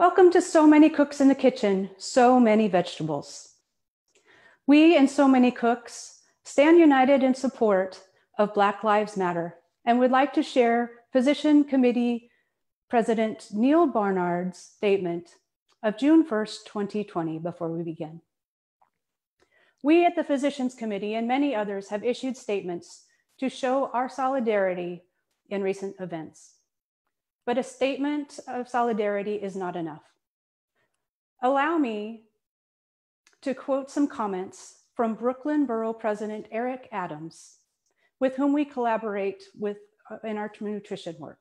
Welcome to So Many Cooks in the Kitchen, So Many Vegetables. We and So Many Cooks stand united in support of Black Lives Matter and would like to share Physician Committee President Neil Barnard's statement of June 1st, 2020 before we begin. We at the Physicians Committee and many others have issued statements to show our solidarity in recent events. But a statement of solidarity is not enough. Allow me to quote some comments from Brooklyn Borough President Eric Adams, with whom we collaborate in our nutrition work.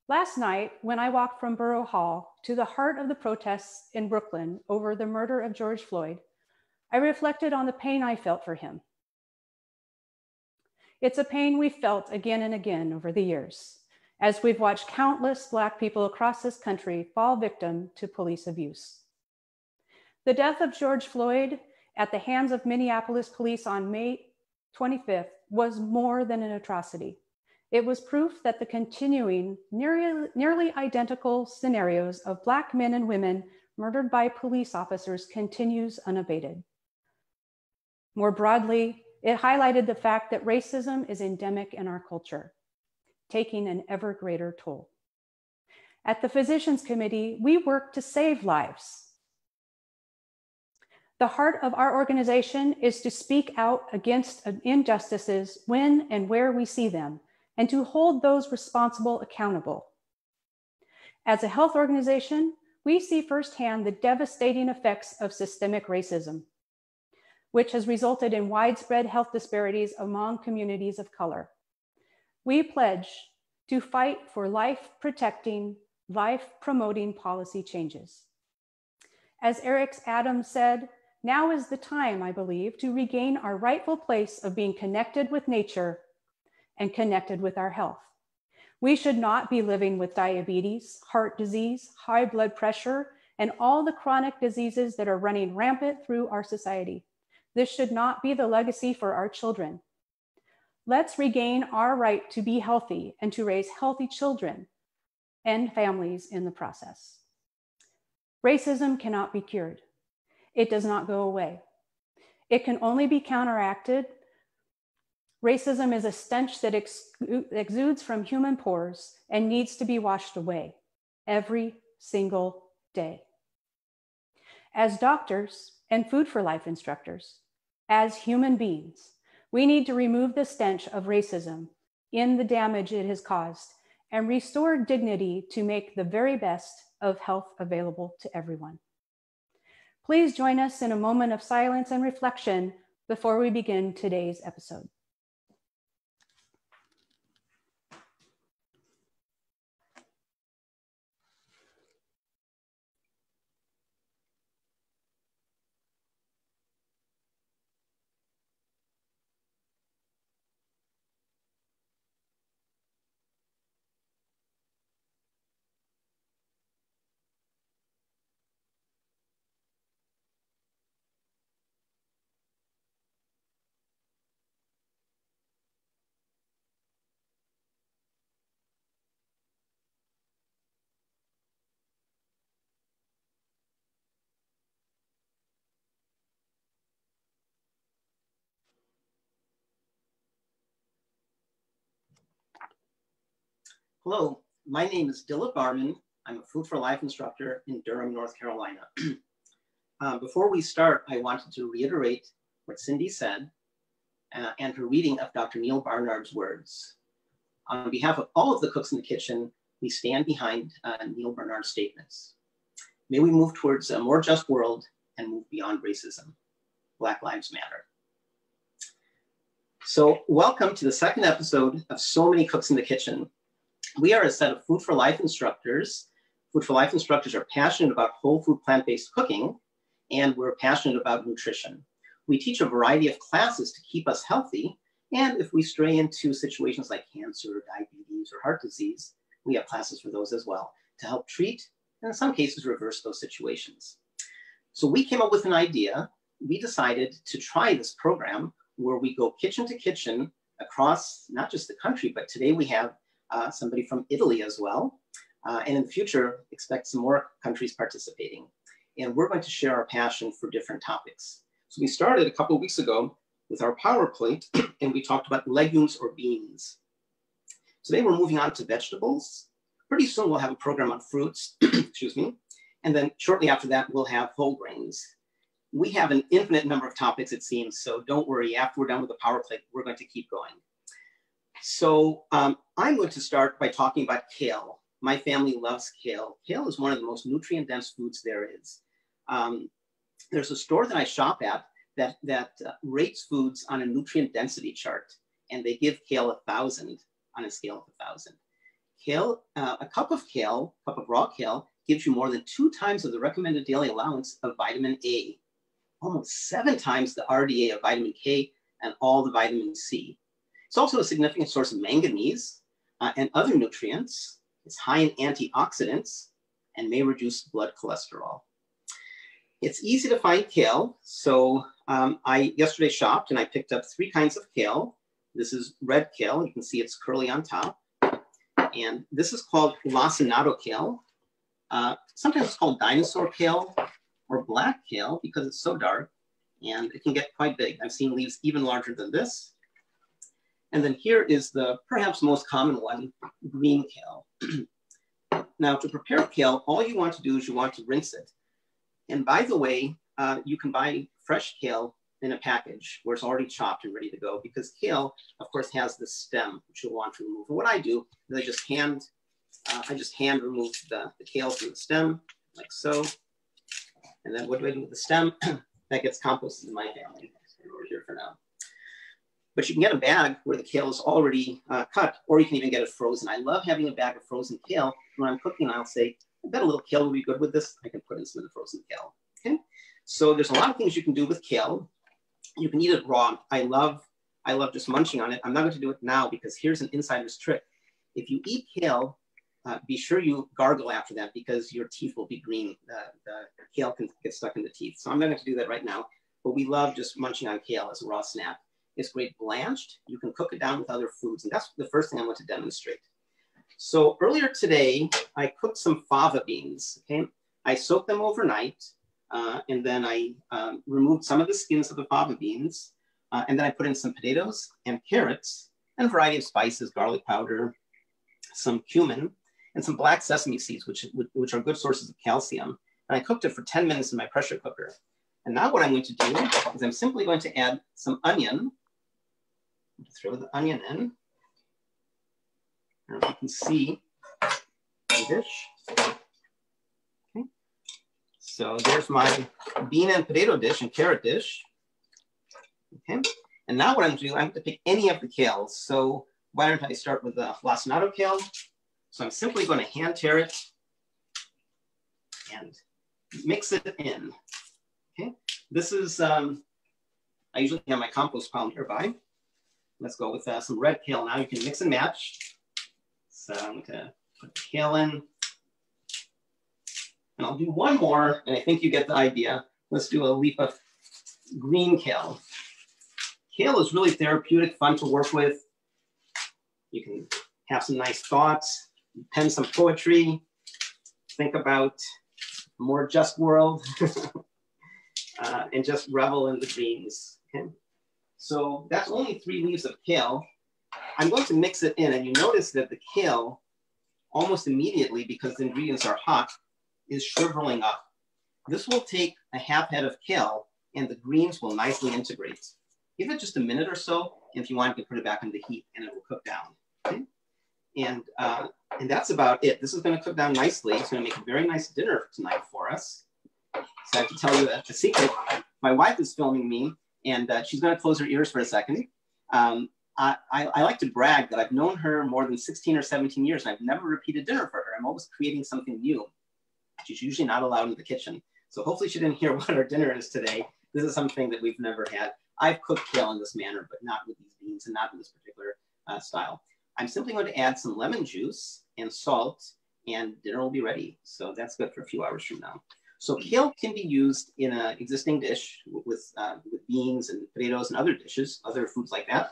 Last night, when I walked from Borough Hall to the heart of the protests in Brooklyn over the murder of George Floyd, I reflected on the pain I felt for him. It's a pain we felt again and again over the years, as we've watched countless Black people across this country fall victim to police abuse. The death of George Floyd at the hands of Minneapolis police on May 25th was more than an atrocity. It was proof that the continuing, nearly identical scenarios of Black men and women murdered by police officers continues unabated. More broadly, it highlighted the fact that racism is endemic in our culture, taking an ever greater toll. At the Physicians Committee, we work to save lives. The heart of our organization is to speak out against injustices when and where we see them, and to hold those responsible accountable. As a health organization, we see firsthand the devastating effects of systemic racism, which has resulted in widespread health disparities among communities of color. We pledge to fight for life-protecting, life-promoting policy changes. As Eric Adams said, now is the time, I believe, to regain our rightful place of being connected with nature and connected with our health. We should not be living with diabetes, heart disease, high blood pressure, and all the chronic diseases that are running rampant through our society. This should not be the legacy for our children. Let's regain our right to be healthy and to raise healthy children and families in the process. Racism cannot be cured. It does not go away. It can only be counteracted. Racism is a stench that exudes from human pores and needs to be washed away every single day. As doctors and Food for Life instructors, as human beings, we need to remove the stench of racism in the damage it has caused and restore dignity to make the very best of health available to everyone. Please join us in a moment of silence and reflection before we begin today's episode. Hello, my name is Dilip Barman. I'm a Food for Life instructor in Durham, North Carolina. Before we start, I wanted to reiterate what Cindy said and her reading of Dr. Neil Barnard's words. On behalf of all of the cooks in the kitchen, we stand behind Neil Barnard's statements. May we move towards a more just world and move beyond racism. Black Lives Matter. So welcome to the second episode of So Many Cooks in the Kitchen. We are a set of Food for Life instructors. Food for Life instructors are passionate about whole food plant-based cooking, and we're passionate about nutrition. We teach a variety of classes to keep us healthy, and if we stray into situations like cancer, diabetes, or heart disease, we have classes for those as well to help treat, and in some cases, reverse those situations. So we came up with an idea. We decided to try this program where we go kitchen to kitchen across not just the country, but today we have somebody from Italy as well. And in the future, expect some more countries participating. And we're going to share our passion for different topics. So we started a couple of weeks ago with our power plate, and we talked about legumes or beans. Today we're moving on to vegetables. Pretty soon we'll have a program on fruits, excuse me. And then shortly after that, we'll have whole grains. We have an infinite number of topics, it seems, so don't worry. After we're done with the power plate, we're going to keep going. So I'm going to start by talking about kale. My family loves kale. Kale is one of the most nutrient-dense foods there is. There's a store that I shop at that rates foods on a nutrient density chart, and they give kale 1,000 on a scale of 1,000. Kale, a cup of raw kale, gives you more than 2 times of the recommended daily allowance of vitamin A, almost 7 times the RDA of vitamin K and all the vitamin C. It's also a significant source of manganese and other nutrients. It's high in antioxidants and may reduce blood cholesterol. It's easy to find kale. So I yesterday shopped and I picked up 3 kinds of kale. This is red kale. You can see it's curly on top. And this is called lacinato kale. Sometimes it's called dinosaur kale or black kale because it's so dark and it can get quite big. I've seen leaves even larger than this. And then here is the perhaps most common one, green kale. Now to prepare kale, all you want to do is you want to rinse it. And by the way, you can buy fresh kale in a package where it's already chopped and ready to go because kale, of course, has the stem, which you'll want to remove. And what I do is I just hand remove the kale from the stem, like so. And then what do I do with the stem? That gets composted in my family. Over here for now. But you can get a bag where the kale is already cut, or you can even get it frozen. I love having a bag of frozen kale. When I'm cooking, I'll say, I bet a little kale would be good with this. I can put in some of the frozen kale. Okay. So there's a lot of things you can do with kale. You can eat it raw. I love just munching on it. I'm not going to do it now because here's an insider's trick. If you eat kale, be sure you gargle after that because your teeth will be green. The kale can get stuck in the teeth. So I'm not going to do that right now. But we love just munching on kale as a raw snack. It's great blanched. You can cook it down with other foods. And that's the first thing I want to demonstrate. So earlier today, I cooked some fava beans. Okay, I soaked them overnight. And then I removed some of the skins of the fava beans. And then I put in some potatoes and carrots and a variety of spices, garlic powder, some cumin, and some black sesame seeds, which are good sources of calcium. And I cooked it for 10 minutes in my pressure cooker. And now what I'm going to do is I'm simply going to add some onion. Throw the onion in. And you can see the dish. Okay. So there's my bean and potato dish and carrot dish. Okay. And now what I'm doing, I have to pick any of the kales. So why don't I start with the lacinato kale? So I'm simply going to hand tear it and mix it in. Okay. This is, I usually have my compost pile nearby. Let's go with some red kale now. You can mix and match. So I'm going to put the kale in. And I'll do one more, and I think you get the idea. Let's do a leaf of green kale. Kale is really therapeutic, fun to work with. You can have some nice thoughts, pen some poetry, think about a more just world, and just revel in the greens. Okay? So that's only 3 leaves of kale. I'm going to mix it in, and you notice that the kale, almost immediately, because the ingredients are hot, is shriveling up. This will take a half head of kale, and the greens will nicely integrate. Give it just a minute or so, and if you want, you can put it back in the heat, and it will cook down. Okay? And that's about it. This is going to cook down nicely. It's going to make a very nice dinner tonight for us. So I have to tell you a secret. My wife is filming me, and she's going to close her ears for a second. I like to brag that I've known her more than 16 or 17 years, and I've never repeated dinner for her. I'm always creating something new. She's usually not allowed in the kitchen. So hopefully she didn't hear what our dinner is today. This is something that we've never had. I've cooked kale in this manner, but not with these beans and not in this particular style. I'm simply going to add some lemon juice and salt, and dinner will be ready. So that's good for a few hours from now. So kale can be used in an existing dish with beans and potatoes and other dishes, other foods like that.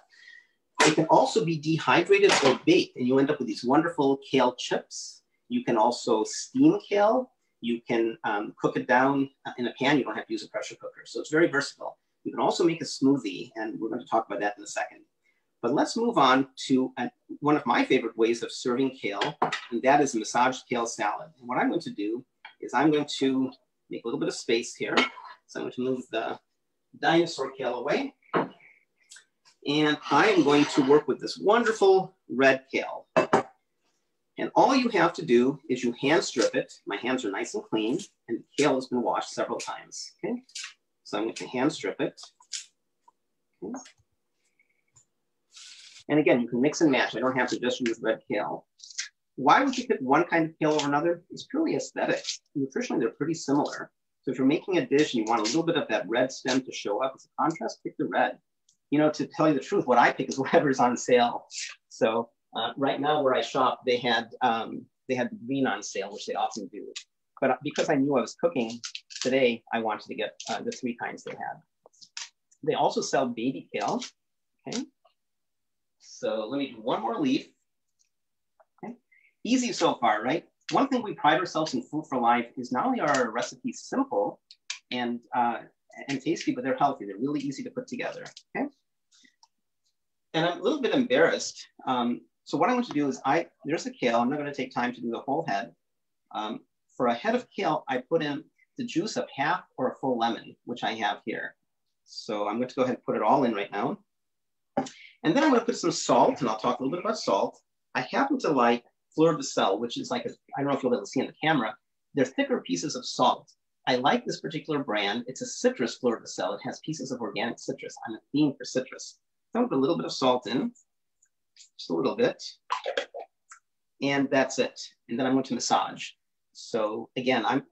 It can also be dehydrated or baked, and you end up with these wonderful kale chips. You can also steam kale. You can cook it down in a pan. You don't have to use a pressure cooker. So it's very versatile. You can also make a smoothie, and we're going to talk about that in a second. But let's move on to one of my favorite ways of serving kale, and that is a massaged kale salad. And what I'm going to do is I'm going to make a little bit of space here. So I'm going to move the dinosaur kale away. And I am going to work with this wonderful red kale. And all you have to do is you hand strip it. My hands are nice and clean, and the kale has been washed several times. Okay, so I'm going to hand strip it. Okay. And again, you can mix and match. I don't have to just use red kale. Why would you pick one kind of kale over another? It's purely aesthetic. Nutritionally, they're pretty similar. So if you're making a dish and you want a little bit of that red stem to show up as a contrast, pick the red. You know, to tell you the truth, what I pick is whatever's on sale. So right now where I shop, they had the green on sale, which they often do. But because I knew I was cooking today, I wanted to get the 3 kinds they had. They also sell baby kale. Okay. So let me do one more leaf. Okay. Easy so far, right? One thing we pride ourselves in Food for Life is not only are our recipes simple and tasty, but they're healthy. They're really easy to put together. Okay. And I'm a little bit embarrassed. So what I'm going to do is there's a kale. I'm not going to take time to do the whole head. For a head of kale, I put in the juice of half or a full lemon, which I have here. So I'm going to go ahead and put it all in right now. And then I'm going to put some salt, and I'll talk a little bit about salt. I happen to like fleur de sel, which is like, I don't know if you'll be able to see in the camera. They're thicker pieces of salt. I like this particular brand. It's a citrus fleur de sel. It has pieces of organic citrus. I'm a fiend for citrus. So I'm going to put a little bit of salt in, just a little bit. And that's it. And then I'm going to massage. So again, I'm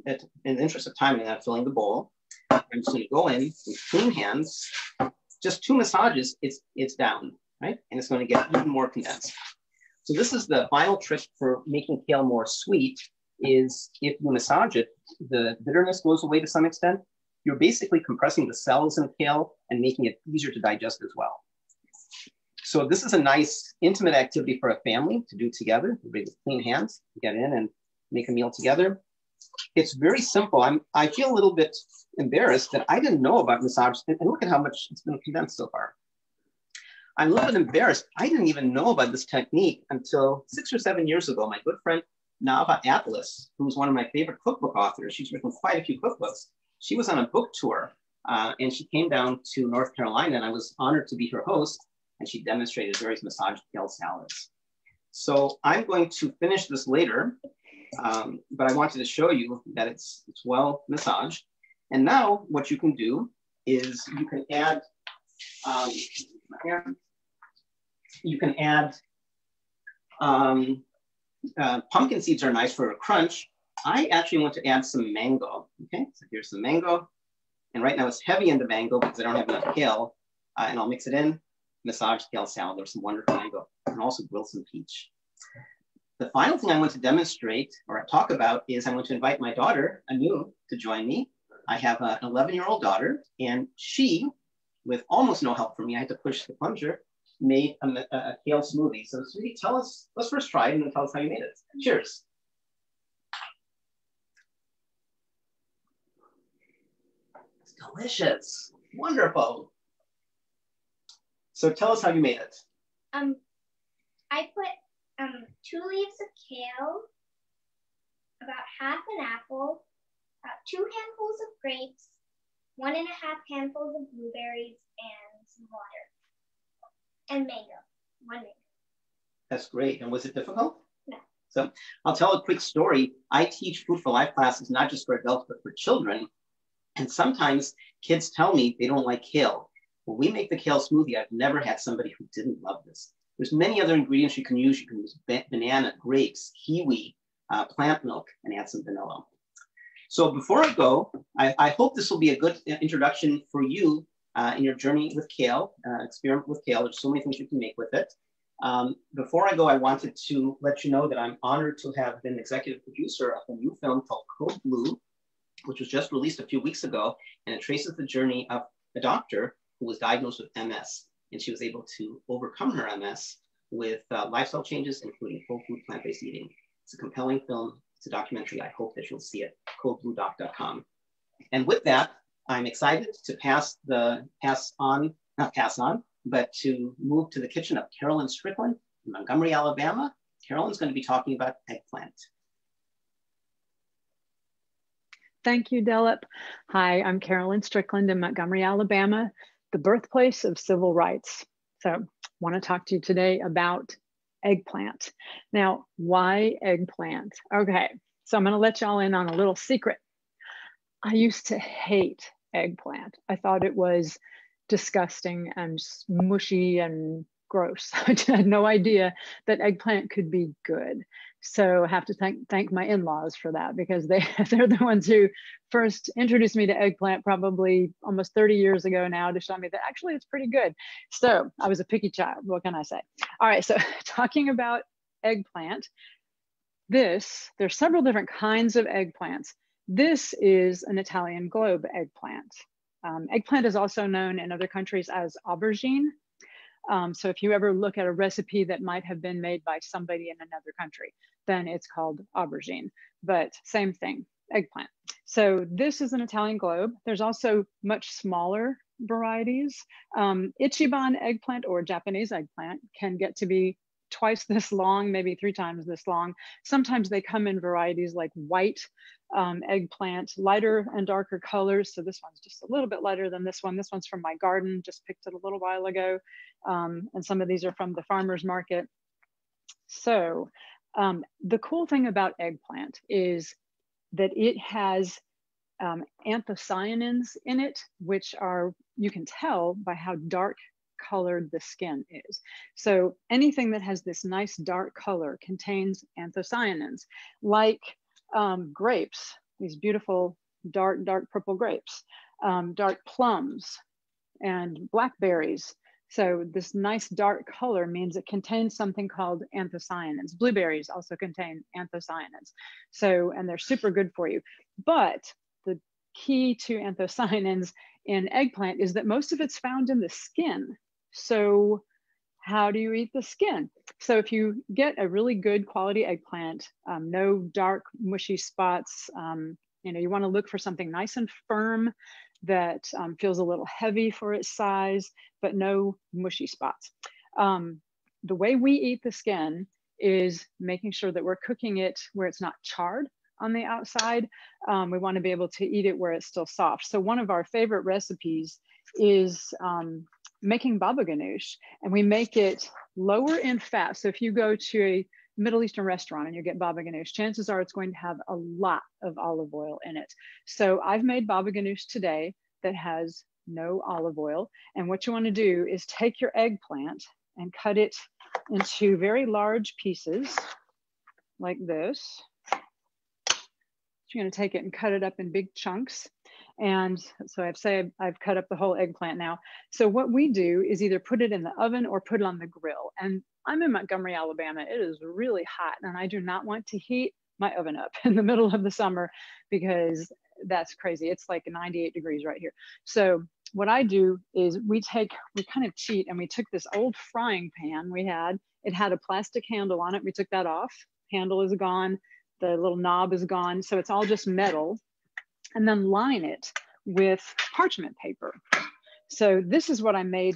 in the interest of time, I'm not filling the bowl. I'm just going to go in with clean hands. Just 2 massages, it's down, right? And it's going to get even more condensed. So this is the final trick for making kale more sweet is if you massage it, the bitterness goes away to some extent. You're basically compressing the cells in kale and making it easier to digest as well. So this is a nice intimate activity for a family to do together. Everybody with clean hands, get in and make a meal together. It's very simple. I feel a little bit embarrassed that I didn't know about massage, and look at how much it's been condensed so far. I'm a little bit embarrassed. I didn't even know about this technique until 6 or 7 years ago. My good friend, Nava Atlas, who's one of my favorite cookbook authors, she's written quite a few cookbooks. She was on a book tour and she came down to North Carolina, and I was honored to be her host, and she demonstrated various massaged kale salads. So I'm going to finish this later, but I wanted to show you that it's well massaged. And now what you can do is you can add, pumpkin seeds are nice for a crunch. I actually want to add some mango. Okay, so here's some mango. And right now it's heavy into mango because I don't have enough kale. And I'll mix it in, massage kale salad. There's some wonderful mango. And also grill some peach. The final thing I want to demonstrate or talk about is I want to invite my daughter, Anu, to join me. I have an 11-year-old daughter, and she, with almost no help from me, I had to push the plunger, made a kale smoothie. So sweetie, tell us, let's first try it and then tell us how you made it. Cheers. It's delicious, wonderful. So tell us how you made it. I put 2 leaves of kale, about half an apple, about 2 handfuls of grapes, 1.5 handfuls of blueberries, and some water. And mango, 1 mango. That's great. And was it difficult? No. So I'll tell a quick story. I teach Food for Life classes, not just for adults, but for children. And sometimes kids tell me they don't like kale. When we make the kale smoothie, I've never had somebody who didn't love this. There's many other ingredients you can use. You can use banana, grapes, kiwi, plant milk, and add some vanilla. So before I go, I hope this will be a good introduction for you in your journey with kale, experiment with kale. There's so many things you can make with it. Before I go, I wanted to let you know that I'm honored to have been executive producer of a new film called Code Blue, which was just released a few weeks ago, and it traces the journey of a doctor who was diagnosed with MS, and she was able to overcome her MS with lifestyle changes, including whole food plant-based eating. It's a compelling film. It's a documentary. I hope that you'll see it. coldbluedoc.com. And with that, I'm excited to to move to the kitchen of Carolyn Strickland in Montgomery, Alabama. Carolyn's going to be talking about eggplant. Thank you, Delip. Hi, I'm Carolyn Strickland in Montgomery, Alabama, the birthplace of civil rights. So I want to talk to you today about eggplant. Now, why eggplant? Okay, so I'm going to let y'all in on a little secret. I used to hate eggplant. I thought it was disgusting and mushy and gross. I had no idea that eggplant could be good. So I have to thank my in-laws for that, because they're the ones who first introduced me to eggplant probably almost 30 years ago now, to show me that actually it's pretty good. So I was a picky child, what can I say? All right, so talking about eggplant, there's several different kinds of eggplants. This is an Italian globe eggplant. Eggplant is also known in other countries as aubergine. So if you ever look at a recipe that might have been made by somebody in another country, then it's called aubergine, but same thing, eggplant. So this is an Italian globe. There's also much smaller varieties. Ichiban eggplant or Japanese eggplant can get to be twice this long, maybe 3 times this long. Sometimes they come in varieties like white eggplant, lighter and darker colors. So this one's just a little bit lighter than this one. This one's from my garden, just picked it a little while ago. And some of these are from the farmer's market. So the cool thing about eggplant is that it has anthocyanins in it, which are, you can tell by how dark colored the skin is. So anything that has this nice dark color contains anthocyanins, like grapes, these beautiful dark purple grapes, dark plums and blackberries. So this nice dark color means it contains something called anthocyanins. Blueberries also contain anthocyanins. So, and they're super good for you. But the key to anthocyanins in eggplant is that most of it's found in the skin. So how do you eat the skin? So if you get a really good quality eggplant, no dark mushy spots, you want to look for something nice and firm that feels a little heavy for its size, but no mushy spots. The way we eat the skin is making sure that we're cooking it where it's not charred on the outside. We want to be able to eat it where it's still soft. So one of our favorite recipes is making baba ganoush, and we make it lower in fat. So if you go to a Middle Eastern restaurant and you get baba ganoush, chances are it's going to have a lot of olive oil in it. So I've made baba ganoush today that has no olive oil. And what you want to do is take your eggplant and cut it into very large pieces like this. So you're going to take it and cut it up in big chunks. And so I've cut up the whole eggplant now. So what we do is either put it in the oven or put it on the grill. And I'm in Montgomery, Alabama. It is really hot, and I do not want to heat my oven up in the middle of the summer, because that's crazy. It's like 98 degrees right here. So what I do is we kind of cheat, and we took this old frying pan we had. It had a plastic handle on it. We took that off. Handle is gone. The little knob is gone. So it's all just metal. And then line it with parchment paper. So this is what I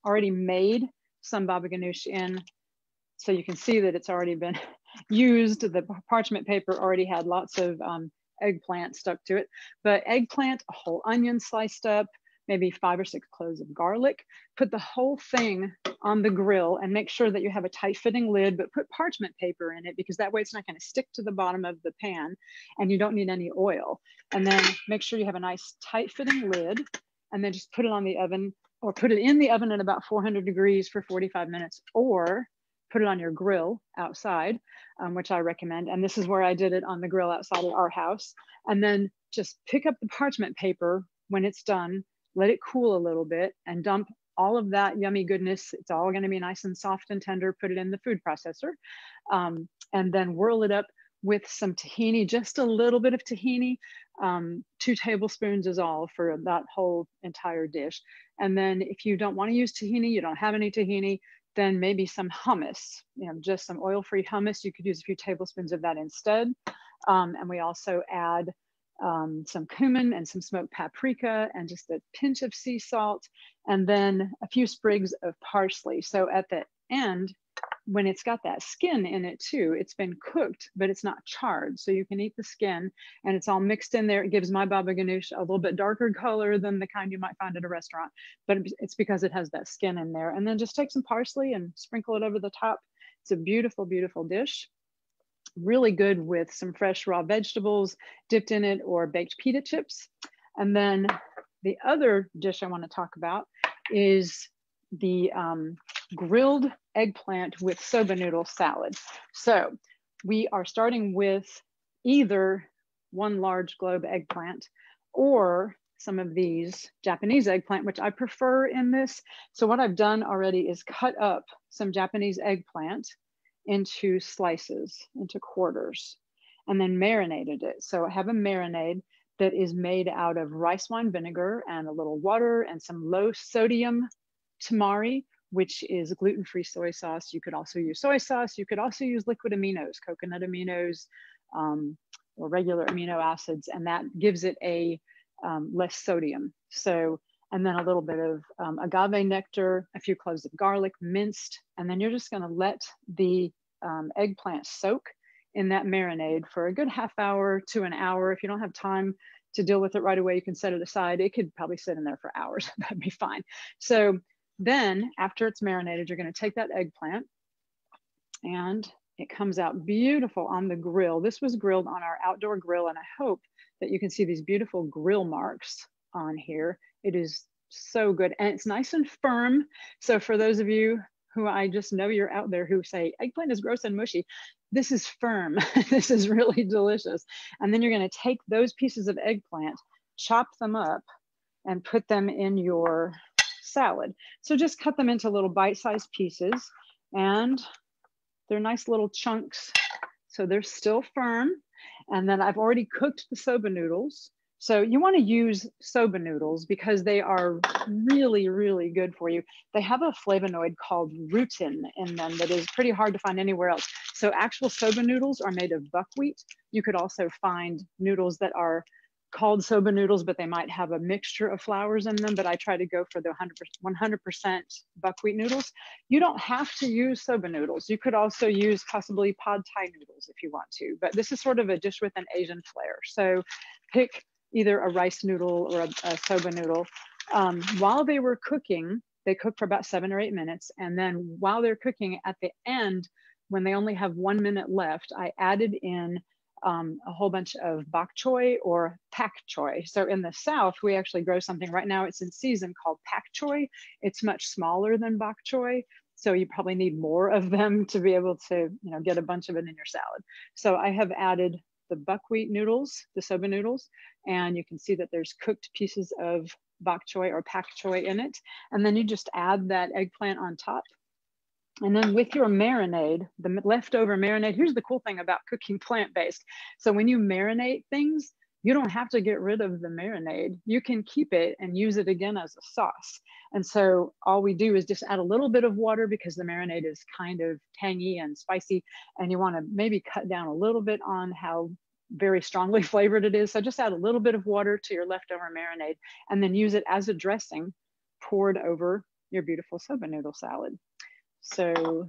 already made some baba ganoush in. So you can see that it's already been used. The parchment paper already had lots of eggplant stuck to it. But eggplant, a whole onion sliced up, maybe 5 or 6 cloves of garlic. Put the whole thing on the grill and make sure that you have a tight fitting lid, but put parchment paper in it, because that way it's not going to stick to the bottom of the pan and you don't need any oil. And then make sure you have a nice tight fitting lid, and then just put it on the oven, or put it in the oven at about 400 degrees for 45 minutes, or put it on your grill outside, which I recommend. And this is where I did it, on the grill outside of our house. And then just pick up the parchment paper when it's done, let it cool a little bit, and dump all of that yummy goodness. It's all going to be nice and soft and tender. Put it in the food processor, and then whirl it up with some tahini, just a little bit of tahini. 2 tablespoons is all for that whole entire dish. And then if you don't want to use tahini, you don't have any tahini, then maybe some hummus, you know, just some oil-free hummus. You could use a few tablespoons of that instead. And we also add some cumin and some smoked paprika and just a pinch of sea salt, and then a few sprigs of parsley. So at the end, when it's got that skin in it too, it's been cooked, but it's not charred. So you can eat the skin and it's all mixed in there. It gives my baba ganoush a little bit darker color than the kind you might find at a restaurant, but it's because it has that skin in there. And then just take some parsley and sprinkle it over the top. It's a beautiful, beautiful dish. Really good with some fresh raw vegetables dipped in it or baked pita chips. And then the other dish I want to talk about is the grilled eggplant with soba noodle salad. So we are starting with either one large globe eggplant or some of these Japanese eggplant, which I prefer in this. So what I've done already is cut up some Japanese eggplant into slices, into quarters, and then marinated it. So I have a marinade that is made out of rice wine vinegar and a little water and some low sodium tamari, which is gluten-free soy sauce. You could also use soy sauce. You could also use liquid aminos, coconut aminos, or regular amino acids, and that gives it a less sodium. So, and then a little bit of agave nectar, a few cloves of garlic minced, and then you're just gonna let the eggplant soak in that marinade for a good half hour to an hour. If you don't have time to deal with it right away, you can set it aside. It could probably sit in there for hours, that'd be fine. So then after it's marinated, you're gonna take that eggplant and it comes out beautiful on the grill. This was grilled on our outdoor grill, and I hope that you can see these beautiful grill marks on here. It is so good, and it's nice and firm. So for those of you who I just know you're out there who say eggplant is gross and mushy, this is firm. This is really delicious. And then you're gonna take those pieces of eggplant, chop them up, and put them in your salad. So just cut them into little bite-sized pieces, and they're nice little chunks. So they're still firm. And then I've already cooked the soba noodles. So you want to use soba noodles because they are really, really good for you. They have a flavonoid called rutin in them that is pretty hard to find anywhere else. So actual soba noodles are made of buckwheat. You could also find noodles that are called soba noodles, but they might have a mixture of flours in them, but I try to go for the 100% buckwheat noodles. You don't have to use soba noodles. You could also use possibly pad thai noodles if you want to, but this is sort of a dish with an Asian flair. So pick either a rice noodle or a soba noodle. While they were cooking, they cook for about 7 or 8 minutes. And then while they're cooking at the end, when they only have 1 minute left, I added in a whole bunch of bok choy or pak choy. So in the South, we actually grow something right now, it's in season, called pak choy. It's much smaller than bok choy. So you probably need more of them to be able to, you know, get a bunch of it in your salad. So I have added the buckwheat noodles, the soba noodles, and you can see that there's cooked pieces of bok choy or pak choy in it. And then you just add that eggplant on top. And then with your marinade, the leftover marinade, here's the cool thing about cooking plant-based. So when you marinate things, you don't have to get rid of the marinade. You can keep it and use it again as a sauce. And so all we do is just add a little bit of water because the marinade is kind of tangy and spicy. And you want to maybe cut down a little bit on how very strongly flavored it is. So just add a little bit of water to your leftover marinade and then use it as a dressing poured over your beautiful soba noodle salad. So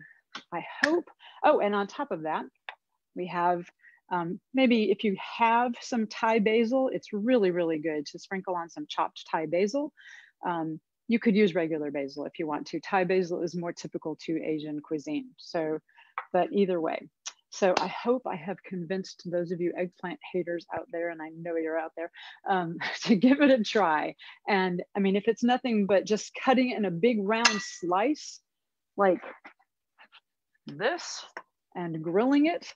I hope, oh, and on top of that, we have maybe if you have some Thai basil, it's really, really good to sprinkle on some chopped Thai basil. You could use regular basil if you want to. Thai basil is more typical to Asian cuisine. So, but either way. So I hope I have convinced those of you eggplant haters out there, and I know you're out there, to give it a try. And I mean, if it's nothing but just cutting it in a big round slice, like this, and grilling it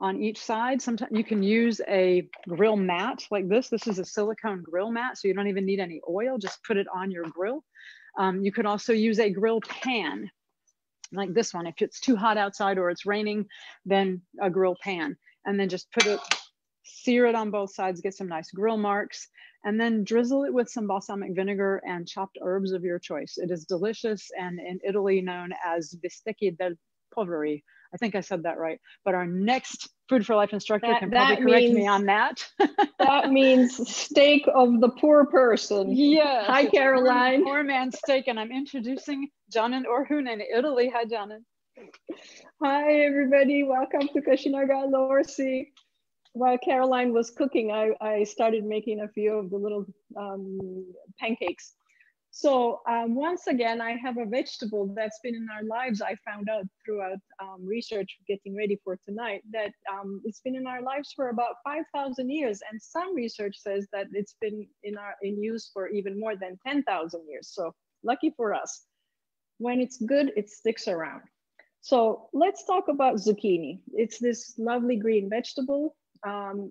on each side. Sometimes you can use a grill mat like this. This is a silicone grill mat, so you don't even need any oil, just put it on your grill. You could also use a grill pan like this one. If it's too hot outside or it's raining, then a grill pan, and then just put it sear it on both sides, get some nice grill marks, and then drizzle it with some balsamic vinegar and chopped herbs of your choice. It is delicious, and in Italy known as bistecche del poveri. I think I said that right. But our next Food for Life instructor can probably correct me on that. That means steak of the poor person. Yes. Hi, Caroline. Poor man's steak, and I'm introducing Janan Orhun in Italy. Hi, Janan. Hi, everybody. Welcome to Kashinaga Lorsi. While Caroline was cooking, I started making a few of the little pancakes. So once again, I have a vegetable that's been in our lives. I found out throughout research getting ready for tonight that it's been in our lives for about 5,000 years. And some research says that it's been in use for even more than 10,000 years. So lucky for us. When it's good, it sticks around. So let's talk about zucchini. It's this lovely green vegetable.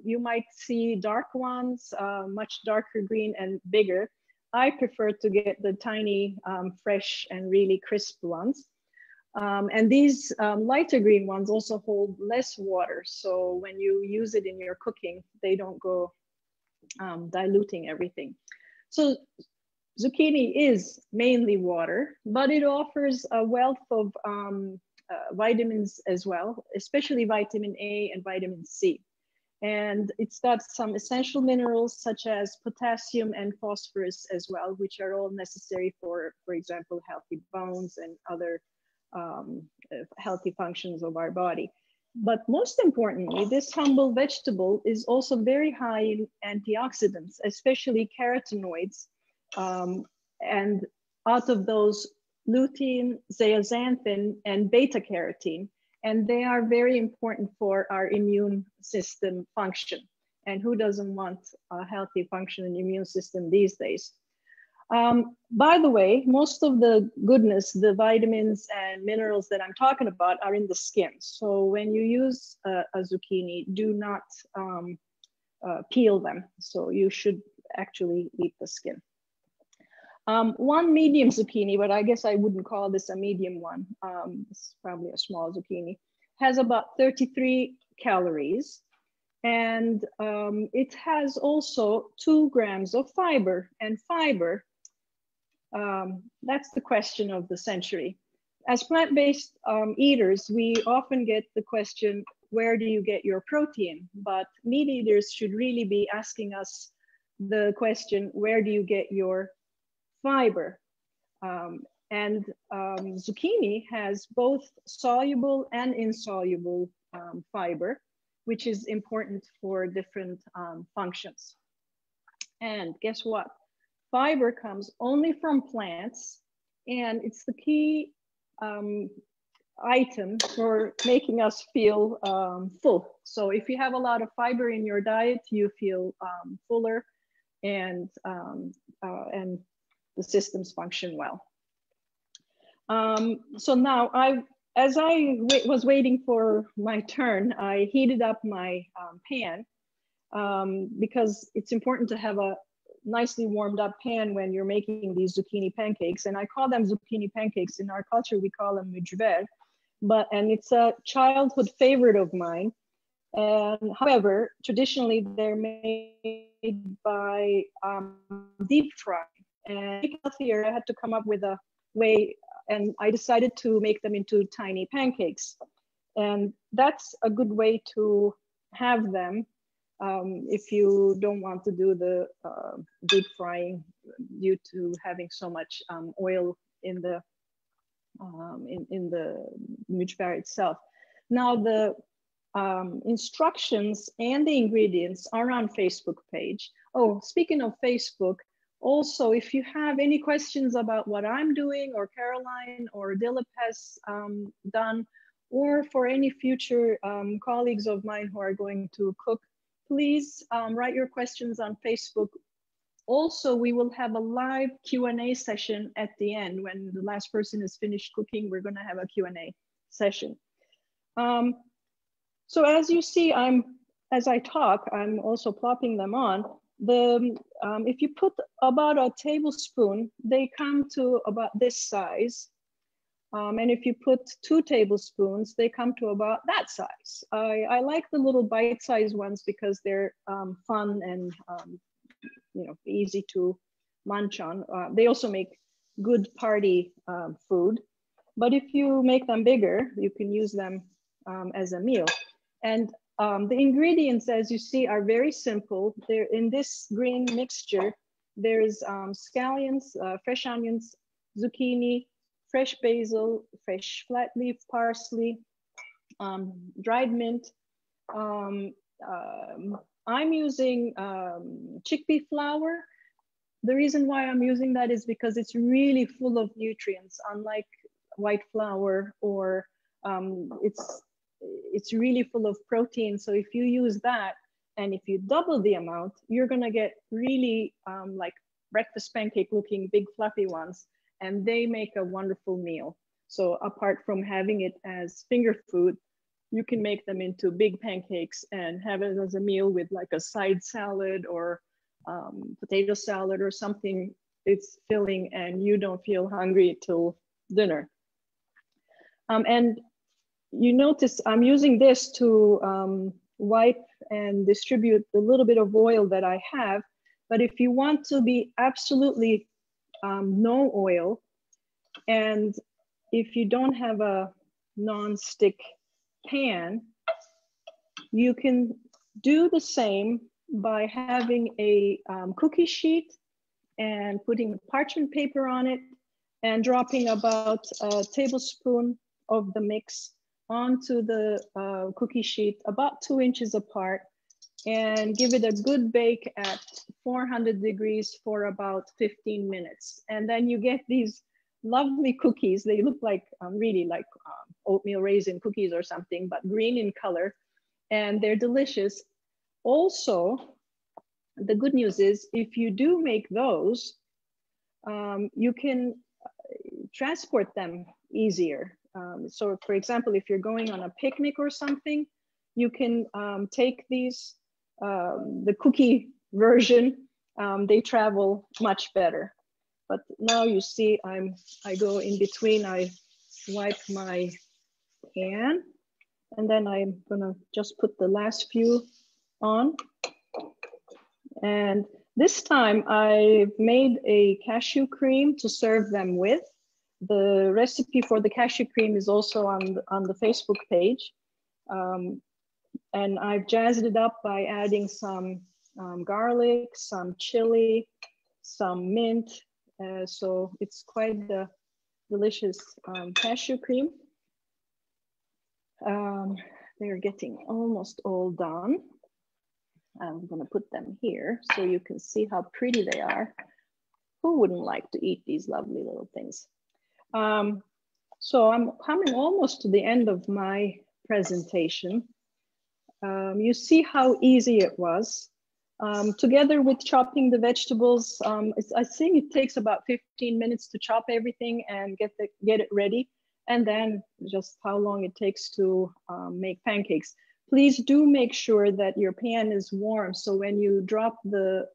You might see dark ones, much darker green and bigger. I prefer to get the tiny, fresh and really crisp ones. And these lighter green ones also hold less water. So when you use it in your cooking, they don't go diluting everything. So zucchini is mainly water, but it offers a wealth of vitamins as well, especially vitamin A and vitamin C. And it's got some essential minerals such as potassium and phosphorus as well, which are all necessary for example, healthy bones and other healthy functions of our body. But most importantly, this humble vegetable is also very high in antioxidants, especially carotenoids. And out of those, lutein, zeaxanthin, and beta carotene. And they are very important for our immune system function. And who doesn't want a healthy functioning immune system these days? By the way, most of the goodness, the vitamins and minerals that I'm talking about are in the skin. So when you use a zucchini, do not peel them. So you should actually eat the skin. One medium zucchini, but I guess I wouldn't call this a medium one. It's probably a small zucchini, has about 33 calories. And it has also 2 grams of fiber. And fiber, that's the question of the century. As plant-based eaters, we often get the question, where do you get your protein? But meat eaters should really be asking us the question, where do you get your fiber? Zucchini has both soluble and insoluble fiber, which is important for different functions. And guess what? Fiber comes only from plants, and it's the key item for making us feel full. So if you have a lot of fiber in your diet, you feel fuller, and the systems function well. So now, as I was waiting for my turn, I heated up my pan because it's important to have a nicely warmed up pan when you're making these zucchini pancakes. And I call them zucchini pancakes. In our culture, we call them mücver, and it's a childhood favorite of mine. And however, traditionally they're made by deep frying. And here I had to come up with a way, and I decided to make them into tiny pancakes. And that's a good way to have them if you don't want to do the deep frying due to having so much oil in the mücver itself. Now the instructions and the ingredients are on Facebook page. Oh, speaking of Facebook, also, if you have any questions about what I'm doing or Caroline or Dilip has done, or for any future colleagues of mine who are going to cook, please write your questions on Facebook. Also, we will have a live Q&A session at the end. When the last person is finished cooking, we're gonna have a Q&A session. So as you see, as I talk, I'm also plopping them on. If you put about a tablespoon, they come to about this size. And if you put 2 tablespoons, they come to about that size. I like the little bite-sized ones because they're fun and easy to munch on. They also make good party food. But if you make them bigger, you can use them as a meal. And the ingredients, as you see, are very simple. They're in this green mixture. There's scallions, fresh onions, zucchini, fresh basil, fresh flat leaf parsley, dried mint. I'm using chickpea flour. The reason why I'm using that is because it's really full of nutrients, unlike white flour, or it's really full of protein. So if you use that, and if you double the amount, you're gonna get really like breakfast pancake looking big fluffy ones, and they make a wonderful meal. So apart from having it as finger food, you can make them into big pancakes and have it as a meal with like a side salad or potato salad or something. It's filling and you don't feel hungry till dinner. And you notice I'm using this to wipe and distribute the little bit of oil that I have. But if you want to be absolutely no oil, and if you don't have a non-stick pan, you can do the same by having a cookie sheet and putting parchment paper on it and dropping about a tablespoon of the mix onto the cookie sheet about 2 inches apart, and give it a good bake at 400 degrees for about 15 minutes. And then you get these lovely cookies. They look like really like oatmeal raisin cookies or something, but green in color, and they're delicious. Also, the good news is if you do make those, you can transport them easier. So for example, if you're going on a picnic or something, you can take these, the cookie version, they travel much better. But now you see I go in between, I wipe my pan, and then I'm gonna just put the last few on. And this time I've made a cashew cream to serve them with. The recipe for the cashew cream is also on the Facebook page. And I've jazzed it up by adding some garlic, some chili, some mint. So it's quite a delicious cashew cream. They're getting almost all done. I'm gonna put them here so you can see how pretty they are. Who wouldn't like to eat these lovely little things? So I'm coming almost to the end of my presentation. You see how easy it was. Together with chopping the vegetables, I think it takes about 15 minutes to chop everything and get it ready, and then just how long it takes to make pancakes. Please do make sure that your pan is warm, so when you drop the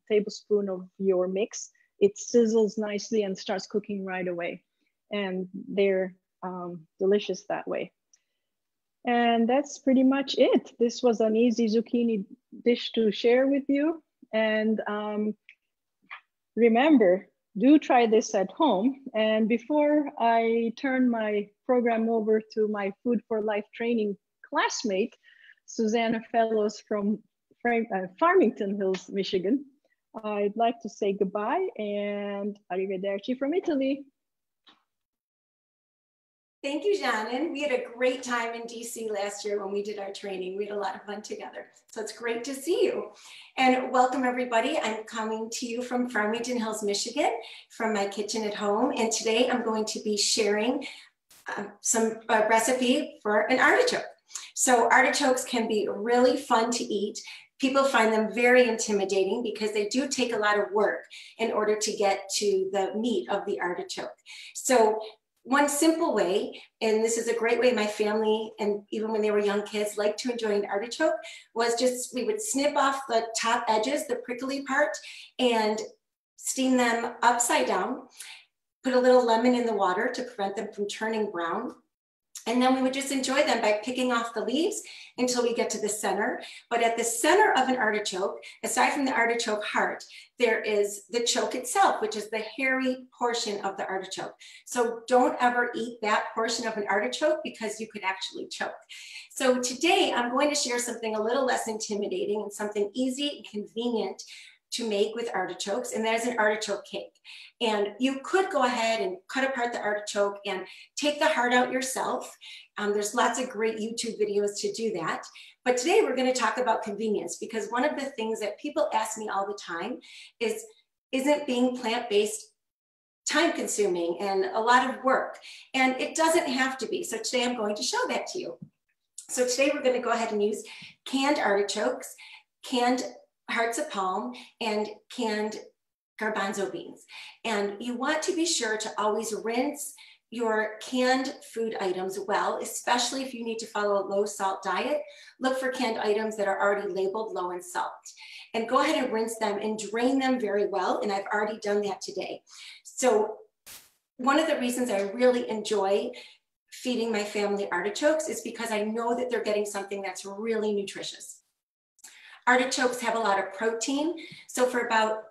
tablespoon of your mix, it sizzles nicely and starts cooking right away. And they're delicious that way. And that's pretty much it. This was an easy zucchini dish to share with you. And remember, do try this at home. And before I turn my program over to my Food for Life training classmate, Susanna Fellows from Farmington Hills, Michigan, I'd like to say goodbye and arrivederci from Italy. Thank you, Janin. We had a great time in DC last year when we did our training. We had a lot of fun together. So it's great to see you. And welcome everybody. I'm coming to you from Farmington Hills, Michigan, from my kitchen at home. And today I'm going to be sharing some recipe for an artichoke. So artichokes can be really fun to eat. People find them very intimidating because they do take a lot of work in order to get to the meat of the artichoke. So one simple way, and this is a great way my family, and even when they were young kids, liked to enjoy an artichoke, was just, we would snip off the top edges, the prickly part, and steam them upside down. put a little lemon in the water to prevent them from turning brown. And then we would just enjoy them by picking off the leaves until we get to the center. But at the center of an artichoke, aside from the artichoke heart, there is the choke itself, which is the hairy portion of the artichoke. So don't ever eat that portion of an artichoke because you could actually choke. So today I'm going to share something a little less intimidating and something easy and convenient to make with artichokes, and that is an artichoke cake. And you could go ahead and cut apart the artichoke and take the heart out yourself. There's lots of great YouTube videos to do that. But today we're going to talk about convenience, because one of the things that people ask me all the time is, isn't being plant-based time consuming and a lot of work? And it doesn't have to be. So today I'm going to show that to you. So today we're going to go ahead and use canned artichokes, canned hearts of palm, and canned garbanzo beans. And you want to be sure to always rinse your canned food items well, especially if you need to follow a low salt diet. Look for canned items that are already labeled low in salt. And go ahead and rinse them and drain them very well. And I've already done that today. So one of the reasons I really enjoy feeding my family artichokes is because I know that they're getting something that's really nutritious. Artichokes have a lot of protein. So for about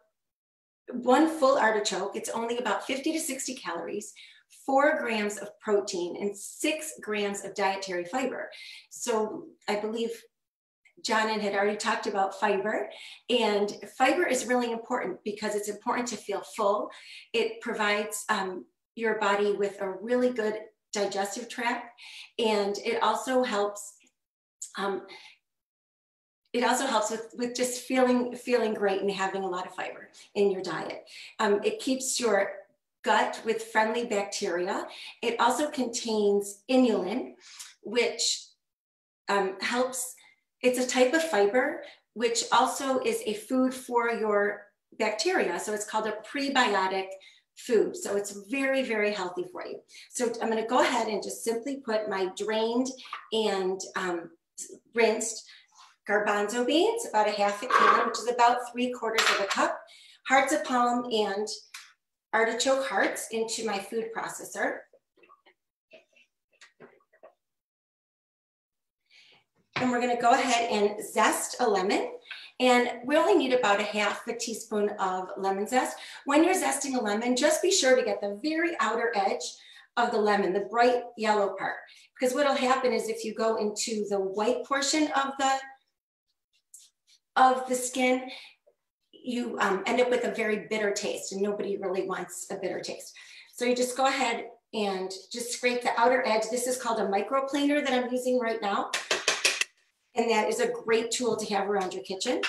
one full artichoke, it's only about 50 to 60 calories, 4 grams of protein, and 6 grams of dietary fiber. So I believe John had already talked about fiber, and fiber is really important because it's important to feel full. It provides your body with a really good digestive tract, and it also helps with just feeling great and having a lot of fiber in your diet. It keeps your gut with friendly bacteria. It also contains inulin, which helps. It's a type of fiber, which also is a food for your bacteria. So it's called a prebiotic food. So it's very, very healthy for you. So I'm going to go ahead and just simply put my drained and rinsed garbanzo beans, about a half a can, which is about 3/4 of a cup, hearts of palm and artichoke hearts into my food processor. And we're going to go ahead and zest a lemon. And we only need about a half a teaspoon of lemon zest. When you're zesting a lemon, just be sure to get the very outer edge of the lemon, the bright yellow part. Because what will happen is if you go into the white portion of the skin, you end up with a very bitter taste, and nobody really wants a bitter taste. So you just go ahead and just scrape the outer edge. This is called a microplaner that I'm using right now. And that is a great tool to have around your kitchen.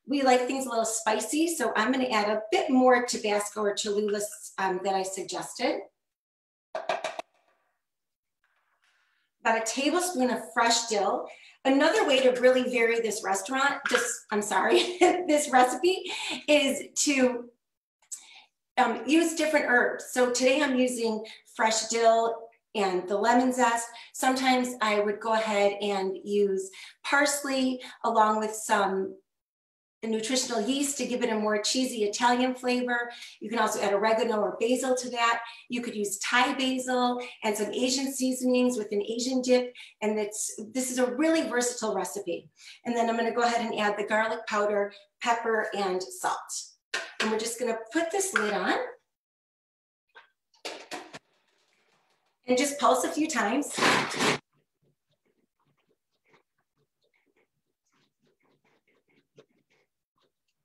We like things a little spicy, so I'm going to add a bit more Tabasco or Cholula that I suggested. About a tablespoon of fresh dill. Another way to really vary this this recipe is to use different herbs. So today I'm using fresh dill and the lemon zest. Sometimes I would go ahead and use parsley along with some nutritional yeast to give it a more cheesy Italian flavor. You can also add oregano or basil to that. You could use Thai basil and some Asian seasonings with an Asian dip. And this is a really versatile recipe. And then I'm going to go ahead and add the garlic powder, pepper, and salt. And we're just going to put this lid on and just pulse a few times.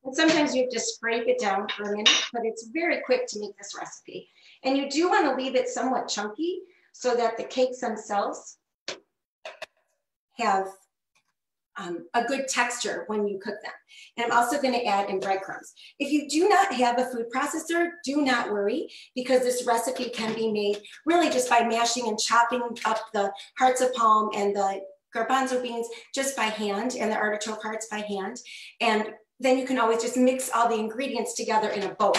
And sometimes you have to scrape it down for a minute, but it's very quick to make this recipe. And you do want to leave it somewhat chunky so that the cakes themselves have a good texture when you cook them. And I'm also going to add in breadcrumbs. If you do not have a food processor, do not worry, because this recipe can be made really just by mashing and chopping up the hearts of palm and the garbanzo beans just by hand, and the artichoke hearts by hand. And then you can always just mix all the ingredients together in a bowl.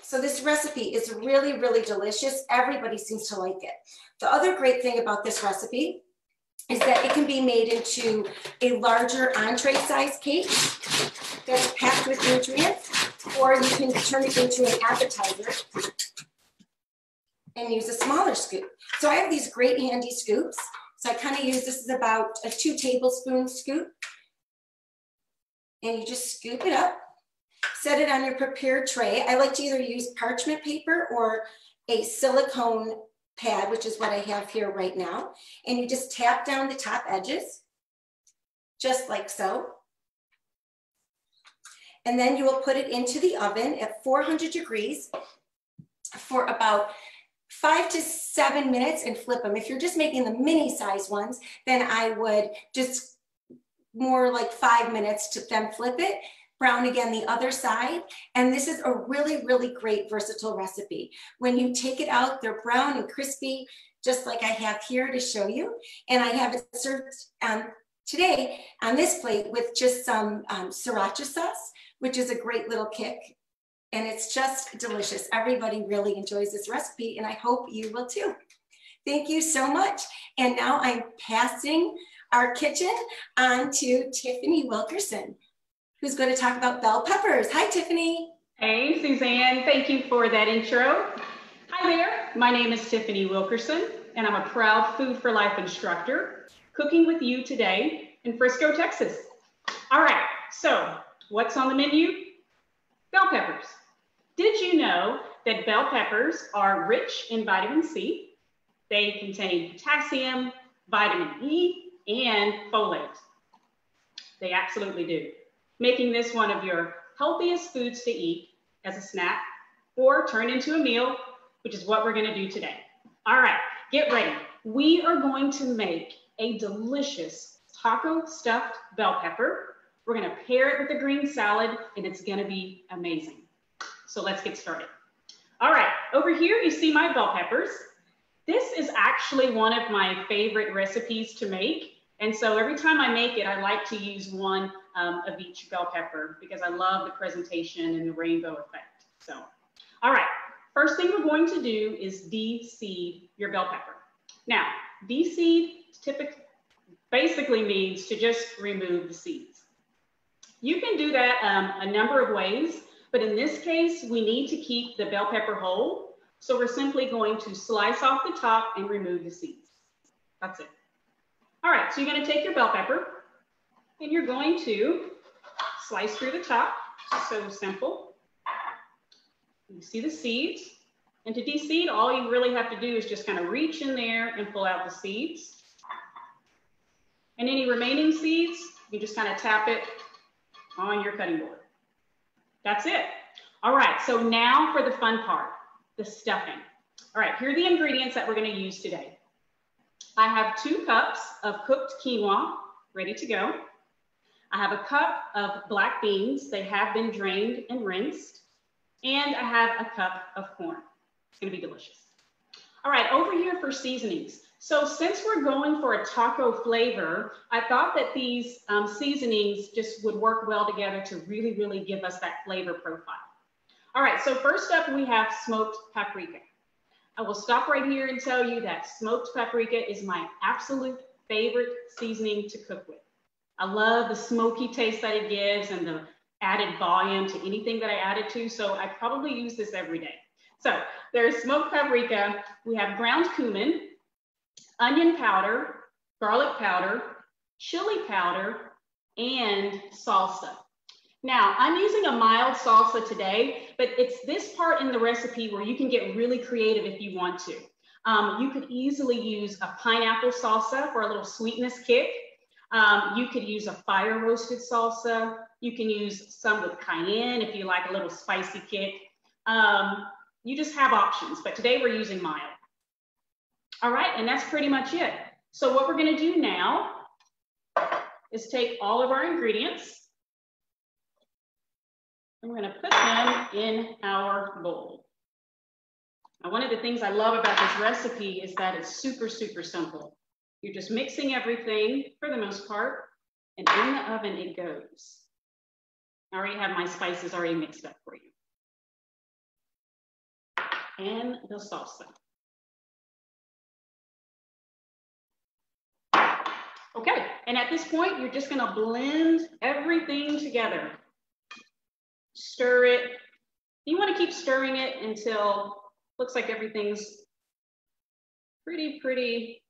So this recipe is really, really delicious. Everybody seems to like it. The other great thing about this recipe is that it can be made into a larger entree size cake that's packed with nutrients, or you can turn it into an appetizer and use a smaller scoop. So I have these great handy scoops. So I kind of use, this is about a 2 tablespoon scoop. And you just scoop it up, set it on your prepared tray. I like to either use parchment paper or a silicone pad, which is what I have here right now. And you just tap down the top edges, just like so. And then you will put it into the oven at 400 degrees for about 5 to 7 minutes and flip them. If you're just making the mini size ones, then I would just more like 5 minutes to then flip it, brown again the other side. And this is a really, really great versatile recipe. When you take it out, they're brown and crispy, just like I have here to show you. And I have it served today on this plate with just some sriracha sauce, which is a great little kick. And it's just delicious. Everybody really enjoys this recipe, and I hope you will too. Thank you so much. And now I'm passing our kitchen on to Tiffany Wilkerson, who's going to talk about bell peppers. Hi, Tiffany. Hey, Suzanne. Thank you for that intro. Hi there. My name is Tiffany Wilkerson, and I'm a proud Food for Life instructor, cooking with you today in Frisco, Texas. All right, so what's on the menu? Bell peppers. Did you know that bell peppers are rich in vitamin C? They contain potassium, vitamin E, and folate. They absolutely do, making this one of your healthiest foods to eat as a snack or turn into a meal, which is what we're going to do today. All right, get ready. We are going to make a delicious taco stuffed bell pepper. We're going to pair it with a green salad, and it's going to be amazing. So let's get started. All right, over here you see my bell peppers. This is actually one of my favorite recipes to make. And so every time I make it, I like to use one of each bell pepper because I love the presentation and the rainbow effect. So, all right, first thing we're going to do is de-seed your bell pepper. Now, de-seed basically means to just remove the seeds. You can do that a number of ways, but in this case, we need to keep the bell pepper whole. So we're simply going to slice off the top and remove the seeds. That's it. All right, so you're going to take your bell pepper and you're going to slice through the top. So simple. You see the seeds. And to de-seed, all you really have to do is just kind of reach in there and pull out the seeds. And any remaining seeds, you just kind of tap it on your cutting board. That's it. All right, so now for the fun part, the stuffing. All right, here are the ingredients that we're going to use today. I have 2 cups of cooked quinoa ready to go. I have a cup of black beans. They have been drained and rinsed. And I have a cup of corn. It's going to be delicious. All right, over here for seasonings. So since we're going for a taco flavor, I thought that these seasonings just would work well together to really, really give us that flavor profile. All right, so first up we have smoked paprika. I will stop right here and tell you that smoked paprika is my absolute favorite seasoning to cook with. I love the smoky taste that it gives and the added volume to anything that I add it to, so I probably use this every day. So there's smoked paprika, we have ground cumin, onion powder, garlic powder, chili powder, and salsa. Now, I'm using a mild salsa today, but it's this part in the recipe where you can get really creative if you want to. You could easily use a pineapple salsa for a little sweetness kick. You could use a fire roasted salsa. You can use some with cayenne if you like a little spicy kick. You just have options, but today we're using mild. All right, and that's pretty much it. So what we're gonna do now is take all of our ingredients and we're gonna put them in our bowl. Now, one of the things I love about this recipe is that it's super, super simple. You're just mixing everything for the most part, and in the oven it goes. I already have my spices already mixed up for you. And the salsa. Okay, and at this point, you're just gonna blend everything together. stir it. You want to keep stirring it until looks like everything's pretty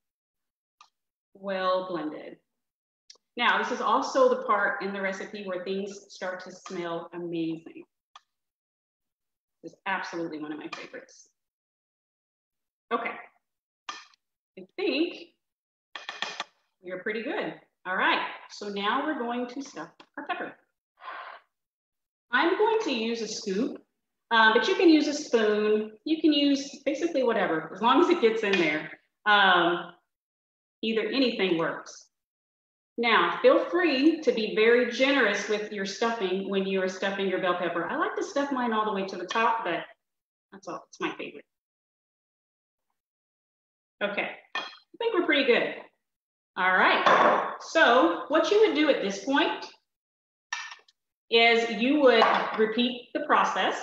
well blended. Now, this is also the part in the recipe where things start to smell amazing. This is absolutely one of my favorites. Okay, I think we're pretty good. All right, so now we're going to stuff our pepper. I'm going to use a scoop, but you can use a spoon. You can use basically whatever, as long as it gets in there. Either anything works. Now, feel free to be very generous with your stuffing when you are stuffing your bell pepper. I like to stuff mine all the way to the top, but that's all, it's my favorite. Okay, I think we're pretty good. All right, so what you would do at this point is you would repeat the process,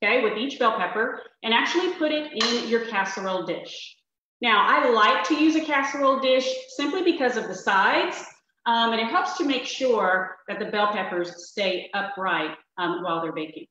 okay, with each bell pepper and actually put it in your casserole dish. Now, I like to use a casserole dish simply because of the sides, and it helps to make sure that the bell peppers stay upright while they're baking.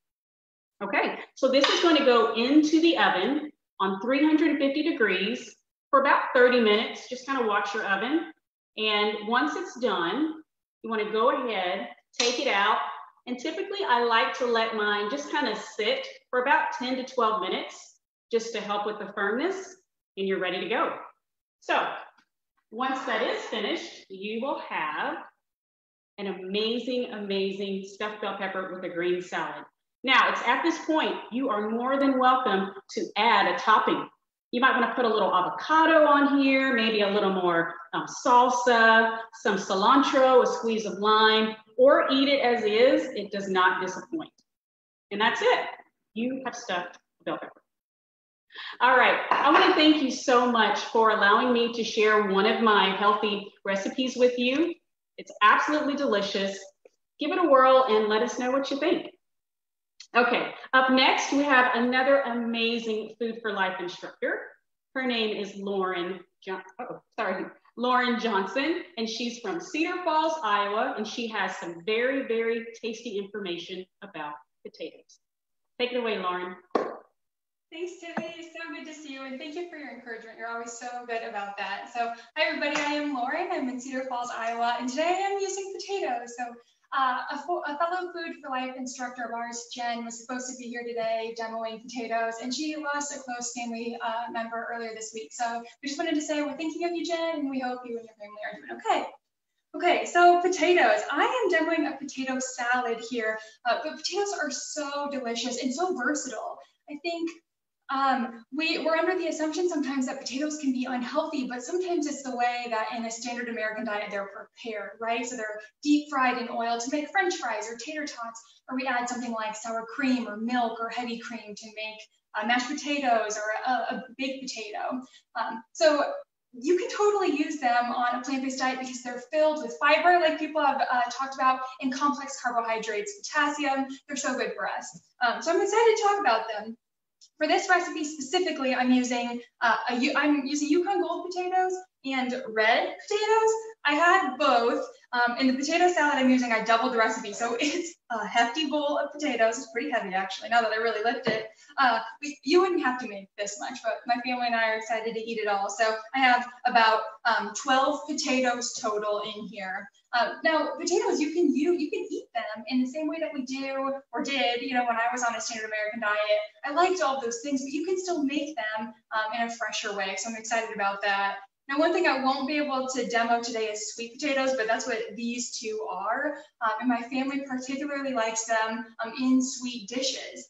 Okay, so this is going to go into the oven on 350 degrees for about 30 minutes. Just kind of watch your oven. And once it's done, you want to go ahead, take it out. And typically I like to let mine just kind of sit for about 10 to 12 minutes just to help with the firmness, and you're ready to go. So once that is finished, you will have an amazing stuffed bell pepper with a green salad. Now, it's at this point, you are more than welcome to add a topping. You might want to put a little avocado on here, maybe a little more salsa, some cilantro, a squeeze of lime, or eat it as is. It does not disappoint. And that's it. You have stuffed bell pepper. All right, I want to thank you so much for allowing me to share one of my healthy recipes with you. It's absolutely delicious. Give it a whirl and let us know what you think. Okay, up next, we have another amazing Food for Life instructor. Her name is Lauren Johnson, and she's from Cedar Falls, Iowa, and she has some very tasty information about potatoes. Take it away, Lauren. Thanks, Tiffany. It's so good to see you, and thank you for your encouragement. You're always so good about that. So, hi everybody, I am Lauren. I'm in Cedar Falls, Iowa, and today I am using potatoes. So, a fellow Food for Life instructor of ours, Jen, was supposed to be here today demoing potatoes, and she lost a close family member earlier this week. So, we just wanted to say we're thinking of you, Jen, and we hope you and your family are doing okay. Okay, so potatoes. I am demoing a potato salad here, but potatoes are so delicious and so versatile. I think we're under the assumption sometimes that potatoes can be unhealthy, but sometimes it's the way that in a standard American diet they're prepared, right? So they're deep fried in oil to make French fries or tater tots, or we add something like sour cream or milk or heavy cream to make mashed potatoes or a baked potato. So you can totally use them on a plant-based diet because they're filled with fiber, like people have talked about, and complex carbohydrates, potassium. They're so good for us. So I'm excited to talk about them. For this recipe specifically, I'm using Yukon Gold potatoes and red potatoes. I had both. In the potato salad I'm using, I doubled the recipe. So it's a hefty bowl of potatoes. It's pretty heavy actually, now that I really lift it. You wouldn't have to make this much, but my family and I are excited to eat it all. So I have about 12 potatoes total in here. Now, potatoes, you can eat them in the same way that we do or did, when I was on a standard American diet. I liked all those things, but you can still make them in a fresher way. So I'm excited about that. Now, one thing I won't be able to demo today is sweet potatoes, but that's what these two are. And my family particularly likes them in sweet dishes.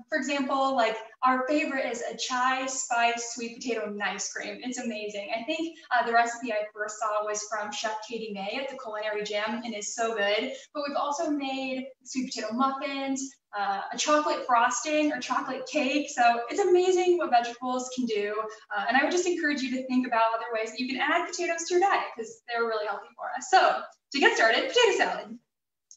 For example, like our favorite is a chai spice sweet potato nice cream. It's amazing. I think the recipe I first saw was from Chef Katie May at the Culinary Jam and is so good. But we've also made sweet potato muffins, a chocolate frosting or chocolate cake. So it's amazing what vegetables can do. And I would just encourage you to think about other ways that you can add potatoes to your diet because they're really healthy for us. So to get started, potato salad.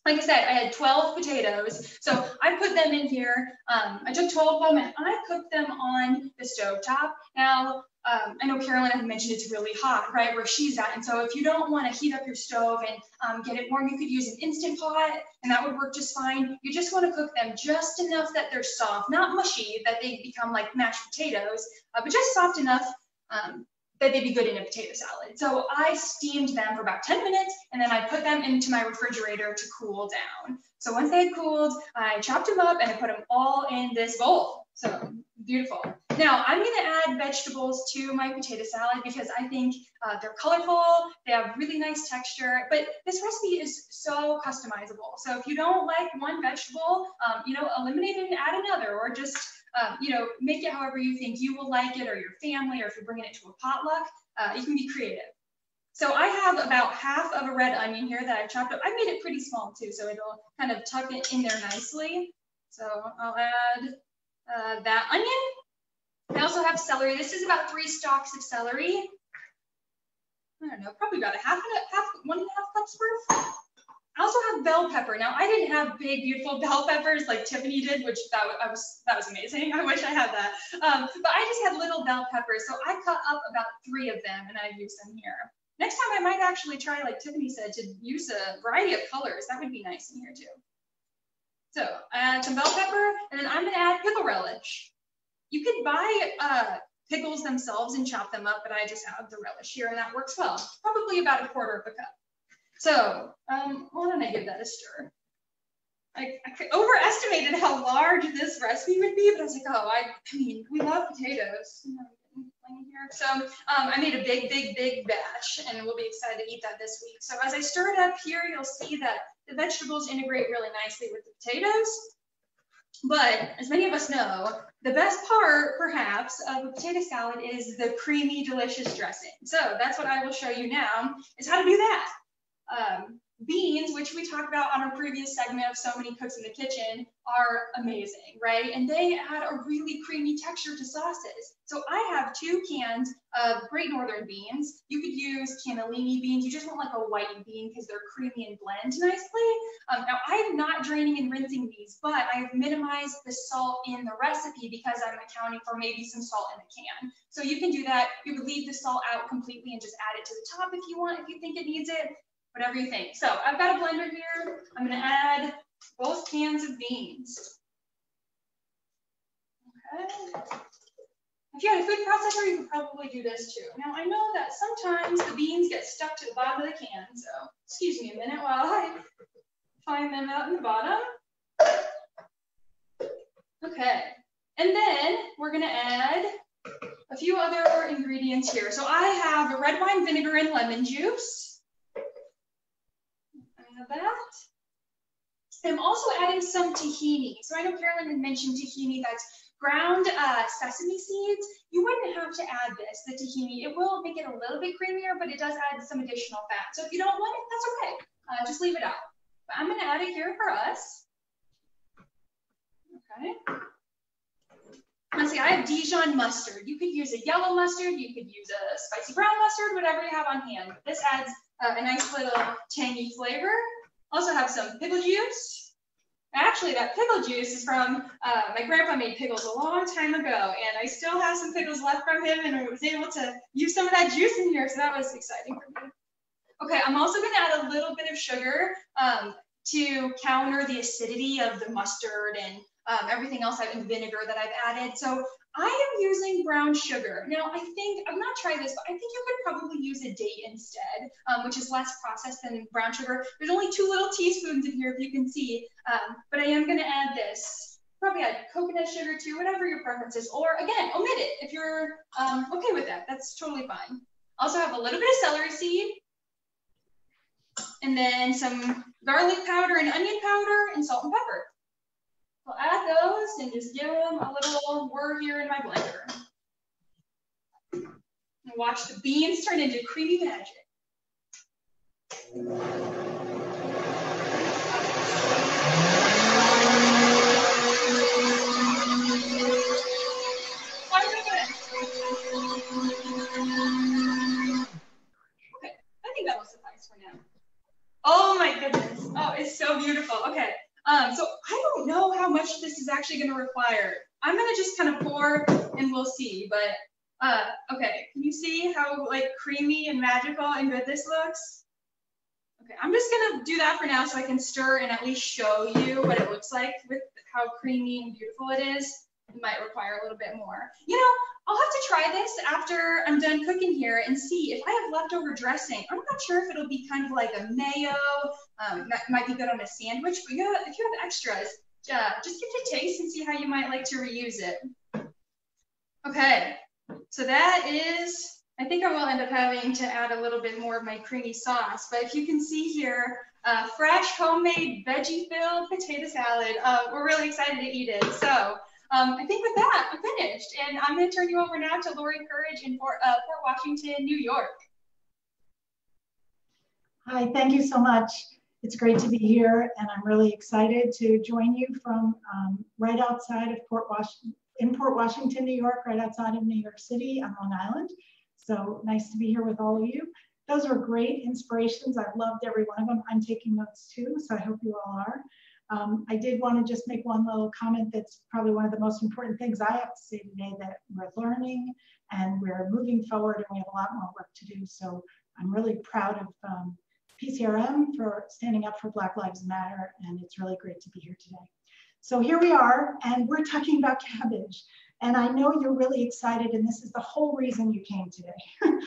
Like I said, I had 12 potatoes, so I put them in here. I took 12 of them and I cooked them on the stovetop. Now, I know Carolyn had mentioned it's really hot, right, where she's at. And so if you don't want to heat up your stove and get it warm, you could use an Instant Pot, and that would work just fine. You just want to cook them just enough that they're soft, not mushy, that they become like mashed potatoes, but just soft enough that they'd be good in a potato salad. So I steamed them for about 10 minutes, and then I put them into my refrigerator to cool down. So once they had cooled, I chopped them up and I put them all in this bowl. So beautiful. Now I'm gonna add vegetables to my potato salad because I think they're colorful, they have really nice texture, but this recipe is so customizable. So if you don't like one vegetable, you know, eliminate it and add another, or just you know, make it however you think you will like it, or your family, or if you're bringing it to a potluck, you can be creative. So I have about half of a red onion here that I've chopped up. I made it pretty small too, so it'll kind of tuck it in there nicely. So I'll add that onion. I also have celery. This is about 3 stalks of celery. I don't know, probably about 1.5 cups worth. I also have bell pepper. Now I didn't have big, beautiful bell peppers like Tiffany did, which that was amazing. I wish I had that. But I just had little bell peppers, so I cut up about 3 of them and I used them here. Next time I might actually try, like Tiffany said, to use a variety of colors. That would be nice in here too. So I add some bell pepper, and then I'm gonna add pickle relish. You could buy pickles themselves and chop them up, but I just have the relish here, and that works well. Probably about 1/4 cup. So why don't I give that a stir? I overestimated how large this recipe would be, but I was like, oh, I mean, we love potatoes. Here. So I made a big batch, and we'll be excited to eat that this week. So as I stir it up here, you'll see that the vegetables integrate really nicely with the potatoes. But as many of us know, the best part, perhaps, of a potato salad is the creamy, delicious dressing. So that's what I will show you now, is how to do that. Beans, which we talked about on our previous segment of So Many Cooks in the Kitchen, are amazing, right? And they add a really creamy texture to sauces. So I have 2 cans of Great Northern beans. You could use cannellini beans. You just want like a white bean because they're creamy and blend nicely. Now I'm not draining and rinsing these, but I've minimized the salt in the recipe because I'm accounting for maybe some salt in the can. So you can do that. You could leave the salt out completely and just add it to the top if you want, if you think it needs it. Whatever you think. So I've got a blender here. I'm going to add both cans of beans. Okay. If you had a food processor, you could probably do this too. Now I know that sometimes the beans get stuck to the bottom of the can, so excuse me a minute while I find them out in the bottom. Okay, and then we're going to add a few other ingredients here. So I have red wine vinegar and lemon juice. That. I'm also adding some tahini. So I know Carolyn had mentioned tahini, that's ground sesame seeds. You wouldn't have to add this, the tahini. It will make it a little bit creamier, but it does add some additional fat. So if you don't want it, that's okay. Just leave it out. But I'm gonna add it here for us. Okay. Now see, I have Dijon mustard. You could use a yellow mustard, you could use a spicy brown mustard, whatever you have on hand. This adds a nice little tangy flavor. Also have some pickle juice. Actually, that pickle juice is from, my grandpa made pickles a long time ago, and I still have some pickles left from him, and I was able to use some of that juice in here, so that was exciting for me. Okay, I'm also gonna add a little bit of sugar to counter the acidity of the mustard and everything else and vinegar that I've added. So I am using brown sugar. Now, I've not tried this, but I think you could probably use a date instead, which is less processed than brown sugar. There's only 2 little teaspoons in here, if you can see, but I am gonna add this. Probably add coconut sugar too, whatever your preference is, or again, omit it if you're okay with that. That's totally fine. Also have a little bit of celery seed, and then some garlic powder and onion powder and salt and pepper. I'll add those and just give them a little whir here in my blender. And watch the beans turn into creamy magic. Okay, I think that will suffice for now. Oh my goodness. Oh, it's so beautiful. Okay. So I don't know how much this is actually going to require. I'm going to just kind of pour and we'll see, but Okay, can you see how like creamy and magical and good this looks? Okay, I'm just gonna do that for now so I can stir and at least show you what it looks like with how creamy and beautiful it is. It might require a little bit more. You know, I'll have to try this after I'm done cooking here and see if I have leftover dressing. I'm not sure if it'll be kind of like a mayo, that might be good on a sandwich, but if you have extras, just give it a taste and see how you might like to reuse it. Okay, so that is, I think I will end up having to add a little bit more of my creamy sauce, but if you can see here, fresh, homemade, veggie-filled potato salad. We're really excited to eat it. So I think with that, I'm finished. And I'm gonna turn you over now to Lori Courage in Port Washington, New York. Hi, thank you so much. It's great to be here, and I'm really excited to join you from right outside of Port Washington, New York, right outside of New York City on Long Island. So nice to be here with all of you. Those were great inspirations. I've loved every one of them. I'm taking notes too, so I hope you all are. I did want to just make one little comment that's probably one of the most important things I have to say today, that we're learning and we're moving forward and we have a lot more work to do. So I'm really proud of PCRM for standing up for Black Lives Matter, and it's really great to be here today. So here we are, and we're talking about cabbage. And I know you're really excited, and this is the whole reason you came today.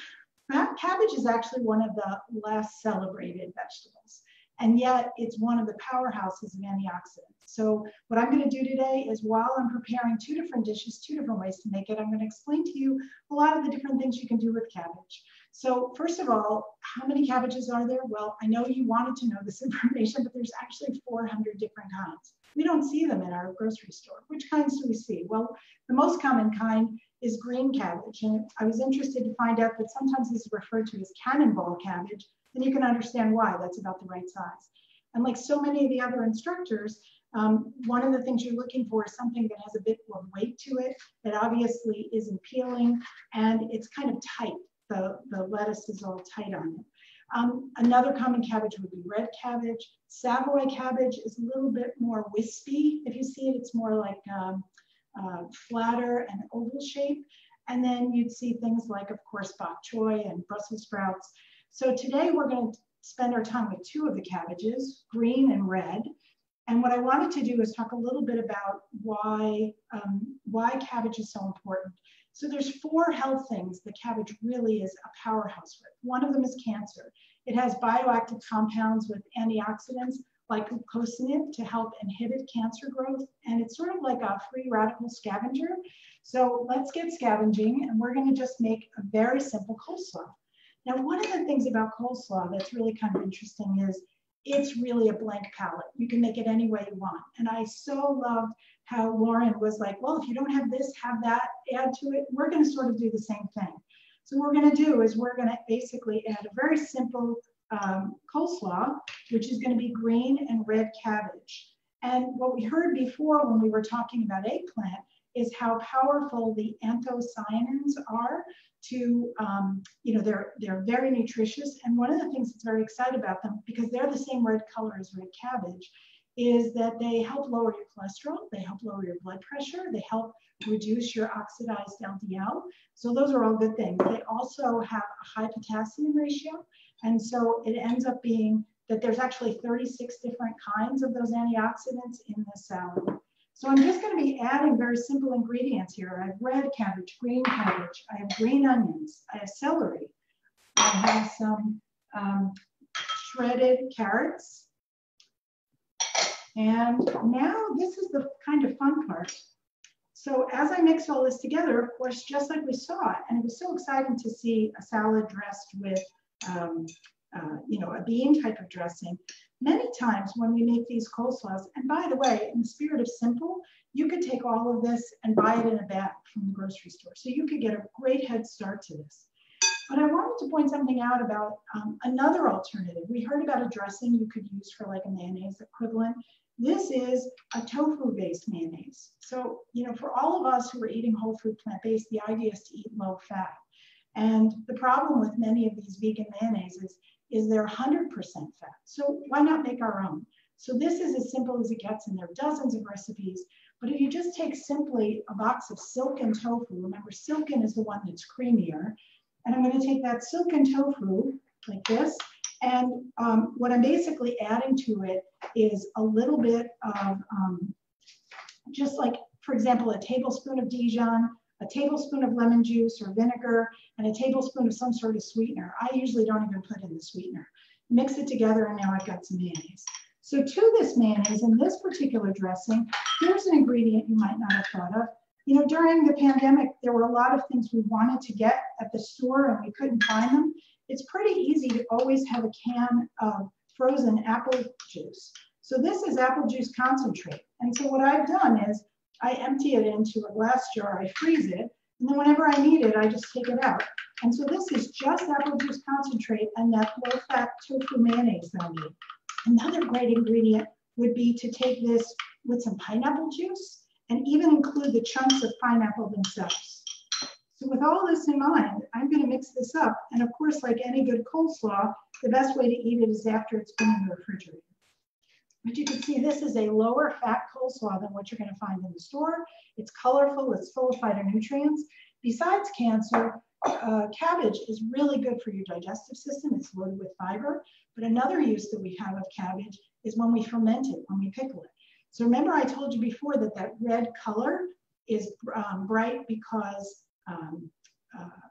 Cabbage is actually one of the less celebrated vegetables, and yet it's one of the powerhouses of antioxidants. So what I'm going to do today is, while I'm preparing two different dishes, two different ways to make it, I'm going to explain to you a lot of the different things you can do with cabbage. So first of all, how many cabbages are there? Well, I know you wanted to know this information, but there's actually 400 different kinds. We don't see them in our grocery store. Which kinds do we see? Well, the most common kind is green cabbage. And I was interested to find out that sometimes this is referred to as cannonball cabbage, and you can understand why. That's about the right size. And like so many of the other instructors, one of the things you're looking for is something that has a bit more weight to it, that obviously isn't peeling, and it's kind of tight. The lettuce is all tight on it. Another common cabbage would be red cabbage. Savoy cabbage is a little bit more wispy. If you see it, it's more like flatter and oval shape. And then you'd see things like, of course, bok choy and Brussels sprouts. So today we're going to spend our time with two of the cabbages, green and red. And what I wanted to do is talk a little bit about why cabbage is so important. So there's 4 health things the cabbage really is a powerhouse with. One of them is cancer. It has bioactive compounds with antioxidants like glucosamine to help inhibit cancer growth. And it's sort of like a free radical scavenger. So let's get scavenging, and we're going to just make a very simple coleslaw. Now, one of the things about coleslaw that's really kind of interesting is it's really a blank palette. You can make it any way you want. And I so loved how Lauren was like, well, if you don't have this, have that, add to it. We're going to sort of do the same thing. So what we're going to do is we're going to basically add a very simple coleslaw, which is going to be green and red cabbage. And what we heard before when we were talking about eggplant is how powerful the anthocyanins are to, they're very nutritious. And one of the things that's very exciting about them, because they're the same red color as red cabbage, is that they help lower your cholesterol, they help lower your blood pressure, they help reduce your oxidized LDL. So those are all good things. They also have a high potassium ratio. And so it ends up being that there's actually 36 different kinds of those antioxidants in the salad. So I'm just going to be adding very simple ingredients here. I have red cabbage, green cabbage, I have green onions, I have celery, I have some shredded carrots. And now this is the kind of fun part. So as I mix all this together, of course, just like we saw it, and it was so exciting to see a salad dressed with, a bean type of dressing. Many times when we make these coleslaws, and by the way, in the spirit of simple, you could take all of this and buy it in a bag from the grocery store. So you could get a great head start to this. But I wanted to point something out about another alternative. We heard about a dressing you could use for like a mayonnaise equivalent. This is a tofu-based mayonnaise. So, for all of us who are eating whole food plant-based, the idea is to eat low fat. And the problem with many of these vegan mayonnaises is they're 100% fat. So why not make our own? So this is as simple as it gets, and there are dozens of recipes, But if you just take simply a box of silken tofu, remember silken is the one that's creamier, and I'm going to take that silken tofu like this, and what I'm basically adding to it is a little bit of just like, for example, a tablespoon of Dijon, a tablespoon of lemon juice or vinegar, and a tablespoon of some sort of sweetener. I usually don't even put in the sweetener. Mix it together, and now I've got some mayonnaise. So to this mayonnaise, in this particular dressing, here's an ingredient you might not have thought of. You know, during the pandemic, there were a lot of things we wanted to get at the store and we couldn't find them. It's pretty easy to always have a can of frozen apple juice. So this is apple juice concentrate. And so what I've done is I empty it into a glass jar, I freeze it, and then whenever I need it, I just take it out. And so this is just apple juice concentrate and that low-fat tofu mayonnaise that I need. Another great ingredient would be to take this with some pineapple juice and even include the chunks of pineapple themselves. So with all this in mind, I'm going to mix this up. And of course, like any good coleslaw, the best way to eat it is after it's been in the refrigerator. But you can see this is a lower fat coleslaw than what you're going to find in the store. It's colorful, it's full of phytonutrients. Besides cancer, cabbage is really good for your digestive system. It's loaded with fiber. But another use that we have of cabbage is when we ferment it, when we pickle it. So remember I told you before that that red color is bright because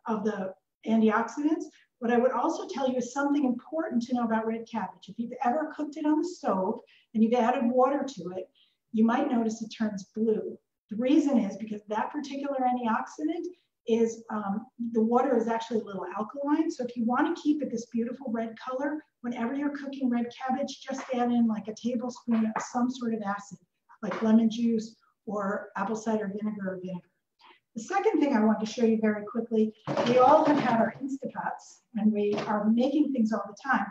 of the antioxidants. What I would also tell you is something important to know about red cabbage. If you've ever cooked it on the stove and you've added water to it, you might notice it turns blue. The reason is because that particular antioxidant is, the water is actually a little alkaline. So if you want to keep it this beautiful red color, whenever you're cooking red cabbage, just add in like a tablespoon of some sort of acid, like lemon juice or apple cider vinegar or vinegar. The second thing I want to show you very quickly, we all have had our Instapots and we are making things all the time.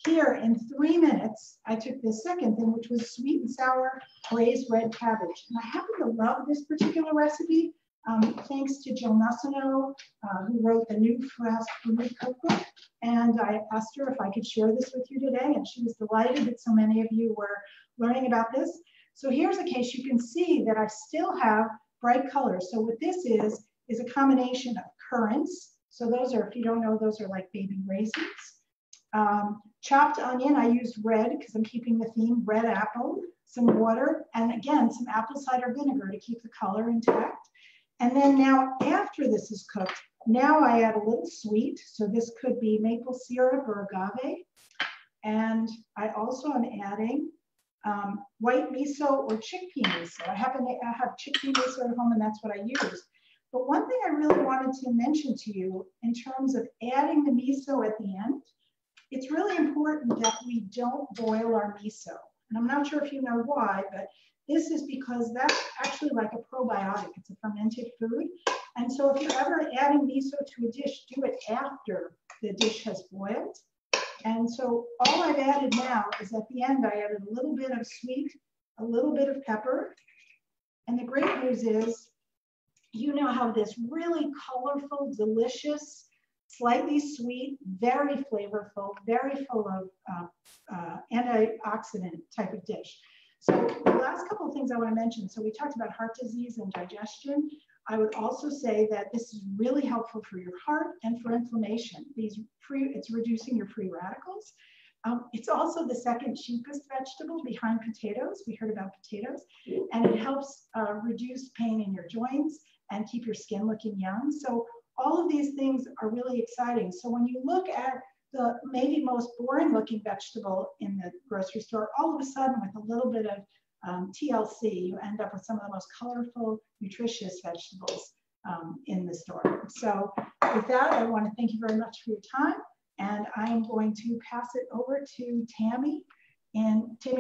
Here in 3 minutes, I took this second thing, which was sweet and sour braised red cabbage. And I happen to love this particular recipe, thanks to Jill Nassano, who wrote the new Fast Food Cookbook. And I asked her if I could share this with you today, and she was delighted that so many of you were learning about this. So here's a case you can see that I still have bright colors. So what this is a combination of currants. So those are, if you don't know, those are like baby raisins. Chopped onion, I used red because I'm keeping the theme, red apple, some water, and again, some apple cider vinegar to keep the color intact. And then now after this is cooked, now I add a little sweet. So this could be maple syrup or agave. And I also am adding white miso or chickpea miso. I happen to have chickpea miso at home and that's what I use. But one thing I really wanted to mention to you in terms of adding the miso at the end, it's really important that we don't boil our miso. And I'm not sure if you know why, but this is because that's actually like a probiotic. It's a fermented food. And so if you're ever adding miso to a dish, do it after the dish has boiled. And so all I've added now is at the end, I added a little bit of sweet, a little bit of pepper. And the great news is, you now have this really colorful, delicious, slightly sweet, very flavorful, very full of antioxidant type of dish. So the last couple of things I want to mention, so we talked about heart disease and digestion. I would also say that this is really helpful for your heart and for inflammation. It's reducing your free radicals. It's also the second cheapest vegetable behind potatoes. We heard about potatoes. And it helps reduce pain in your joints and keep your skin looking young. So all of these things are really exciting. So when you look at the maybe most boring looking vegetable in the grocery store, all of a sudden with a little bit of TLC, you end up with some of the most colorful, nutritious vegetables in the store. So with that, I want to thank you very much for your time. And I am going to pass it over to Tammy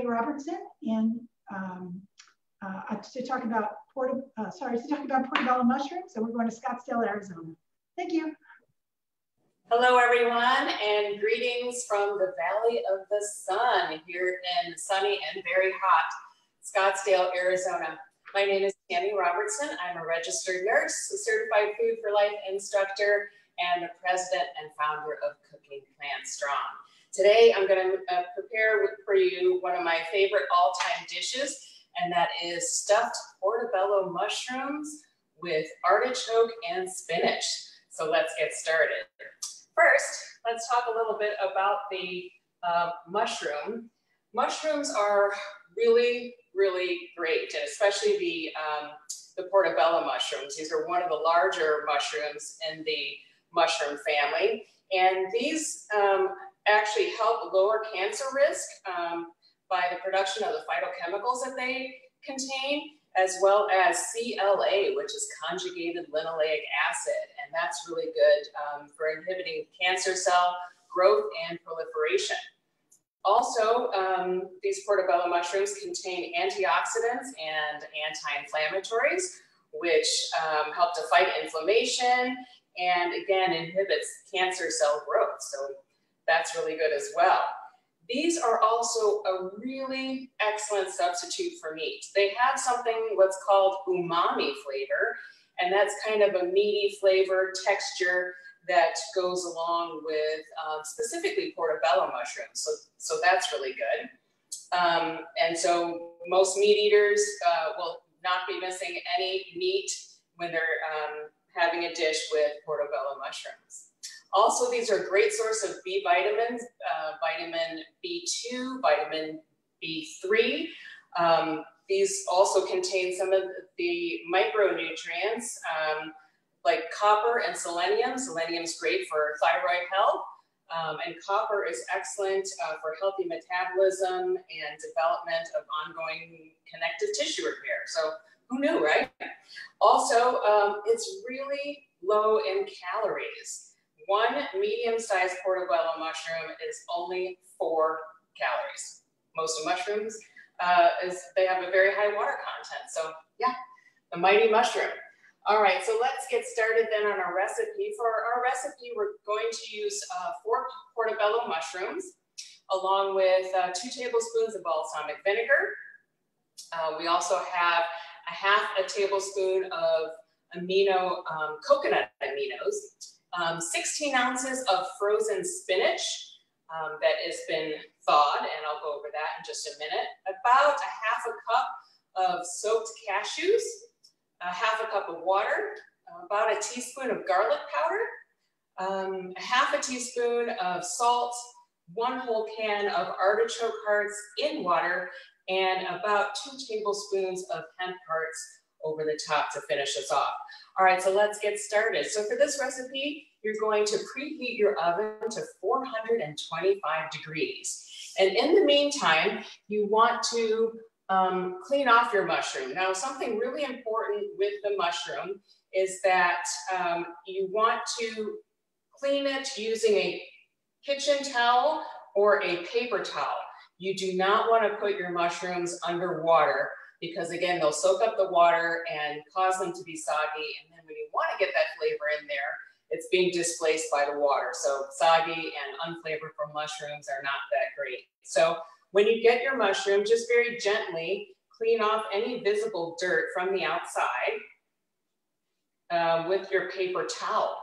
Robertson to talk about portobello mushrooms. And we're going to Scottsdale, Arizona. Thank you. Hello, everyone, and greetings from the Valley of the Sun here in sunny and very hot Scottsdale, Arizona. My name is Tammy Robertson. I'm a registered nurse, a certified food for life instructor, and the president and founder of Cooking Plant Strong. Today, I'm going to prepare for you one of my favorite all-time dishes, and that is stuffed portobello mushrooms with artichoke and spinach. So let's get started. First, let's talk a little bit about the mushroom. Mushrooms are really, really great, and especially the portobello mushrooms. These are one of the larger mushrooms in the mushroom family, and these actually help lower cancer risk by the production of the phytochemicals that they contain, as well as CLA, which is conjugated linoleic acid, and that's really good for inhibiting cancer cell growth and proliferation. Also, these portobello mushrooms contain antioxidants and anti-inflammatories, which help to fight inflammation and again inhibits cancer cell growth. So that's really good as well. These are also a really excellent substitute for meat. They have something what's called umami flavor, and that's kind of a meaty flavor texture that goes along with specifically portobello mushrooms. So that's really good. And so most meat eaters will not be missing any meat when they're having a dish with portobello mushrooms. Also, these are a great source of B vitamins, vitamin B2, vitamin B3. These also contain some of the micronutrients like copper and selenium. Selenium is great for thyroid health, and copper is excellent for healthy metabolism and development of ongoing connective tissue repair. So who knew, right? Also, it's really low in calories. One medium-sized portobello mushroom is only 4 calories. Most of mushrooms, they have a very high water content. So yeah, the mighty mushroom. All right, so let's get started then on our recipe. For our recipe, we're going to use 4 portobello mushrooms, along with 2 tablespoons of balsamic vinegar. We also have a half a tablespoon of coconut aminos, 16 ounces of frozen spinach that has been thawed, and I'll go over that in just a minute. About a half a cup of soaked cashews, a half a cup of water, about a teaspoon of garlic powder, a half a teaspoon of salt, 1 whole can of artichoke hearts in water, and about 2 tablespoons of hemp hearts over the top to finish us off. All right, so let's get started. So for this recipe, you're going to preheat your oven to 425 degrees. And in the meantime, you want to clean off your mushroom. Now, something really important with the mushroom is that you want to clean it using a kitchen towel or a paper towel. You do not want to put your mushrooms under water because, again, they'll soak up the water and cause them to be soggy. And then when you want to get that flavor in there, it's being displaced by the water. So soggy and unflavorful mushrooms are not that great. So when you get your mushroom, just very gently clean off any visible dirt from the outside with your paper towel.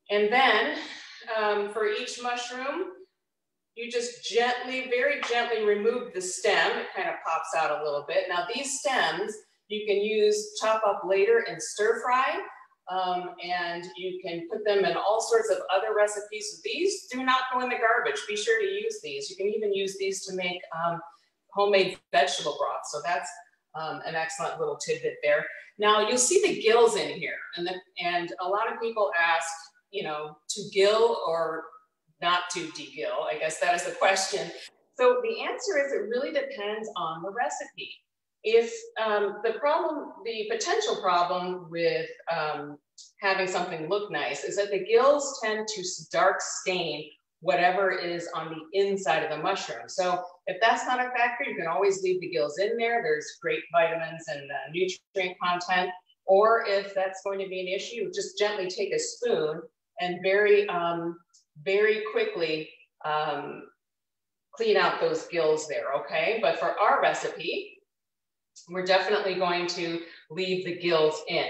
And then for each mushroom, you just gently, very gently remove the stem. It kind of pops out a little bit. Now these stems you can chop up later and stir fry. And you can put them in all sorts of other recipes. So these do not go in the garbage. Be sure to use these. You can even use these to make homemade vegetable broth. So that's an excellent little tidbit there. Now you'll see the gills in here. And a lot of people ask, to gill or not to degill. I guess that is the question. So the answer is it really depends on the recipe. If the potential problem with having something look nice is that the gills tend to dark stain whatever is on the inside of the mushroom. So if that's not a factor, you can always leave the gills in there. There's great vitamins and nutrient content. Or if that's going to be an issue, just gently take a spoon and very quickly clean out those gills there, okay? But for our recipe, we're definitely going to leave the gills in.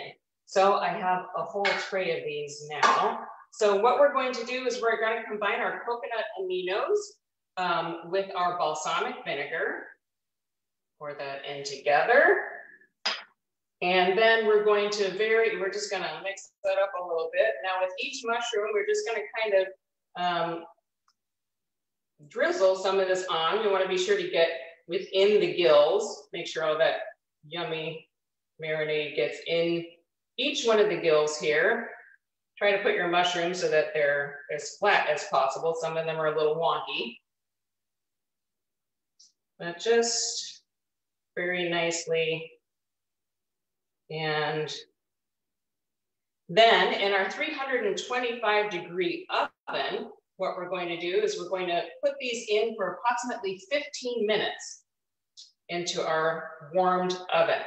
So I have a whole tray of these now. So what we're going to do is we're going to combine our coconut aminos with our balsamic vinegar. Pour that in together. And then we're going to we're just gonna mix that up a little bit. Now with each mushroom, we're just gonna kind of drizzle some of this on. You wanna be sure to get within the gills, make sure all that yummy marinade gets in each one of the gills here. Try to put your mushrooms so that they're as flat as possible. Some of them are a little wonky. But just very nicely. And then in our 325-degree oven, what we're going to do is we're going to put these in for approximately 15 minutes into our warmed oven.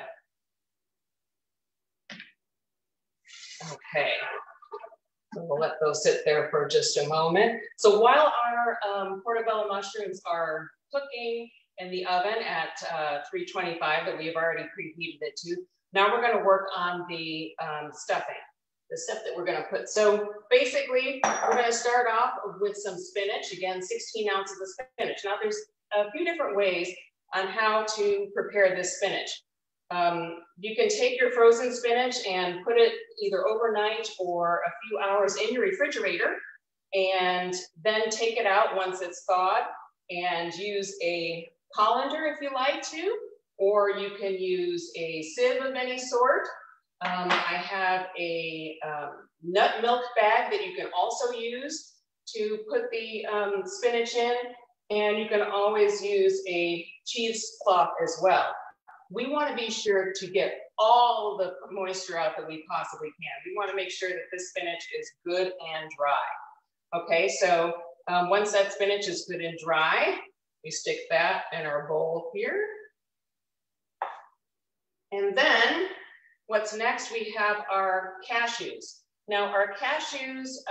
Okay, so we'll let those sit there for just a moment. So while our portobello mushrooms are cooking in the oven at 325 that we've already preheated it to, now we're going to work on the stuffing, the stuff that we're going to put. So basically, we're going to start off with some spinach. Again, 16 ounces of spinach. Now there's a few different ways on how to prepare this spinach. You can take your frozen spinach and put it either overnight or a few hours in your refrigerator, and then take it out once it's thawed and use a colander if you like to, or you can use a sieve of any sort. I have a nut milk bag that you can also use to put the spinach in, and you can always use a cheesecloth as well. We want to be sure to get all the moisture out that we possibly can. We want to make sure that this spinach is good and dry. Okay, so once that spinach is good and dry, we stick that in our bowl here. And then what's next, we have our cashews. Now our cashews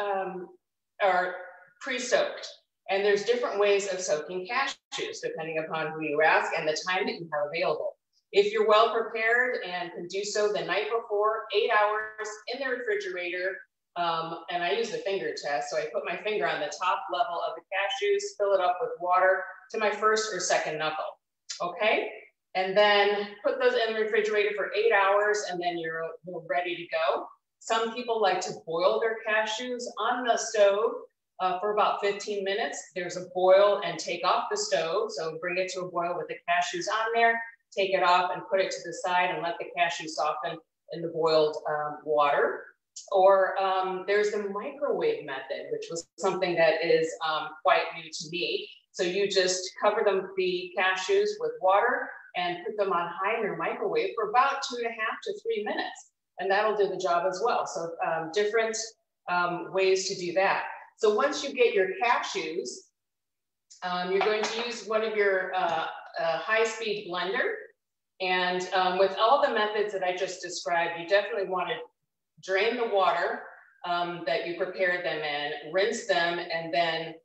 are pre-soaked, and there's different ways of soaking cashews depending upon who you ask and the time that you have available. If you're well prepared and can do so the night before, 8 hours in the refrigerator, and I use the finger test, so I put my finger on the top level of the cashews, fill it up with water to my first or second knuckle, okay? And then put those in the refrigerator for 8 hours, and then you're ready to go. Some people like to boil their cashews on the stove for about 15 minutes. There's a boil and take off the stove, so bring it to a boil with the cashews on there, take it off and put it to the side and let the cashew soften in the boiled water. Or there's the microwave method, which was something that is quite new to me. So you just cover the cashews with water and put them on high in your microwave for about 2.5 to 3 minutes. And that'll do the job as well. So different ways to do that. So once you get your cashews, you're going to use one of your high-speed blender. And with all the methods that I just described, you definitely want to drain the water that you prepared them in, rinse them, and then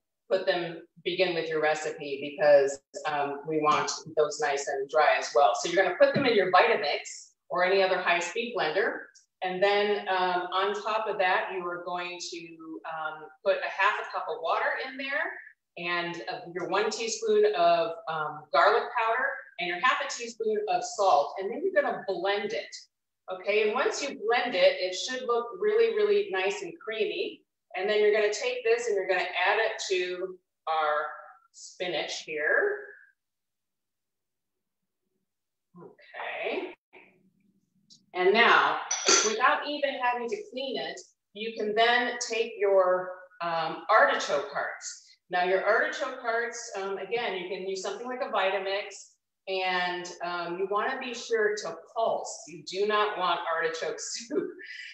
begin with your recipe, because we want those nice and dry as well. So you're going to put them in your Vitamix or any other high-speed blender. And then on top of that, you are going to put a half a cup of water in there, and your 1 teaspoon of garlic powder, and your half a teaspoon of salt. And then you're going to blend it. Okay, and once you blend it, it should look really, really nice and creamy. And then you're going to take this and you're going to add it to our spinach here. Okay. And now, without even having to clean it, you can then take your artichoke hearts. Now your artichoke hearts, again, you can use something like a Vitamix, and you want to be sure to pulse. You do not want artichoke soup.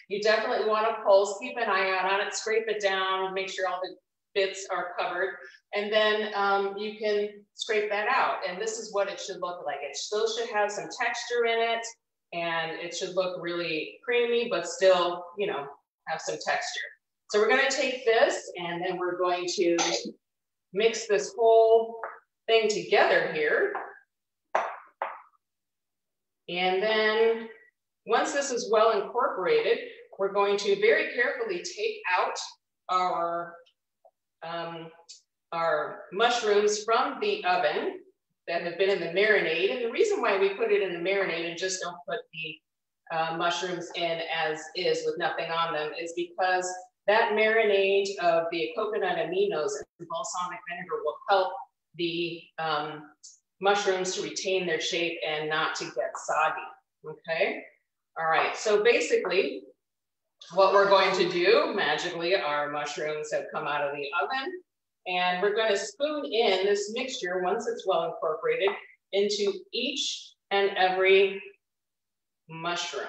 You definitely want to pulse, keep an eye out on it, scrape it down, make sure all the bits are covered, and then you can scrape that out. And this is what it should look like. It still should have some texture in it, and it should look really creamy, but still, you know, have some texture. So we're going to take this, and then we're going to mix this whole thing together here. And then once this is well incorporated, we're going to very carefully take out our mushrooms from the oven. that have been in the marinade. And the reason why we put it in the marinade and just don't put the mushrooms in as is with nothing on them is because that marinade of the coconut aminos and balsamic vinegar will help the mushrooms to retain their shape and not to get soggy, okay? All right, so basically what we're going to do, magically, our mushrooms have come out of the oven, and we're going to spoon in this mixture, once it's well incorporated, into each and every mushroom,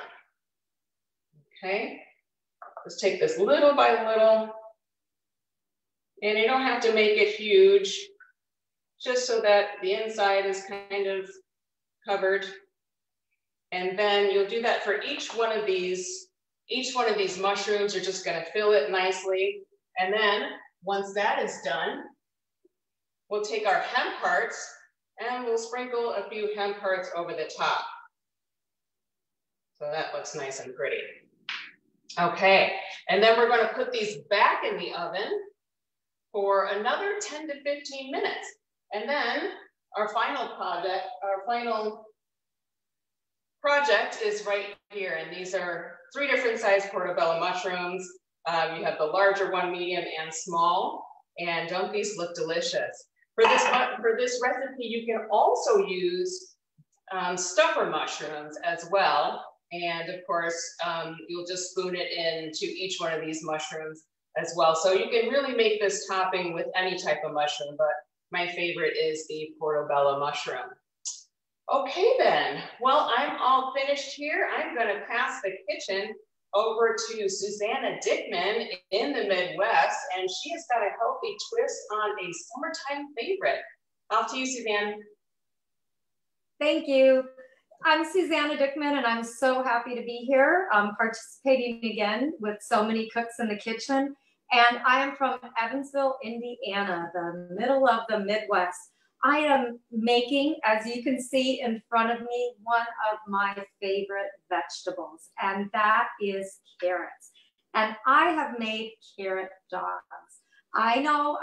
okay? Let's take this little by little, and you don't have to make it huge, just so that the inside is kind of covered. And then you'll do that for each one of these mushrooms. You're just gonna fill it nicely. And then once that is done, we'll take our hemp hearts and we'll sprinkle a few hemp hearts over the top. So that looks nice and pretty. Okay, and then we're gonna put these back in the oven for another 10 to 15 minutes. And then our final project is right here. And these are 3 different size portobello mushrooms. You have the larger one, medium, and small. And don't these look delicious? For this recipe, you can also use stuffer mushrooms as well. And of course, you'll just spoon it into each one of these mushrooms as well. So you can really make this topping with any type of mushroom, but my favorite is the portobello mushroom. Okay then, well, I'm all finished here. I'm gonna pass the kitchen over to Susanna Dickman in the Midwest, and she has got a healthy twist on a summertime favorite. Off to you, Suzanne. Thank you. I'm Susanna Dickman, and I'm so happy to be here participating again with so many cooks in the kitchen. And I am from Evansville, Indiana, the middle of the Midwest. I am making, as you can see in front of me, one of my favorite vegetables, and that is carrots. And I have made carrot dogs. I know,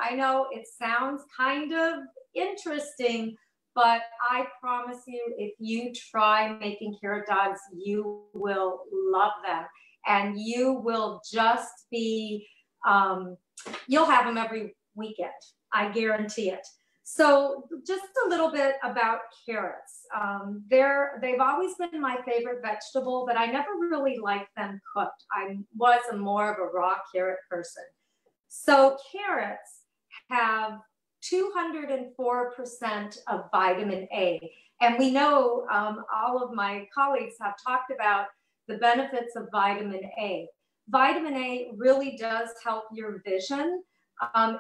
it sounds kind of interesting, but I promise you, if you try making carrot dogs, you will love them. And you will just be, you'll have them every weekend. I guarantee it. So just a little bit about carrots. They've always been my favorite vegetable, but I never really liked them cooked. I was more of a raw carrot person. So carrots have 204% of vitamin A. And we know all of my colleagues have talked about the benefits of vitamin A. Vitamin A really does help your vision.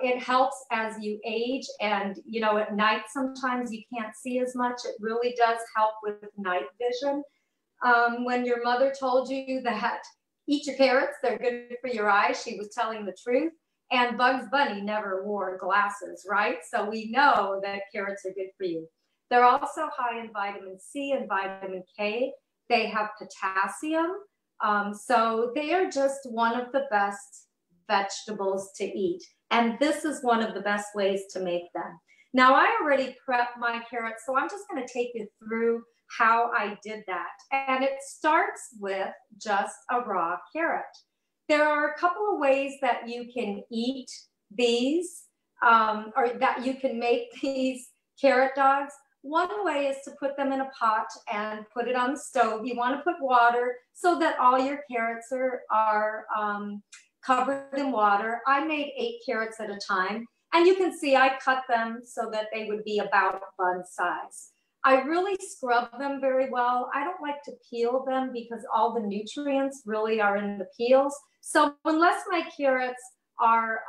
It helps as you age, and you know, at night sometimes you can't see as much. It really does help with night vision. When your mother told you that eat your carrots, they're good for your eyes, she was telling the truth. And Bugs Bunny never wore glasses, right? So we know that carrots are good for you. They're also high in vitamin C and vitamin K. They have potassium. So they are just one of the best vegetables to eat. And this is one of the best ways to make them. Now, I already prepped my carrots, so I'm just going to take you through how I did that. And it starts with just a raw carrot. There are a couple of ways that you can eat these, or that you can make these carrot dogs. One way is to put them in a pot and put it on the stove. You want to put water so that all your carrots are covered in water. I made 8 carrots at a time, and you can see I cut them so that they would be about bun size. I really scrub them very well. I don't like to peel them because all the nutrients really are in the peels. So unless my carrots are,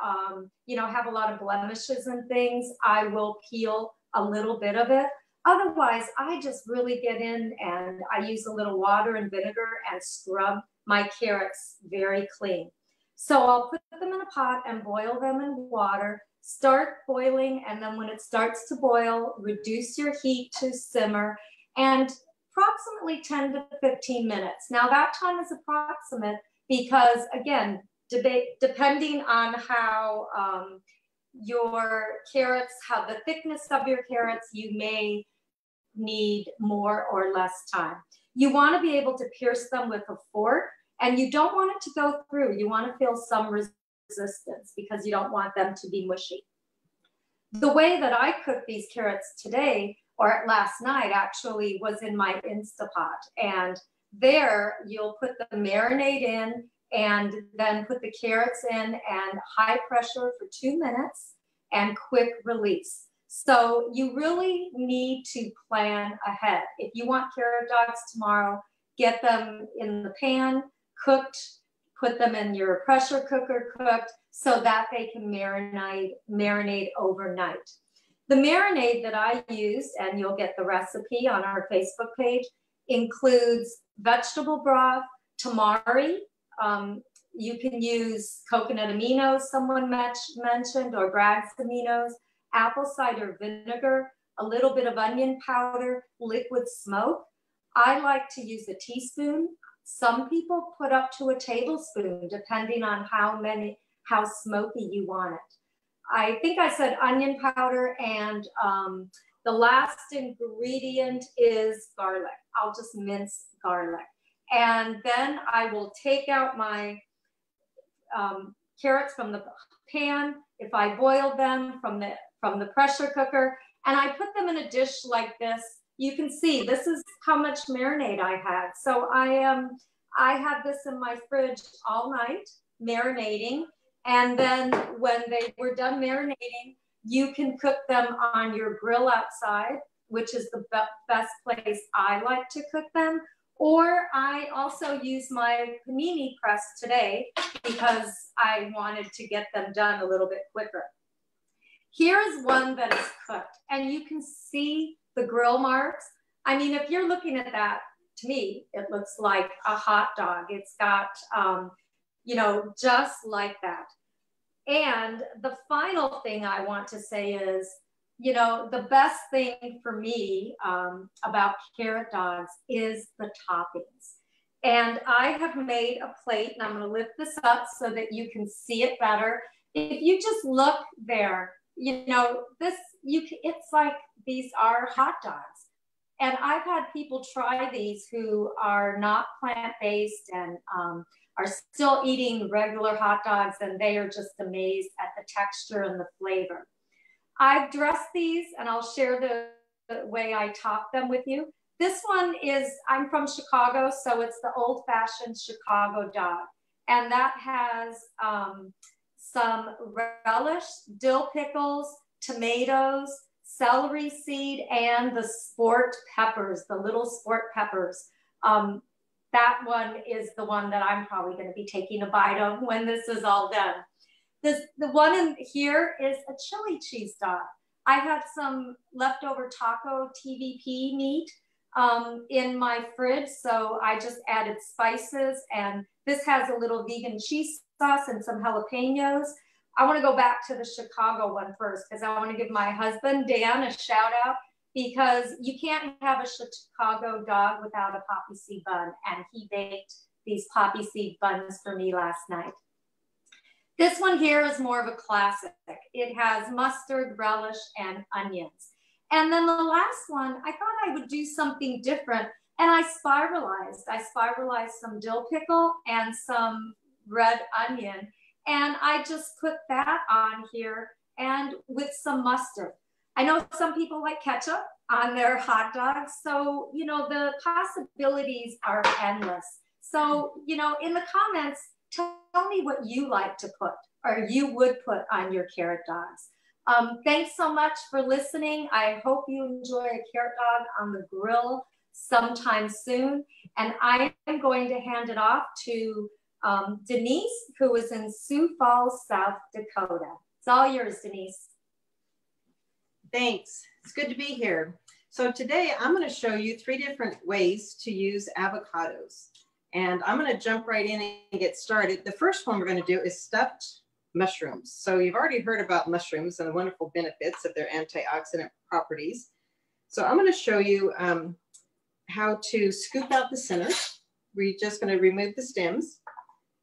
you know, have a lot of blemishes and things, I will peel a little bit of it. Otherwise, I just really get in and I use a little water and vinegar and scrub my carrots very clean. So I'll put them in a pot and boil them in water, start boiling, and then when it starts to boil, reduce your heat to simmer, and approximately 10 to 15 minutes. Now that time is approximate because, again, depending on how your carrots, how the thickness of your carrots, you may need more or less time. You want to be able to pierce them with a fork, and you don't want it to go through. You want to feel some resistance because you don't want them to be mushy. The way that I cook these carrots today, or last night actually, was in my Instapot. And there you'll put the marinade in and then put the carrots in and high pressure for 2 minutes and quick release. So you really need to plan ahead. If you want carrot dogs tomorrow, get them in the pan, cooked, put them in your pressure cooker cooked so that they can marinate overnight. The marinade that I use, and you'll get the recipe on our Facebook page, includes vegetable broth, tamari. You can use coconut aminos, someone mentioned, or Bragg's aminos, apple cider vinegar, a little bit of onion powder, liquid smoke. I like to use a teaspoon. Some people put up to a tablespoon, depending on how smoky you want it. I think I said onion powder, and the last ingredient is garlic. I'll just mince garlic. And then I will take out my carrots from the pan, if I boiled them from the pressure cooker, and I put them in a dish like this. You can see this is how much marinade I had. So I had this in my fridge all night, marinating. And then when they were done marinating, you can cook them on your grill outside, which is the best place I like to cook them. Or I also use my panini press today because I wanted to get them done a little bit quicker. Here is one that is cooked, and you can see the grill marks. I mean, if you're looking at that, to me, it looks like a hot dog. It's got, you know, just like that. And the final thing I want to say is, you know, the best thing for me about carrot dogs is the toppings. And I have made a plate, and I'm going to lift this up so that you can see it better. If you just look there, you know, it's like these are hot dogs. And I've had people try these who are not plant-based and are still eating regular hot dogs, and they are just amazed at the texture and the flavor. I've dressed these, and I'll share the way I top them with you. This one is, I'm from Chicago, so it's the old-fashioned Chicago dog. And that has some relish, dill pickles, tomatoes, celery seed, and the sport peppers, the little sport peppers. That one is the one that I'm probably going to be taking a bite of when this is all done. The one in here is a chili cheese dog. I had some leftover taco TVP meat in my fridge, so I just added spices, and this has a little vegan cheese sauce and some jalapenos. I want to go back to the Chicago one first because I want to give my husband, Dan, a shout out, because you can't have a Chicago dog without a poppy seed bun, and he baked these poppy seed buns for me last night. This one here is more of a classic. It has mustard, relish, and onions. And then the last one, I thought I would do something different, and I spiralized. I spiralized some dill pickle and some red onion, and I just put that on here and with some mustard. I know some people like ketchup on their hot dogs, so, you know, the possibilities are endless. So, you know, in the comments, tell me what you like to put or you would put on your carrot dogs. Thanks so much for listening. I hope you enjoy a carrot dog on the grill sometime soon. And I am going to hand it off to Denise, who is in Sioux Falls, South Dakota. It's all yours, Denise. Thanks. It's good to be here. So today I'm going to show you 3 different ways to use avocados. And I'm going to jump right in and get started. The first one we're going to do is stuffed mushrooms. So you've already heard about mushrooms and the wonderful benefits of their antioxidant properties. So I'm going to show you how to scoop out the center. We're just going to remove the stems.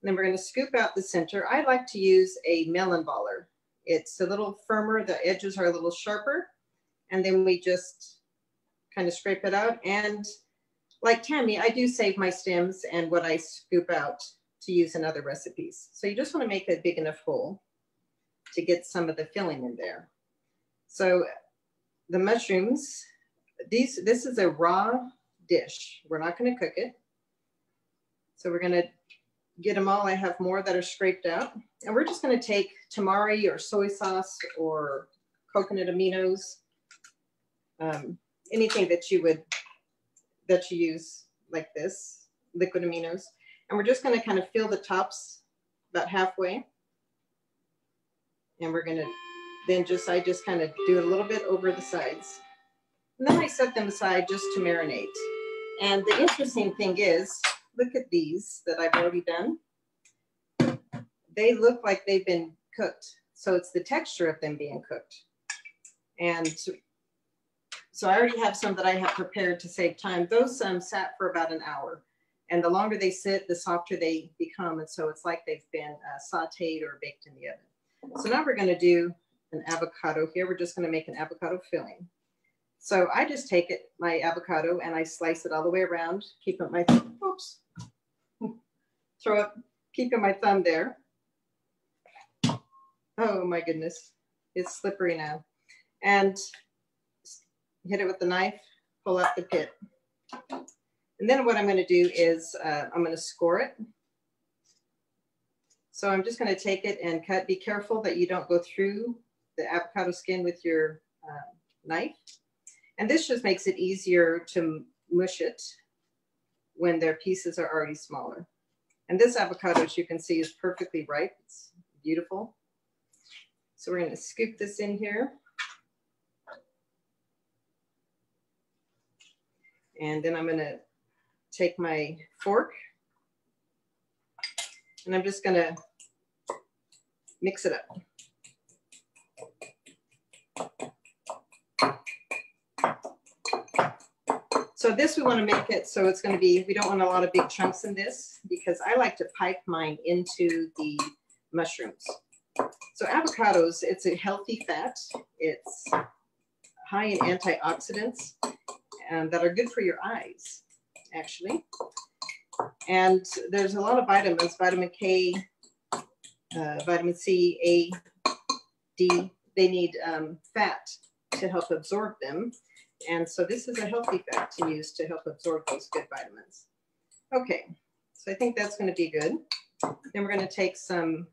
And then we're going to scoop out the center. I like to use a melon baller. It's a little firmer, the edges are a little sharper, and then we just kind of scrape it out. And like Tammy, I do save my stems and what I scoop out to use in other recipes. So you just want to make a big enough hole to get some of the filling in there. So the mushrooms, this is a raw dish. We're not going to cook it. So we're going to get them all. I have more that are scraped out. And we're just going to take tamari or soy sauce or coconut aminos, anything that you use like this, liquid aminos. And we're just going to kind of fill the tops about halfway. And we're going to then I just kind of do it a little bit over the sides. And then I set them aside just to marinate. And the interesting thing is, look at these that I've already done. They look like they've been cooked. So it's the texture of them being cooked. And so I already have some that I have prepared to save time. Those sat for about an hour. And the longer they sit, the softer they become. And so it's like they've been sauteed or baked in the oven. So now we're going to do an avocado here. We're just going to make an avocado filling. So I just take my avocado and I slice it all the way around, keeping my, oops, keeping my thumb there. Oh my goodness, it's slippery now. And hit it with the knife, pull out the pit. And then what I'm going to do is I'm going to score it. So I'm just going to take it and cut. Be careful that you don't go through the avocado skin with your knife. And this just makes it easier to mush it when their pieces are already smaller. And this avocado, as you can see, is perfectly ripe. It's beautiful. So we're going to scoop this in here. And then I'm going to take my fork and I'm just going to mix it up. So this we want to make it so it's going to be, we don't want a lot of big chunks in this because I like to pipe mine into the mushrooms. So avocados, it's a healthy fat. It's high in antioxidants that are good for your eyes, actually. And there's a lot of vitamins, vitamin K, vitamin C, A, D. They need fat to help absorb them. And so this is a healthy fat to use to help absorb those good vitamins. Okay, so I think that's going to be good. Then we're going to take some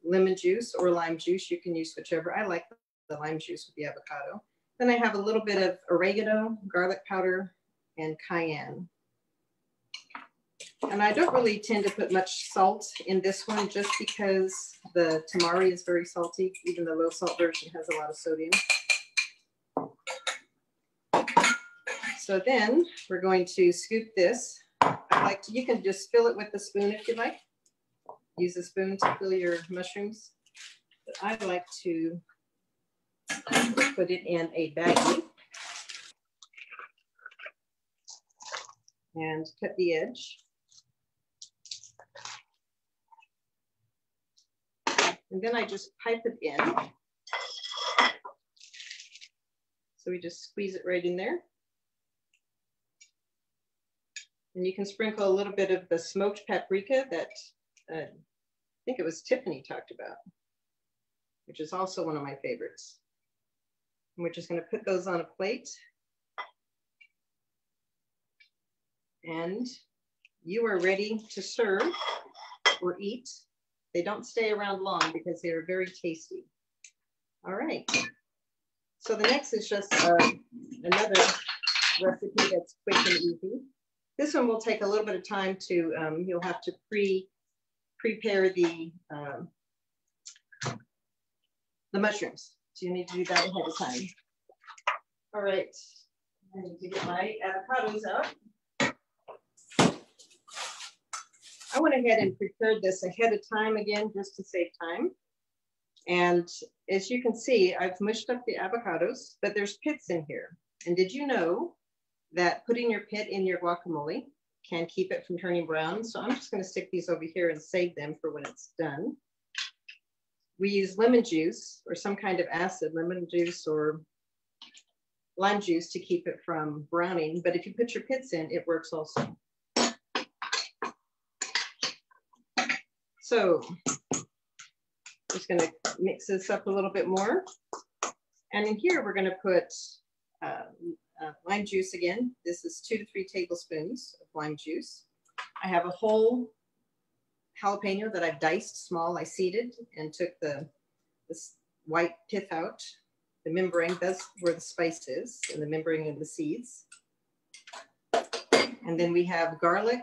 lemon juice or lime juice. You can use whichever. I like the lime juice with the avocado. Then I have a little bit of oregano, garlic powder, and cayenne. And I don't really tend to put much salt in this one just because the tamari is very salty. Even the low salt version has a lot of sodium. So then we're going to scoop this. You can just fill it with a spoon if you like. Use a spoon to fill your mushrooms. But I like to put it in a baggie and cut the edge. And then I just pipe it in. So we just squeeze it right in there. And you can sprinkle a little bit of the smoked paprika that I think it was Tiffany talked about, which is also one of my favorites. And we're just going to put those on a plate. And you are ready to serve or eat. They don't stay around long because they are very tasty. All right. So the next is just another recipe that's quick and easy. This one will take a little bit of time to, you'll have to prepare the mushrooms. So you need to do that ahead of time. All right, I need to get my avocados out. I went ahead and prepared this ahead of time again, just to save time. And as you can see, I've mushed up the avocados, but there's pits in here. And did you know that putting your pit in your guacamole can keep it from turning brown? So I'm just going to stick these over here and save them for when it's done. we use lemon juice or some kind of acid, lemon juice or lime juice to keep it from browning. But if you put your pits in, it works also. So just going to mix this up a little bit more. And in here, we're going to put lime juice again. This is 2 to 3 tablespoons of lime juice. I have a whole jalapeno that I've diced small. I seeded and took this white pith out. The membrane, that's where the spice is, and the membrane and the seeds. And then we have garlic,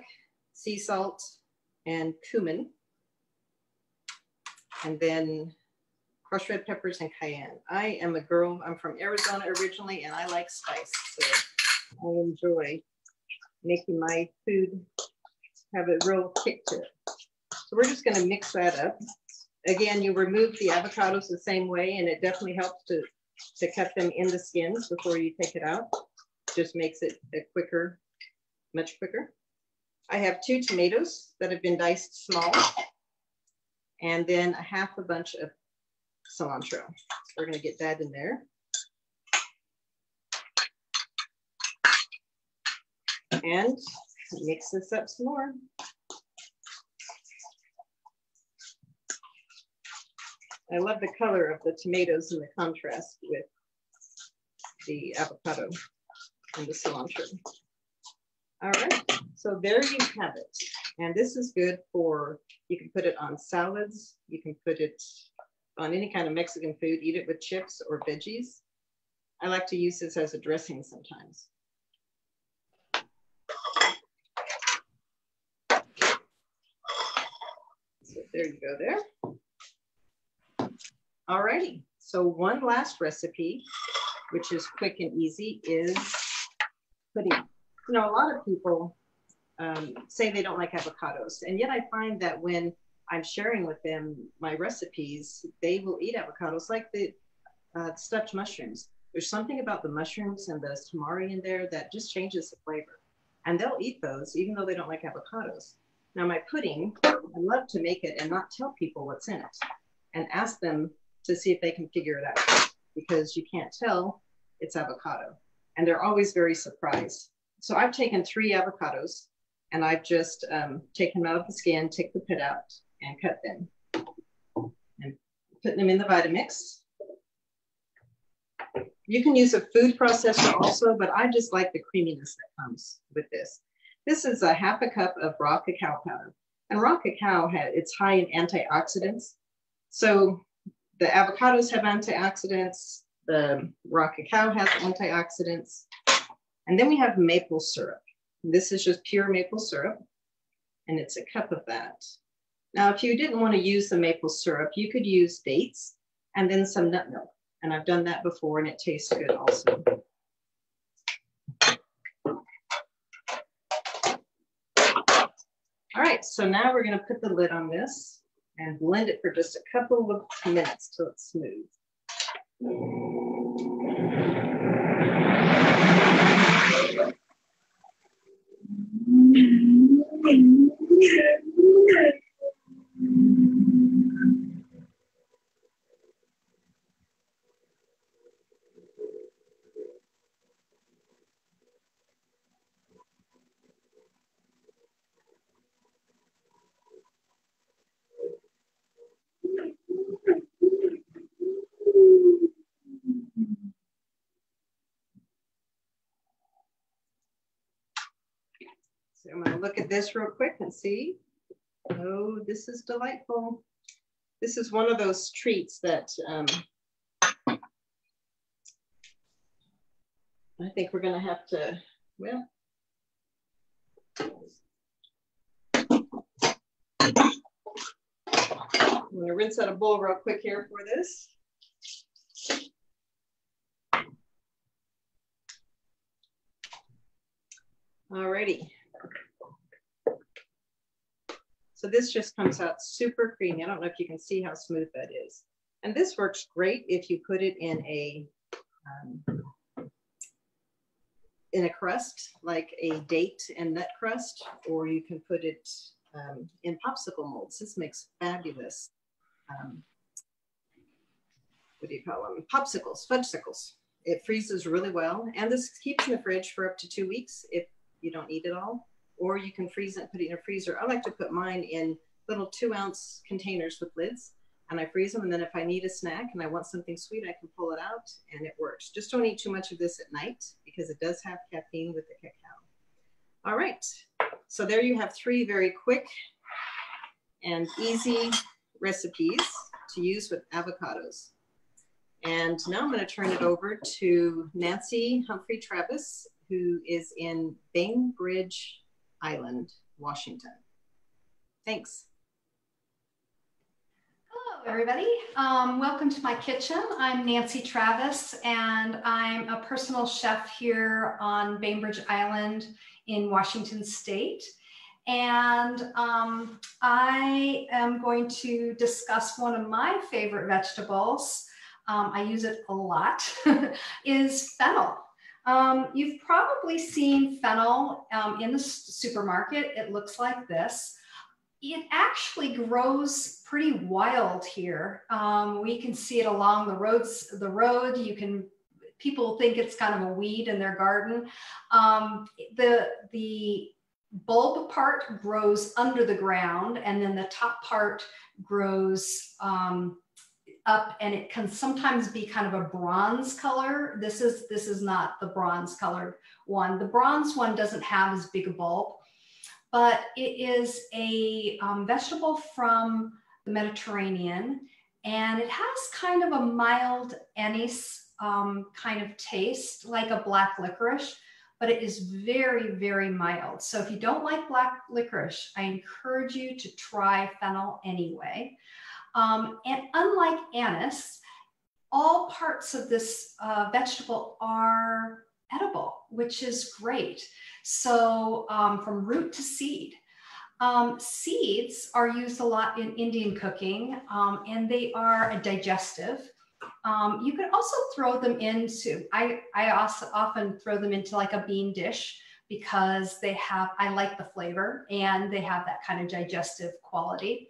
sea salt, and cumin. And then crushed red peppers and cayenne. I am a girl, I'm from Arizona originally, and I like spice. So I enjoy making my food have a real kick to it. So we're just gonna mix that up. Again, you remove the avocados the same way, and it definitely helps to cut them in the skins before you take it out. Just makes it quicker, much quicker. I have 2 tomatoes that have been diced small, and then a half a bunch of cilantro. So we're gonna get that in there. And mix this up some more. I love the color of the tomatoes and the contrast with the avocado and the cilantro. All right, so there you have it. And this is good for, you can put it on salads, you can put it on any kind of Mexican food, eat it with chips or veggies. I like to use this as a dressing sometimes. So there you go there. Alrighty, so one last recipe, which is quick and easy, is pudding. You know, a lot of people say they don't like avocados, and yet I find that when I'm sharing with them my recipes, they will eat avocados like the stuffed mushrooms. There's something about the mushrooms and the tamari in there that just changes the flavor. And they'll eat those even though they don't like avocados. Now my pudding, I love to make it and not tell people what's in it and ask them to see if they can figure it out, because you can't tell it's avocado. And they're always very surprised. So I've taken 3 avocados and I've just taken them out of the skin, take the pit out and cut them and putting them in the Vitamix. You can use a food processor also, but I just like the creaminess that comes with this. This is a half a cup of raw cacao powder. And raw cacao, it's high in antioxidants. So the avocados have antioxidants, the raw cacao has antioxidants, and then we have maple syrup. This is just pure maple syrup, and it's a cup of that. Now, if you didn't want to use the maple syrup, you could use dates and then some nut milk. And I've done that before, and it tastes good also. All right, so now we're going to put the lid on this and blend it for just a couple of minutes till it's smooth. So I'm going to look at this real quick and see. Oh, this is delightful. This is one of those treats that I think we're going to have to, well, I'm going to rinse out a bowl real quick here for this. Alrighty. So this just comes out super creamy. I don't know if you can see how smooth that is. And this works great if you put it in a crust, like a date and nut crust, or you can put it in popsicle molds. This makes fabulous what do you call them? Popsicles, fudgesicles. It freezes really well. And this keeps in the fridge for up to 2 weeks if you don't eat it all. Or you can freeze it and put it in a freezer. I like to put mine in little 2-ounce containers with lids, and I freeze them. And then if I need a snack and I want something sweet, I can pull it out and it works. Just don't eat too much of this at night because it does have caffeine with the cacao. All right, so there you have 3 very quick and easy recipes to use with avocados. And now I'm going to turn it over to Nancy Humphrey Travis, who is in Bainbridge Island, Washington. Thanks. Hello, everybody. Welcome to my kitchen. I'm Nancy Travis, and I'm a personal chef here on Bainbridge Island in Washington State. And I am going to discuss one of my favorite vegetables. I use it a lot, is fennel. You've probably seen fennel in the supermarket. It looks like this. It actually grows pretty wild here. We can see it along the road. People think it's kind of a weed in their garden. The bulb part grows under the ground, and then the top part grows up, and it can sometimes be kind of a bronze color. This is not the bronze colored one. The bronze one doesn't have as big a bulb, but it is a vegetable from the Mediterranean, and it has kind of a mild anise kind of taste, like a black licorice, but it is very, very mild. So if you don't like black licorice, I encourage you to try fennel anyway. And unlike anise, all parts of this vegetable are edible, which is great. So from root to seed. Seeds are used a lot in Indian cooking, and they are a digestive. You can also throw them into, I also often throw them into like a bean dish because I like the flavor and they have that kind of digestive quality.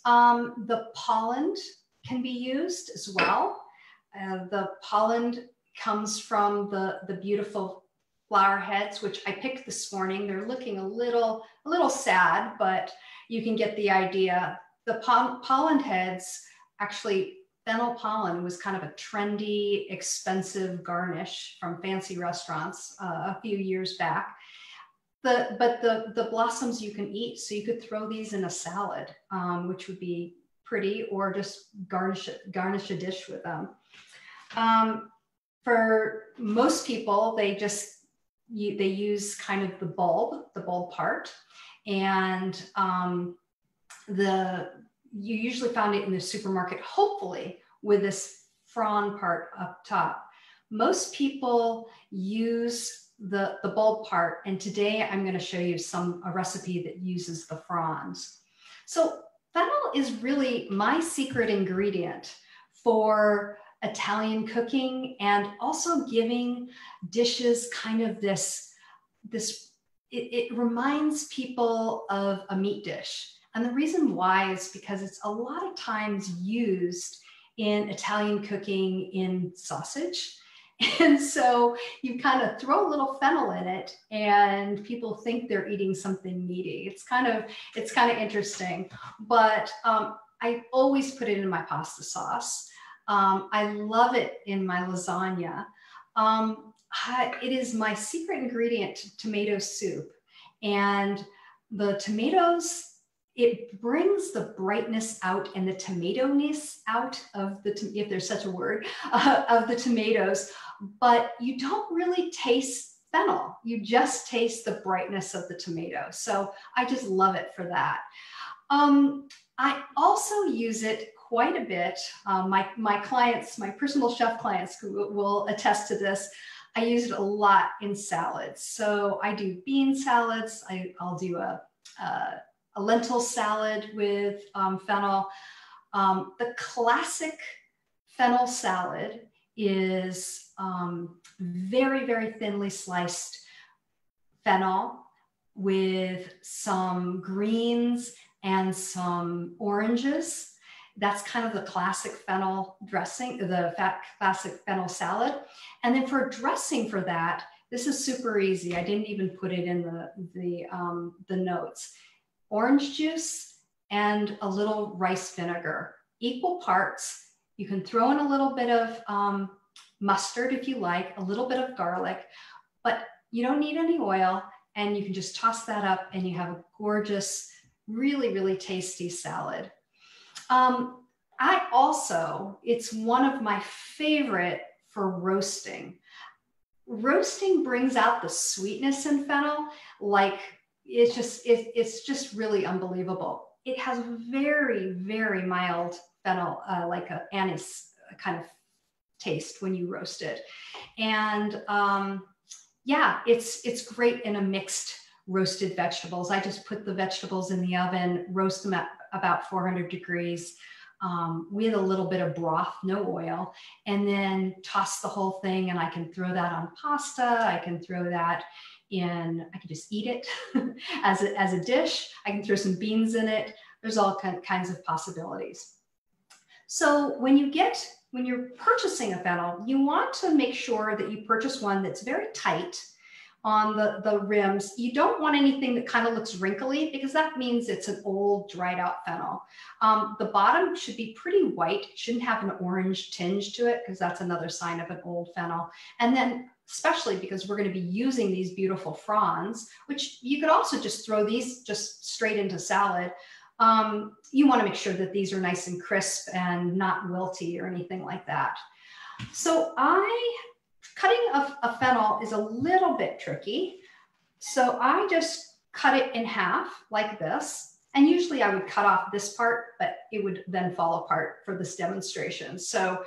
The pollen can be used as well. The pollen comes from the beautiful flower heads, which I picked this morning. They're looking a little sad, but you can get the idea. The pollen heads, actually, fennel pollen was kind of a trendy, expensive garnish from fancy restaurants a few years back. But the blossoms you can eat, so you could throw these in a salad, which would be pretty, or just garnish a dish with them. For most people, they use kind of the bulb part, and you usually find it in the supermarket, hopefully, with this frond part up top. Most people use the bulb part, and today I'm going to show you a recipe that uses the fronds. So fennel is really my secret ingredient for Italian cooking, and also giving dishes kind of it reminds people of a meat dish. And the reason why is because it's a lot of times used in Italian cooking in sausage. And so you kind of throw a little fennel in it and people think they're eating something meaty. It's kind of interesting, but I always put it in my pasta sauce. I love it in my lasagna. It is my secret ingredient to tomato soup. And the tomatoes, it brings the brightness out and the tomato-ness out of if there's such a word, of the tomatoes. But you don't really taste fennel. You just taste the brightness of the tomato. So I just love it for that. I also use it quite a bit. My clients, my personal chef clients will attest to this. I use it a lot in salads. So I do bean salads. I'll do a lentil salad with fennel. The classic fennel salad is very, very thinly sliced fennel with some greens and some oranges. That's kind of the classic fennel dressing, the classic fennel salad. And then for dressing for that, this is super easy. I didn't even put it in the notes. Orange juice and a little rice vinegar, equal parts. You can throw in a little bit of mustard if you like, a little bit of garlic, but you don't need any oil, and you can just toss that up and you have a gorgeous, really, really tasty salad. It's one of my favorite for roasting. Roasting brings out the sweetness in fennel, like it's just really unbelievable. It has very, very mild fennel, like an anise kind of taste when you roast it. And yeah, it's great in a mixed roasted vegetables. I just put the vegetables in the oven, roast them at about 400 degrees with a little bit of broth, no oil, and then toss the whole thing. And I can throw that on pasta. I can throw that in, I can just eat it as a dish. I can throw some beans in it. There's all kinds of possibilities. So when you're purchasing a fennel, you want to make sure that you purchase one that's very tight on the rims. You don't want anything that kind of looks wrinkly, because that means it's an old dried out fennel. The bottom should be pretty white. It shouldn't have an orange tinge to it, because that's another sign of an old fennel. And then especially because we're going to be using these beautiful fronds, which you could also just throw these just straight into salad. You want to make sure that these are nice and crisp and not wilty or anything like that. So cutting a fennel is a little bit tricky. So I just cut it in half like this. And usually I would cut off this part, but it would then fall apart for this demonstration. So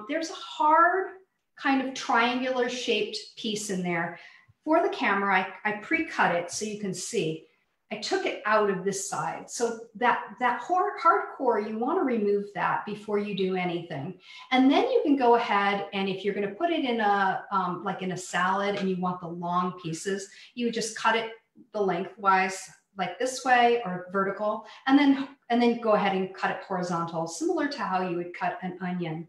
there's a hard kind of triangular shaped piece in there. For the camera, I pre-cut it so you can see. I took it out of this side. So that hard core, you want to remove that before you do anything. And then you can go ahead, and if you're going to put it in like in a salad and you want the long pieces, you would just cut it the lengthwise like this way or vertical, and then go ahead and cut it horizontal, similar to how you would cut an onion.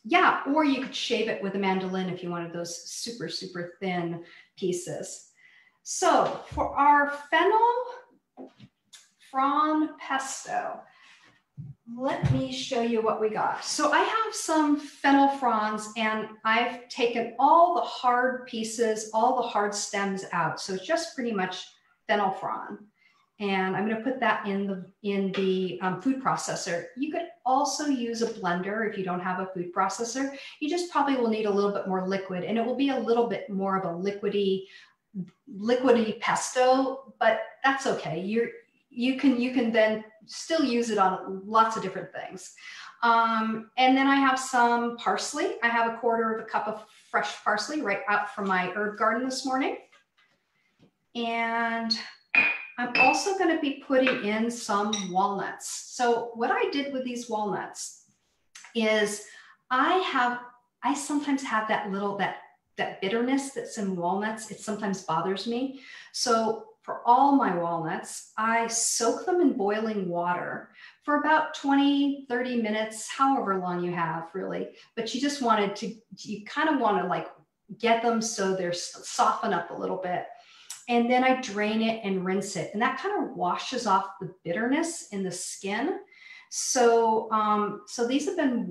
Yeah, or you could shave it with a mandolin if you wanted those super, super thin pieces. So for our fennel frond pesto, let me show you what we got. So I have some fennel fronds, and I've taken all the hard pieces, all the hard stems out. So it's just pretty much fennel frond. And I'm going to put that in the food processor. You could also use a blender if you don't have a food processor. You just probably will need a little bit more liquid, and it will be a little bit more of a liquidy pesto, but that's okay. You can then still use it on lots of different things. And then I have some parsley. I have 1/4 cup of fresh parsley right out from my herb garden this morning. And I'm also going to be putting in some walnuts. So what I did with these walnuts is I sometimes have that bitterness that's in walnuts. It sometimes bothers me. So for all my walnuts, I soak them in boiling water for about 20, 30 minutes, however long you have really. But you kind of want to like get them so they're soften up a little bit. And then I drain it and rinse it. And that kind of washes off the bitterness in the skin. So, so these have been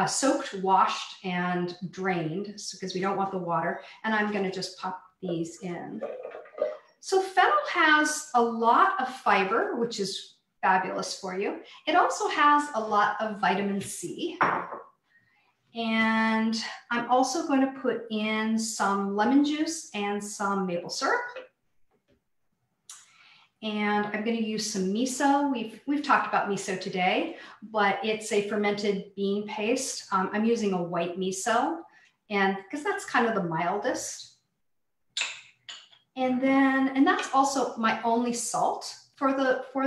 soaked, washed, and drained because we don't want the water. And I'm going to just pop these in. So fennel has a lot of fiber, which is fabulous for you. It also has a lot of vitamin C. And I'm also going to put in some lemon juice and some maple syrup. And I'm going to use some miso. We've talked about miso today, but it's a fermented bean paste. I'm using a white miso, and because that's kind of the mildest. And that's also my only salt for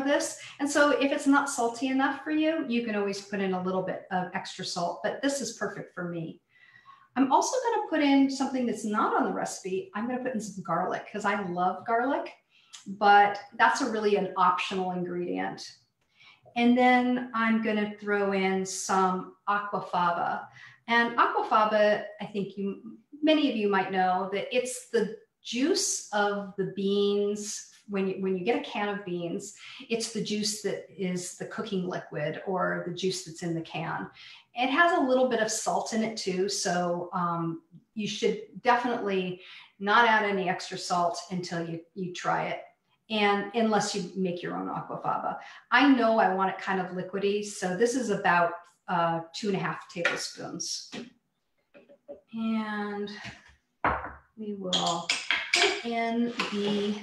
this. And so if it's not salty enough for you, you can always put in a little bit of extra salt, but this is perfect for me. I'm also going to put in something that's not on the recipe. I'm going to put in some garlic because I love garlic, but that's really an optional ingredient. And then I'm going to throw in some aquafaba. And aquafaba, I think many of you might know that it's the juice of the beans. When you get a can of beans, it's the juice that is the cooking liquid or the juice that's in the can. It has a little bit of salt in it too. So you should definitely not add any extra salt until you try it. And unless you make your own aquafaba. I know I want it kind of liquidy. So this is about 2.5 tablespoons. And we will put it in the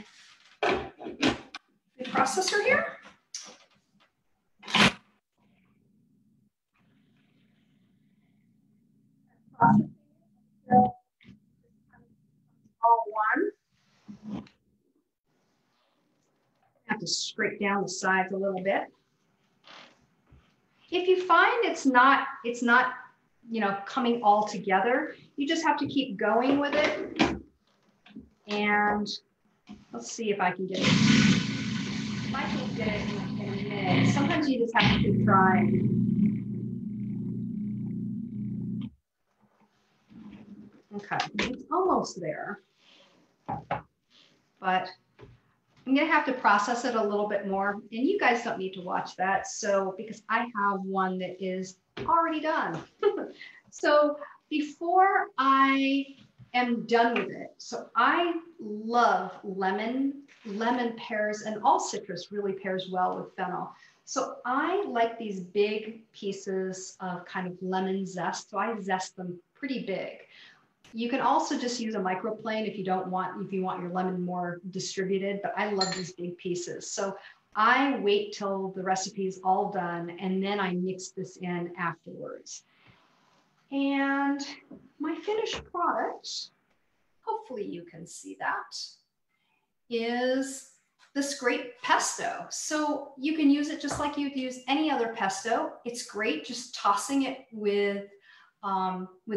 processor here. All one. I have to scrape down the sides a little bit. If you find it's not, you know, coming all together, you just have to keep going with it. And let's see if I can get it. If I can get it in a minute. Sometimes you just have to keep trying. Okay, it's almost there. But I'm gonna have to process it a little bit more, and you guys don't need to watch that. So, because I have one that is already done. So before I am done with it, so I love lemon pairs, and all citrus really pairs well with fennel. So I like these big pieces of kind of lemon zest. So I zest them pretty big. You can also just use a microplane if you want your lemon more distributed, but I love these big pieces. So I wait till the recipe is all done and then I mix this in afterwards. And my finished product, hopefully you can see that, is this great pesto. So you can use it just like you'd use any other pesto. It's great just tossing it with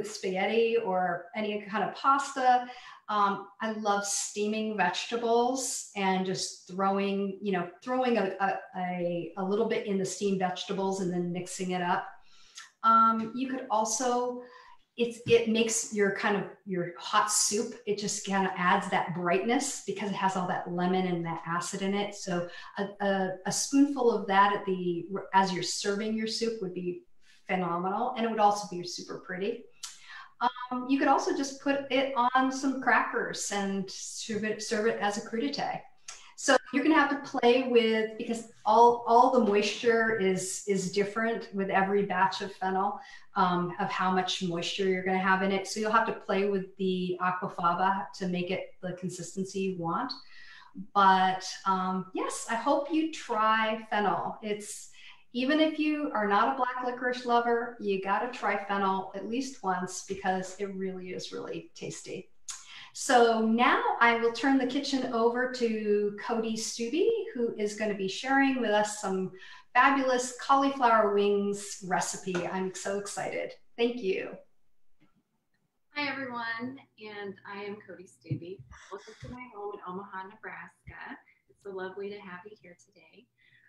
spaghetti or any kind of pasta. I love steaming vegetables and just throwing a little bit in the steamed vegetables and then mixing it up. You could also, it makes your hot soup, it just kind of adds that brightness because it has all that lemon and that acid in it. So a spoonful of that as you're serving your soup would be phenomenal, and it would also be super pretty. You could also just put it on some crackers and serve it as a crudité. So you're gonna have to play with, because all the moisture is different with every batch of fennel, of how much moisture you're gonna have in it. So you'll have to play with the aquafaba to make it the consistency you want. But yes, I hope you try fennel. Even if you are not a black licorice lover, you gotta try fennel at least once because it really is really tasty. So now I will turn the kitchen over to Cody Stubbe, who is going to be sharing with us some fabulous cauliflower wings recipe. I'm so excited. Thank you. Hi everyone, and I am Cody Stubbe. Welcome to my home in Omaha, Nebraska. It's so lovely to have you here today.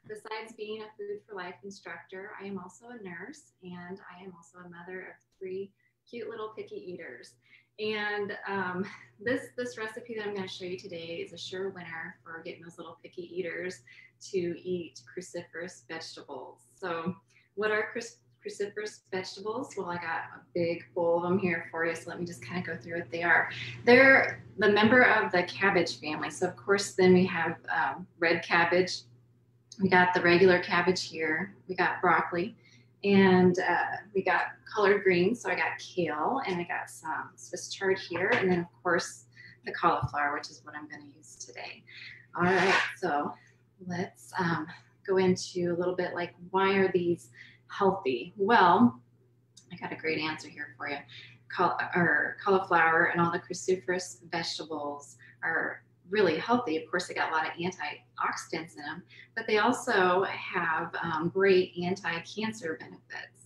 Besides being a Food for Life instructor, I am also a nurse, and I am also a mother of 3 cute little picky eaters. And this recipe that I'm going to show you today is a sure winner for getting those little picky eaters to eat cruciferous vegetables. So what are cruciferous vegetables? Well, I got a big bowl of them here for you, so let me just kind of go through what they are. They're the member of the cabbage family. So of course, then we have red cabbage. We got the regular cabbage here. We got broccoli. And we got collard greens, so I got kale, and I got some Swiss chard here, and then of course the cauliflower, which is what I'm going to use today. All right, so let's go into a little bit like, why are these healthy? Well, I got a great answer here for you. Cauliflower and all the cruciferous vegetables are really healthy. Of course, they got a lot of antioxidants in them, but they also have great anti-cancer benefits.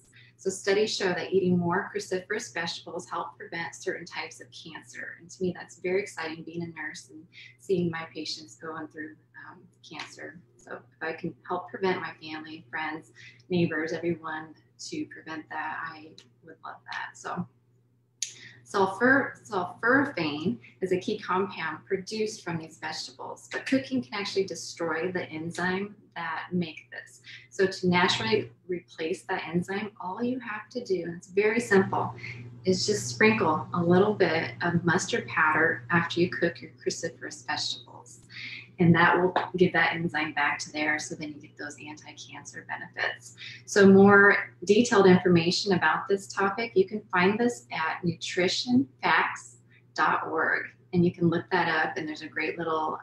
So studies show that eating more cruciferous vegetables help prevent certain types of cancer. And to me, that's very exciting, being a nurse and seeing my patients going through cancer. So if I can help prevent my family, friends, neighbors, everyone to prevent that, I would love that. So sulforaphane is a key compound produced from these vegetables, but cooking can actually destroy the enzyme that make this. So to naturally replace that enzyme, all you have to do, and it's very simple, is just sprinkle a little bit of mustard powder after you cook your cruciferous vegetables. And that will give that enzyme back to there, so then you get those anti-cancer benefits. So more detailed information about this topic, you can find this at nutritionfacts.org, and you can look that up, and there's a great little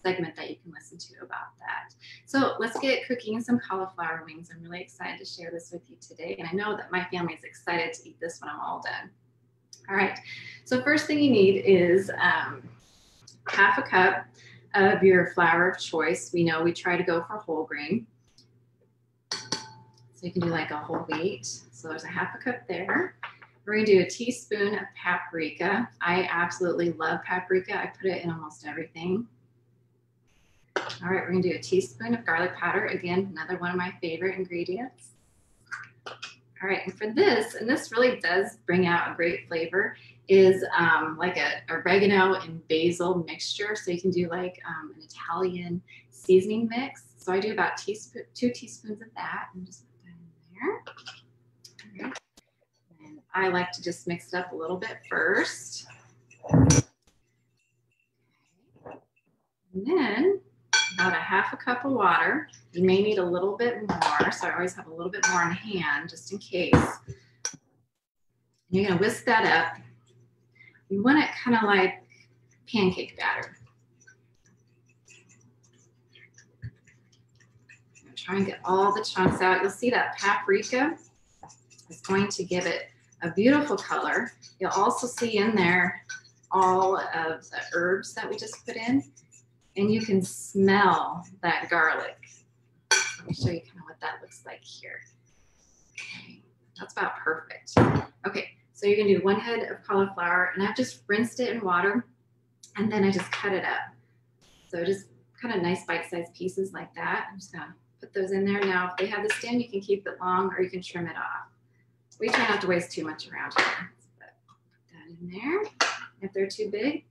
segment that you can listen to about that. So let's get cooking some cauliflower wings. I'm really excited to share this with you today, and I know that my family is excited to eat this when I'm all done. All right, so first thing you need is half a cup of your flour of choice. We know we try to go for whole grain. So you can do like a whole wheat. So there's a half a cup there. We're gonna do a teaspoon of paprika. I absolutely love paprika. I put it in almost everything. All right, we're gonna do a teaspoon of garlic powder. Again, another one of my favorite ingredients. All right, and for this, and this really does bring out a great flavor, is like a oregano and basil mixture. So you can do like an Italian seasoning mix. So I do about 2 teaspoons of that, and just put that in there. Okay. And I like to just mix it up a little bit first. And then about a half a cup of water. You may need a little bit more, so I always have a little bit more on hand just in case. And you're gonna whisk that up. You want it kind of like pancake batter. Try and get all the chunks out. You'll see that paprika is going to give it a beautiful color. You'll also see in there all of the herbs that we just put in, and you can smell that garlic. Let me show you kind of what that looks like here. Okay, that's about perfect. Okay. So you're gonna do 1 head of cauliflower, and I've just rinsed it in water, and then I just cut it up. So just kind of nice bite-sized pieces like that. I'm just gonna put those in there. Now, if they have the stem, you can keep it long, or you can trim it off. We try not to waste too much around here. But put that in there. If they're too big,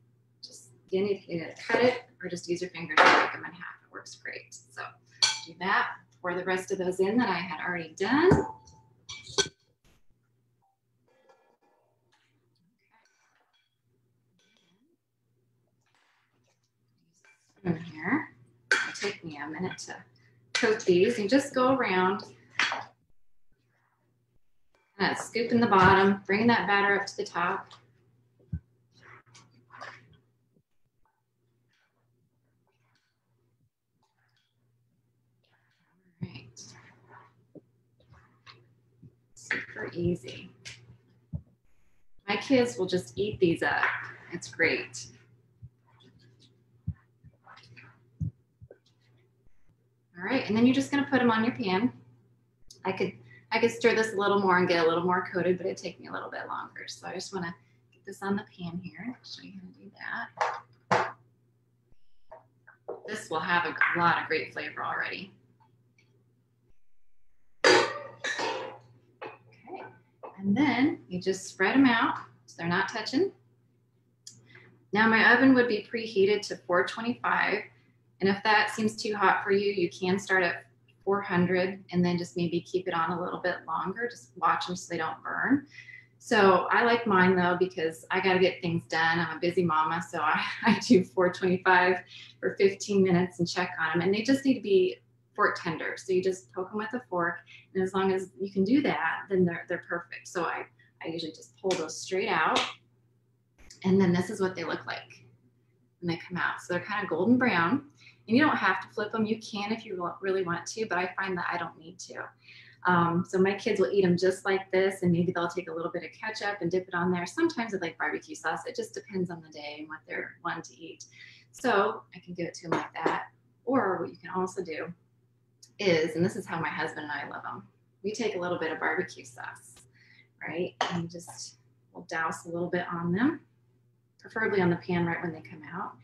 just again, you can cut it, or just use your finger to break them in half. It works great. So do that. Pour the rest of those in that I had already done. Here. It'll take me a minute to coat these, and just go around, kind of scooping the bottom, bringing that batter up to the top. All right. Super easy. My kids will just eat these up. It's great. All right, and then you're just gonna put them on your pan. I could stir this a little more and get a little more coated, but it'd take me a little bit longer. So I just wanna get this on the pan here. I'll show you how to do that. This will have a lot of great flavor already. Okay, and then you just spread them out so they're not touching. Now my oven would be preheated to 425. And if that seems too hot for you, you can start at 400 and then just maybe keep it on a little bit longer. Just watch them so they don't burn. So I like mine though, because I got to get things done. I'm a busy mama, so I do 425 for 15 minutes and check on them. And they just need to be fork tender. So you just poke them with a fork. And as long as you can do that, then they're perfect. So I usually just pull those straight out. And then this is what they look like when they come out. So they're kind of golden brown. And you don't have to flip them. You can if you really want to, but I find that I don't need to. So my kids will eat them just like this, and maybe they'll take a little bit of ketchup and dip it on there. Sometimes with like barbecue sauce. It just depends on the day and what they're wanting to eat. So I can give it to them like that. Or what you can also do is, and this is how my husband and I love them, we take a little bit of barbecue sauce, right? And we'll douse a little bit on them, preferably on the pan right when they come out.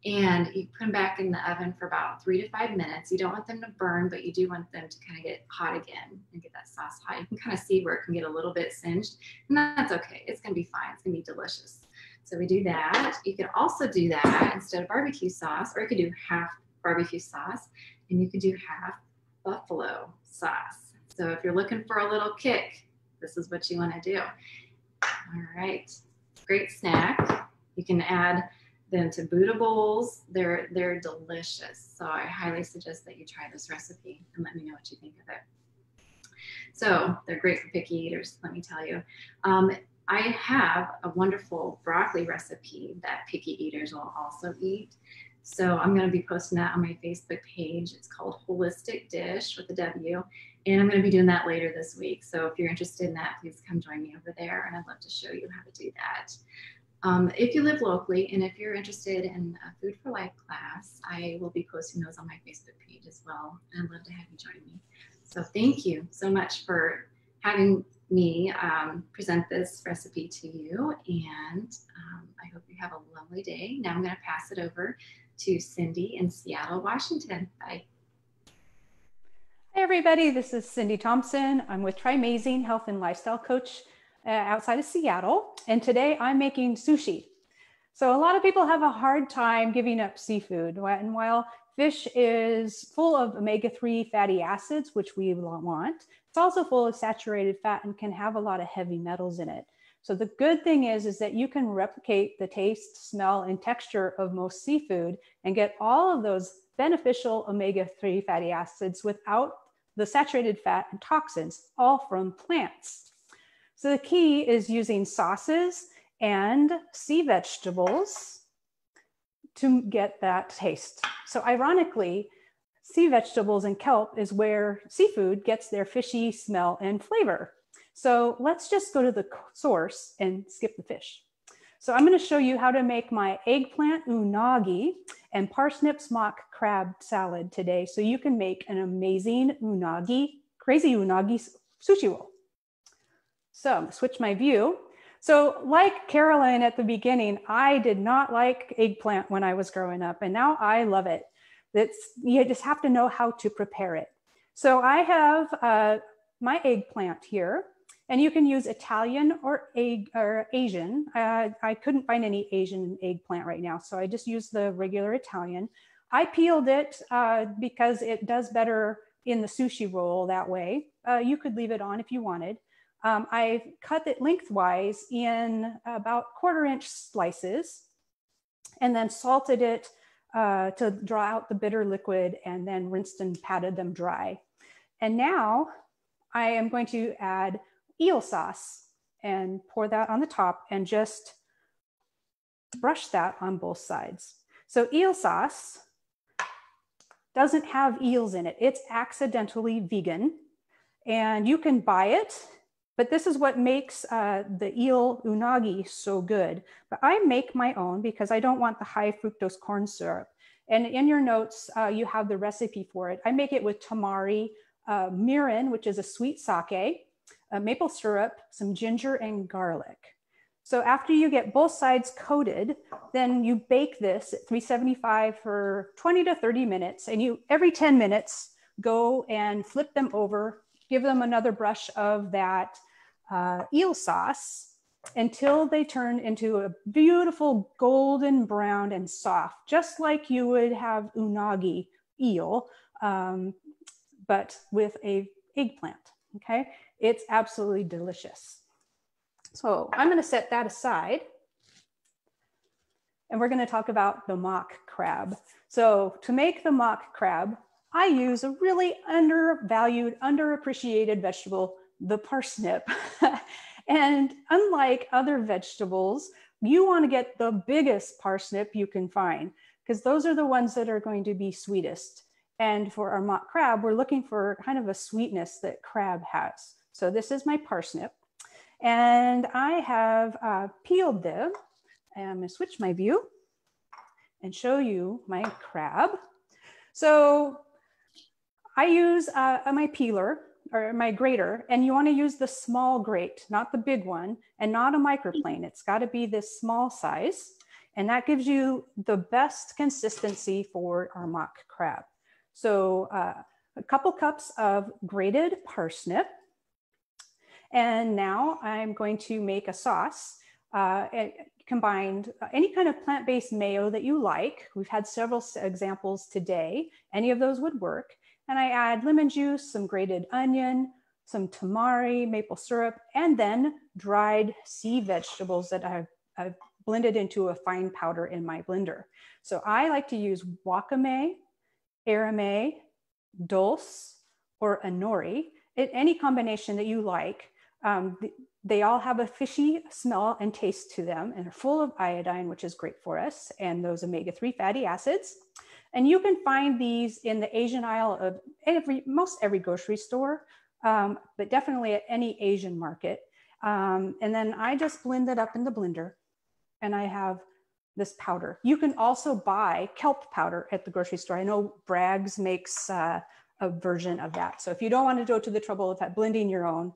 And you put them back in the oven for about 3 to 5 minutes. You don't want them to burn, but you do want them to kind of get hot again and get that sauce hot. You can kind of see where it can get a little bit singed, and that's okay. It's gonna be fine, it's gonna be delicious. So we do that. You can also do that instead of barbecue sauce, or you could do half barbecue sauce, and you could do half buffalo sauce. So if you're looking for a little kick, this is what you wanna do. All right, great snack. You can add them to Buddha bowls. They're delicious. So I highly suggest that you try this recipe and let me know what you think of it. So they're great for picky eaters, let me tell you. I have a wonderful broccoli recipe that picky eaters will also eat. So I'm going to be posting that on my Facebook page. It's called Holistic Dish with a W. And I'm going to be doing that later this week. So if you're interested in that, please come join me over there. And I'd love to show you how to do that. If you live locally and if you're interested in a Food for Life class, I will be posting those on my Facebook page as well. And I'd love to have you join me. So thank you so much for having me present this recipe to you. And I hope you have a lovely day. Now I'm going to pass it over to Cindy in Seattle, Washington. Bye. Hey everybody, this is Cindy Thompson. I'm with Trimazing Health and Lifestyle Coach outside of Seattle, and today I'm making sushi. So a lot of people have a hard time giving up seafood, and while fish is full of omega-3 fatty acids, which we want, it's also full of saturated fat and can have a lot of heavy metals in it. So the good thing is that you can replicate the taste, smell, and texture of most seafood and get all of those beneficial omega-3 fatty acids without the saturated fat and toxins, all from plants. So the key is using sauces and sea vegetables to get that taste. So ironically, sea vegetables and kelp is where seafood gets their fishy smell and flavor. So let's just go to the source and skip the fish. So I'm going to show you how to make my eggplant unagi and parsnip smock crab salad today, so you can make an amazing crazy unagi sushi roll. So I'm going to switch my view. So like Caroline at the beginning, I did not like eggplant when I was growing up, and now I love it. You just have to know how to prepare it. So I have my eggplant here, and you can use Italian or Asian. I couldn't find any Asian eggplant right now, so I just used the regular Italian. I peeled it because it does better in the sushi roll that way. You could leave it on if you wanted. I cut it lengthwise in about 1/4-inch slices and then salted it to draw out the bitter liquid, and then rinsed and patted them dry. And now I am going to add eel sauce and pour that on the top and just brush that on both sides. So eel sauce doesn't have eels in it. It's accidentally vegan, and you can buy it. But this is what makes the eel unagi so good. But I make my own because I don't want the high fructose corn syrup. And in your notes, you have the recipe for it. I make it with tamari, mirin, which is a sweet sake, maple syrup, some ginger, and garlic. So after you get both sides coated, then you bake this at 375 for 20 to 30 minutes. And you, every 10 minutes, go and flip them over, give them another brush of that eel sauce until they turn into a beautiful golden brown and soft, just like you would have unagi eel, but with a eggplant, okay? It's absolutely delicious. So I'm gonna set that aside, and we're gonna talk about the mock crab. So to make the mock crab, I use a really undervalued, underappreciated vegetable, the parsnip. And unlike other vegetables, you want to get the biggest parsnip you can find, because those are the ones that are going to be sweetest. And for our mock crab, we're looking for kind of a sweetness that crab has. So this is my parsnip. And I have peeled them. And I'm going to switch my view and show you my crab. So I use my peeler, or my grater, and you want to use the small grate, not the big one, and not a microplane. It's got to be this small size, and that gives you the best consistency for our mock crab. So a couple cups of grated parsnip, and now I'm going to make a sauce. Combined any kind of plant-based mayo that you like. We've had several examples today. Any of those would work. And I add lemon juice, some grated onion, some tamari, maple syrup, and then dried sea vegetables that I've blended into a fine powder in my blender. So I like to use wakame, arame, dulse, or anori, any combination that you like. They all have a fishy smell and taste to them and are full of iodine, which is great for us, and those omega-3 fatty acids. And you can find these in the Asian aisle of most every grocery store, but definitely at any Asian market. And then I just blend it up in the blender, and I have this powder. You can also buy kelp powder at the grocery store. I know Bragg's makes a version of that. So if you don't want to go to the trouble of blending your own,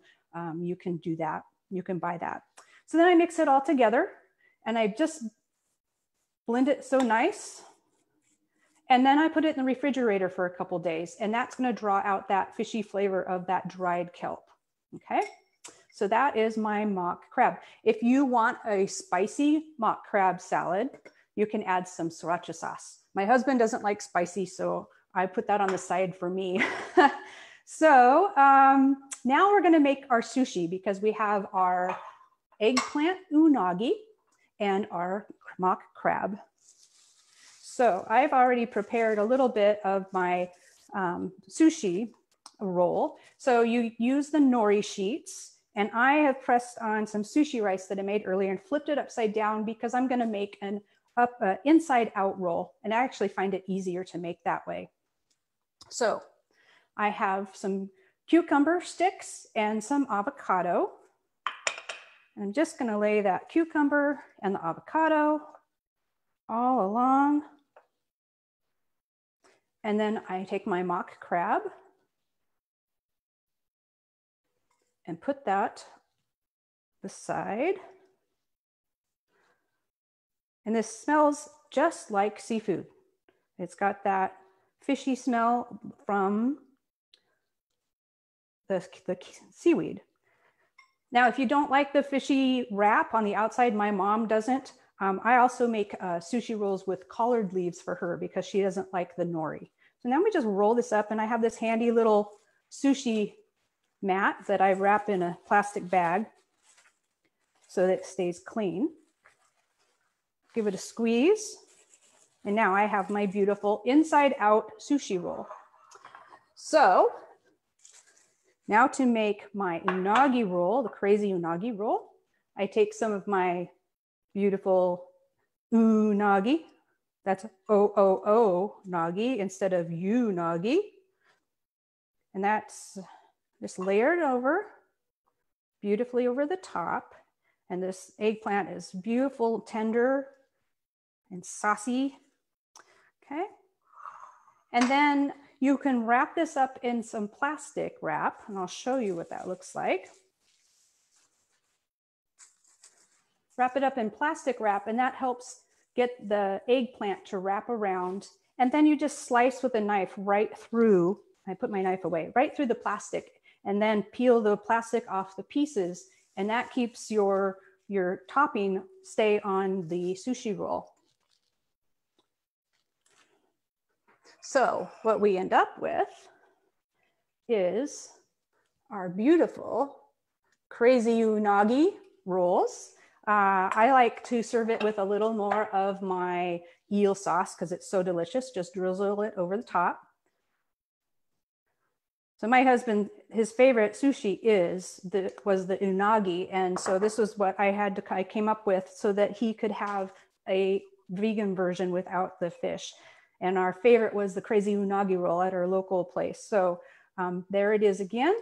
you can do that. You can buy that. So then I mix it all together, and I just blend it so nice. And then I put it in the refrigerator for a couple days, and that's going to draw out that fishy flavor of that dried kelp. Okay, so that is my mock crab. If you want a spicy mock crab salad, you can add some sriracha sauce. My husband doesn't like spicy, so I put that on the side for me. So now we're going to make our sushi, because we have our eggplant unagi and our mock crab. So I've already prepared a little bit of my sushi roll. So you use the nori sheets, and I have pressed on some sushi rice that I made earlier and flipped it upside down, because I'm going to make an inside out roll, and I actually find it easier to make that way. So I have some cucumber sticks and some avocado. And I'm just going to lay that cucumber and the avocado all along. And then I take my mock crab and put that beside. And this smells just like seafood. It's got that fishy smell from the seaweed. Now, if you don't like the fishy wrap on the outside, my mom doesn't. I also make sushi rolls with collard leaves for her, because she doesn't like the nori. So now we just roll this up, and I have this handy little sushi mat that I wrap in a plastic bag so that it stays clean. Give it a squeeze. And now I have my beautiful inside out sushi roll. So now to make my unagi roll, the crazy unagi roll, I take some of my beautiful unagi. That's O nagi instead of unagi. And that's just layered over, beautifully over the top. And this eggplant is beautiful, tender, and saucy. Okay. And then you can wrap this up in some plastic wrap, and I'll show you what that looks like. Wrap it up in plastic wrap, and that helps get the eggplant to wrap around. And then you just slice with a knife right through, I put my knife away, right through the plastic, and then peel the plastic off the pieces. And that keeps your topping stay on the sushi roll. So what we end up with is our beautiful crazy unagi rolls. I like to serve it with a little more of my eel sauce because it's so delicious. Just drizzle it over the top. So my husband, his favorite sushi was the unagi. And so this was what I came up with so that he could have a vegan version without the fish. And our favorite was the crazy unagi roll at our local place. So there it is again.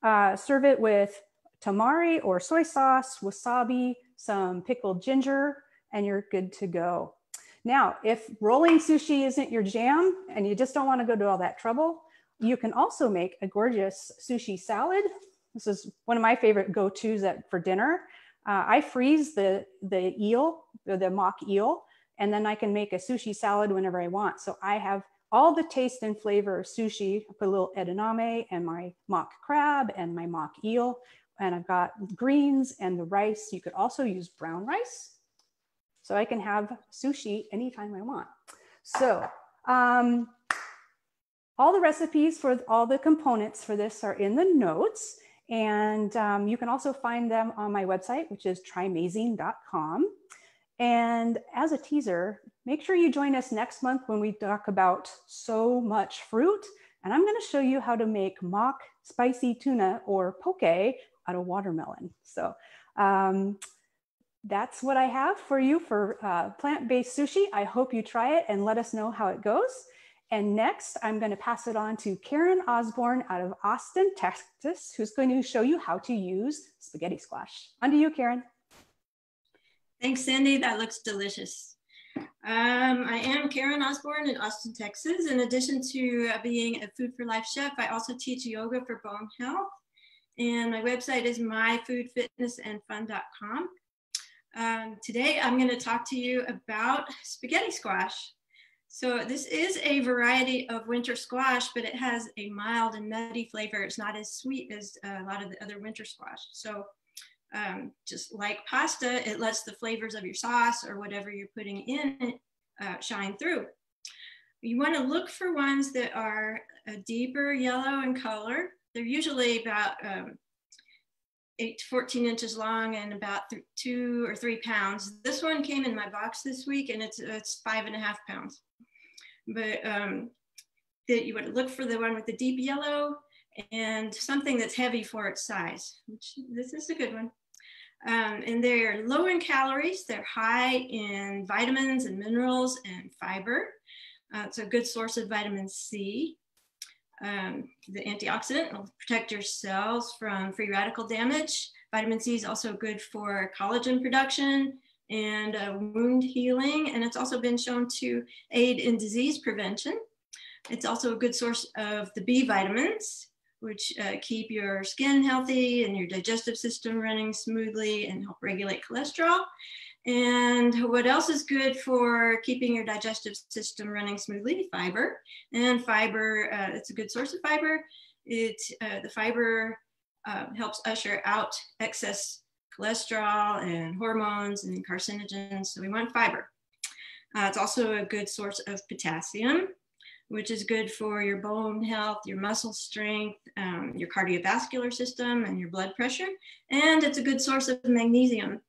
Serve it with tamari or soy sauce, wasabi, some pickled ginger, and you're good to go. Now, if rolling sushi isn't your jam and you just don't want to go to all that trouble, You can also make a gorgeous sushi salad. This is one of my favorite go-tos for dinner. I freeze the eel, the mock eel, and then I can make a sushi salad whenever I want. So I have all the taste and flavor of sushi. I put a little edamame and my mock crab and my mock eel, and I've got greens and the rice. You could also use brown rice. So I can have sushi anytime I want. So all the recipes for all the components for this are in the notes. And you can also find them on my website, which is trymazing.com. And as a teaser, make sure you join us next month when we talk about so much fruit. And I'm going to show you how to make mock spicy tuna or poke out of watermelon. So that's what I have for you for plant-based sushi. I hope you try it and let us know how it goes. And next, I'm going to pass it on to Karen Osborne out of Austin, Texas, who's going to show you how to use spaghetti squash. On to you, Karen. Thanks, Sandy. That looks delicious. I am Karen Osborne in Austin, Texas. In addition to being a Food for Life chef, I also teach yoga for bone health. And my website is myfoodfitnessandfun.com. Today, I'm going to talk to you about spaghetti squash. So this is a variety of winter squash, but it has a mild and nutty flavor. It's not as sweet as a lot of the other winter squash. So just like pasta, it lets the flavors of your sauce or whatever you're putting in it shine through. You want to look for ones that are a deeper yellow in color. They're usually about 8 to 14 inches long and about 2 or 3 pounds. This one came in my box this week and it's 5.5 pounds. But that you would look for the one with the deep yellow and something that's heavy for its size, which this is a good one. And they're low in calories. They're high in vitamins and minerals and fiber. It's a good source of vitamin C. The antioxidant will protect your cells from free radical damage. Vitamin C is also good for collagen production and wound healing, and it's also been shown to aid in disease prevention. It's also a good source of the B vitamins, which keep your skin healthy and your digestive system running smoothly and help regulate cholesterol. And what else is good for keeping your digestive system running smoothly? Fiber. And fiber, it's a good source of fiber. The fiber helps usher out excess cholesterol and hormones and carcinogens. So we want fiber. It's also a good source of potassium, which is good for your bone health, your muscle strength, your cardiovascular system, and your blood pressure. And it's a good source of magnesium,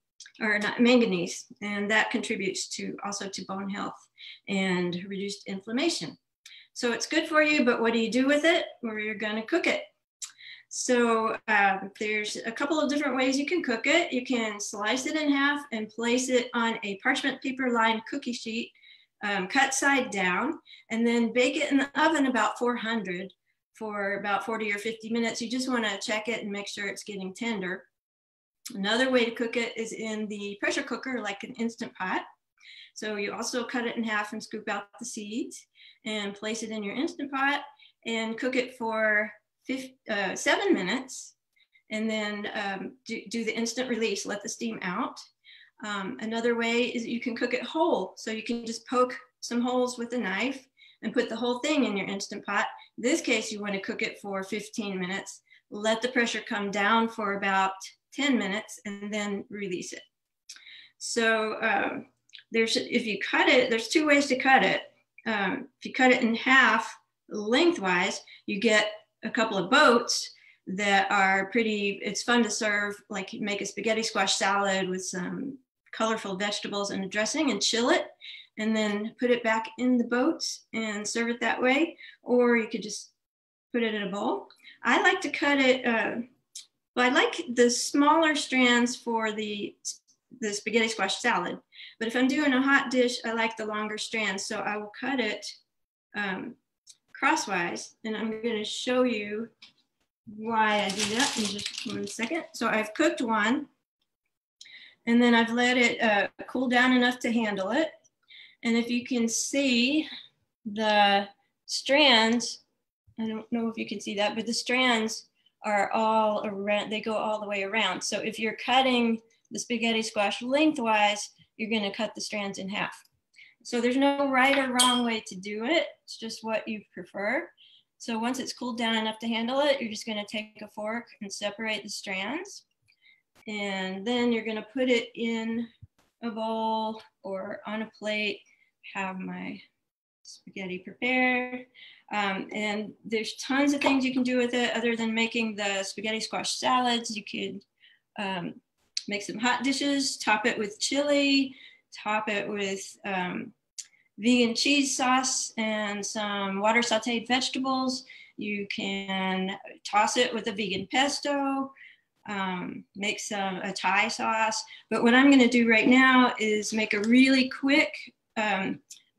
or not manganese, and that contributes also to bone health and reduced inflammation. So it's good for you, but what do you do with it? Or you're going to cook it. So there's a couple of different ways you can cook it. You can slice it in half and place it on a parchment paper lined cookie sheet, cut side down, and then bake it in the oven about 400 for about 40 or 50 minutes. You just want to check it and make sure it's getting tender. Another way to cook it is in the pressure cooker, like an Instant Pot. So you also cut it in half and scoop out the seeds and place it in your Instant Pot and cook it for 7 minutes, and then do the instant release, let the steam out. Another way is you can cook it whole. So you can just poke some holes with a knife and put the whole thing in your Instant Pot. In this case, you want to cook it for 15 minutes, let the pressure come down for about 10 minutes, and then release it. So if you cut it, there's 2 ways to cut it. If you cut it in half lengthwise, you get a couple of boats that are pretty, it's fun to serve, like you make a spaghetti squash salad with some colorful vegetables and a dressing and chill it, and then put it back in the boats and serve it that way. Or you could just put it in a bowl. I like to cut it, I like the smaller strands for the spaghetti squash salad, but if I'm doing a hot dish, I like the longer strands. So I will cut it crosswise, and I'm going to show you why I do that in just 1 second. So I've cooked one, and then I've let it cool down enough to handle it. And if you can see, the strands I don't know if you can see that, but the strands are all around, they go all the way around. So if you're cutting the spaghetti squash lengthwise, you're gonna cut the strands in half. So there's no right or wrong way to do it. It's just what you prefer. So once it's cooled down enough to handle it, you're just gonna take a fork and separate the strands. And then you're gonna put it in a bowl or on a plate, have my spaghetti prepared. And there's tons of things you can do with it other than making the spaghetti squash salads. You could make some hot dishes, top it with chili, top it with vegan cheese sauce and some water sauteed vegetables. You can toss it with a vegan pesto, make a Thai sauce. But what I'm gonna do right now is make a really quick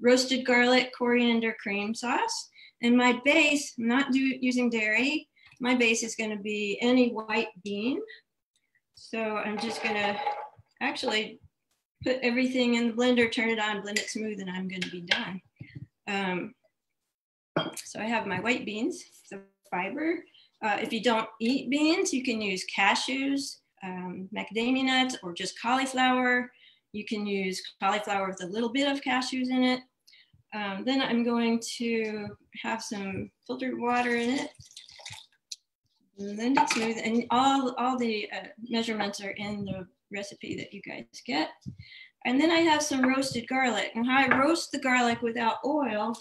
roasted garlic coriander cream sauce. And my base, I'm not using dairy, my base is gonna be any white bean. So I'm just gonna actually put everything in the blender, turn it on, blend it smooth, and I'm gonna be done. So I have my white beans, the fiber. If you don't eat beans, you can use cashews, macadamia nuts, or just cauliflower. You can use cauliflower with a little bit of cashews in it. Then I'm going to have some filtered water in it. Blend it smooth, and all the measurements are in the recipe that you guys get. And then I have some roasted garlic. And how I roast the garlic without oil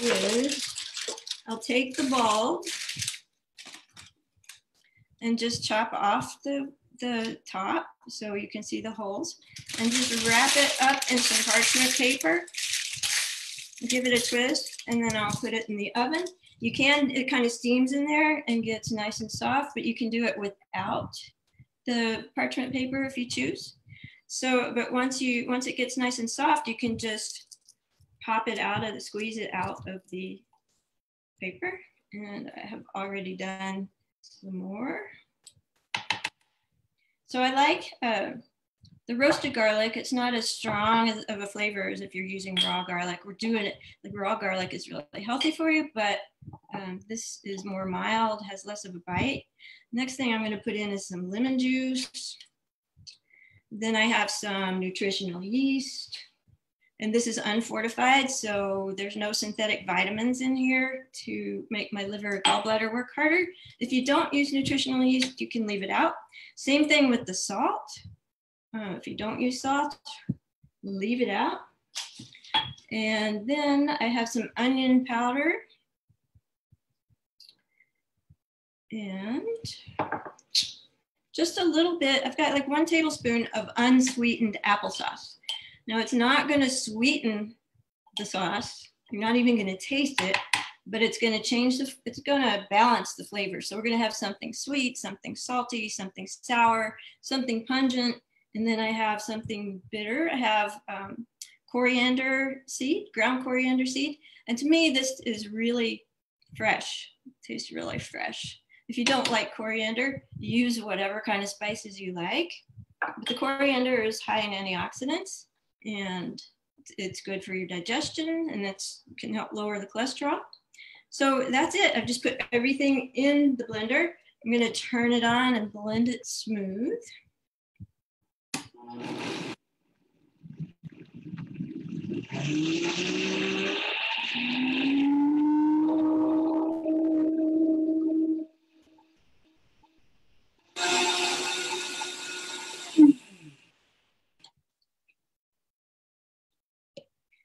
is I'll take the bulb and just chop off the top so you can see the holes, and just wrap it up in some parchment paper. Give it a twist, and then I'll put it in the oven. You can, it kind of steams in there and gets nice and soft, but you can do it without the parchment paper if you choose. So, but once it gets nice and soft, you can just pop it out of the, squeeze it out of the paper. And I have already done some more. So I like the roasted garlic. It's not as strong of a flavor as if you're using raw garlic. We're doing it, the raw garlic is really healthy for you, but this is more mild, has less of a bite. Next thing I'm gonna put in is some lemon juice. Then I have some nutritional yeast. And this is unfortified, so there's no synthetic vitamins in here to make my liver or gallbladder work harder. If you don't use nutritional yeast, you can leave it out. Same thing with the salt. If you don't use salt, leave it out. And then I have some onion powder. And just a little bit, I've got like 1 tablespoon of unsweetened applesauce. Now it's not gonna sweeten the sauce. You're not even gonna taste it, but it's gonna change it's gonna balance the flavor. So we're gonna have something sweet, something salty, something sour, something pungent, and then I have something bitter. I have coriander seed, ground coriander seed. And to me, this is really fresh. It tastes really fresh. If you don't like coriander, use whatever kind of spices you like. But the coriander is high in antioxidants, and it's good for your digestion, and it can help lower the cholesterol. So that's it. I've just put everything in the blender. I'm gonna turn it on and blend it smooth.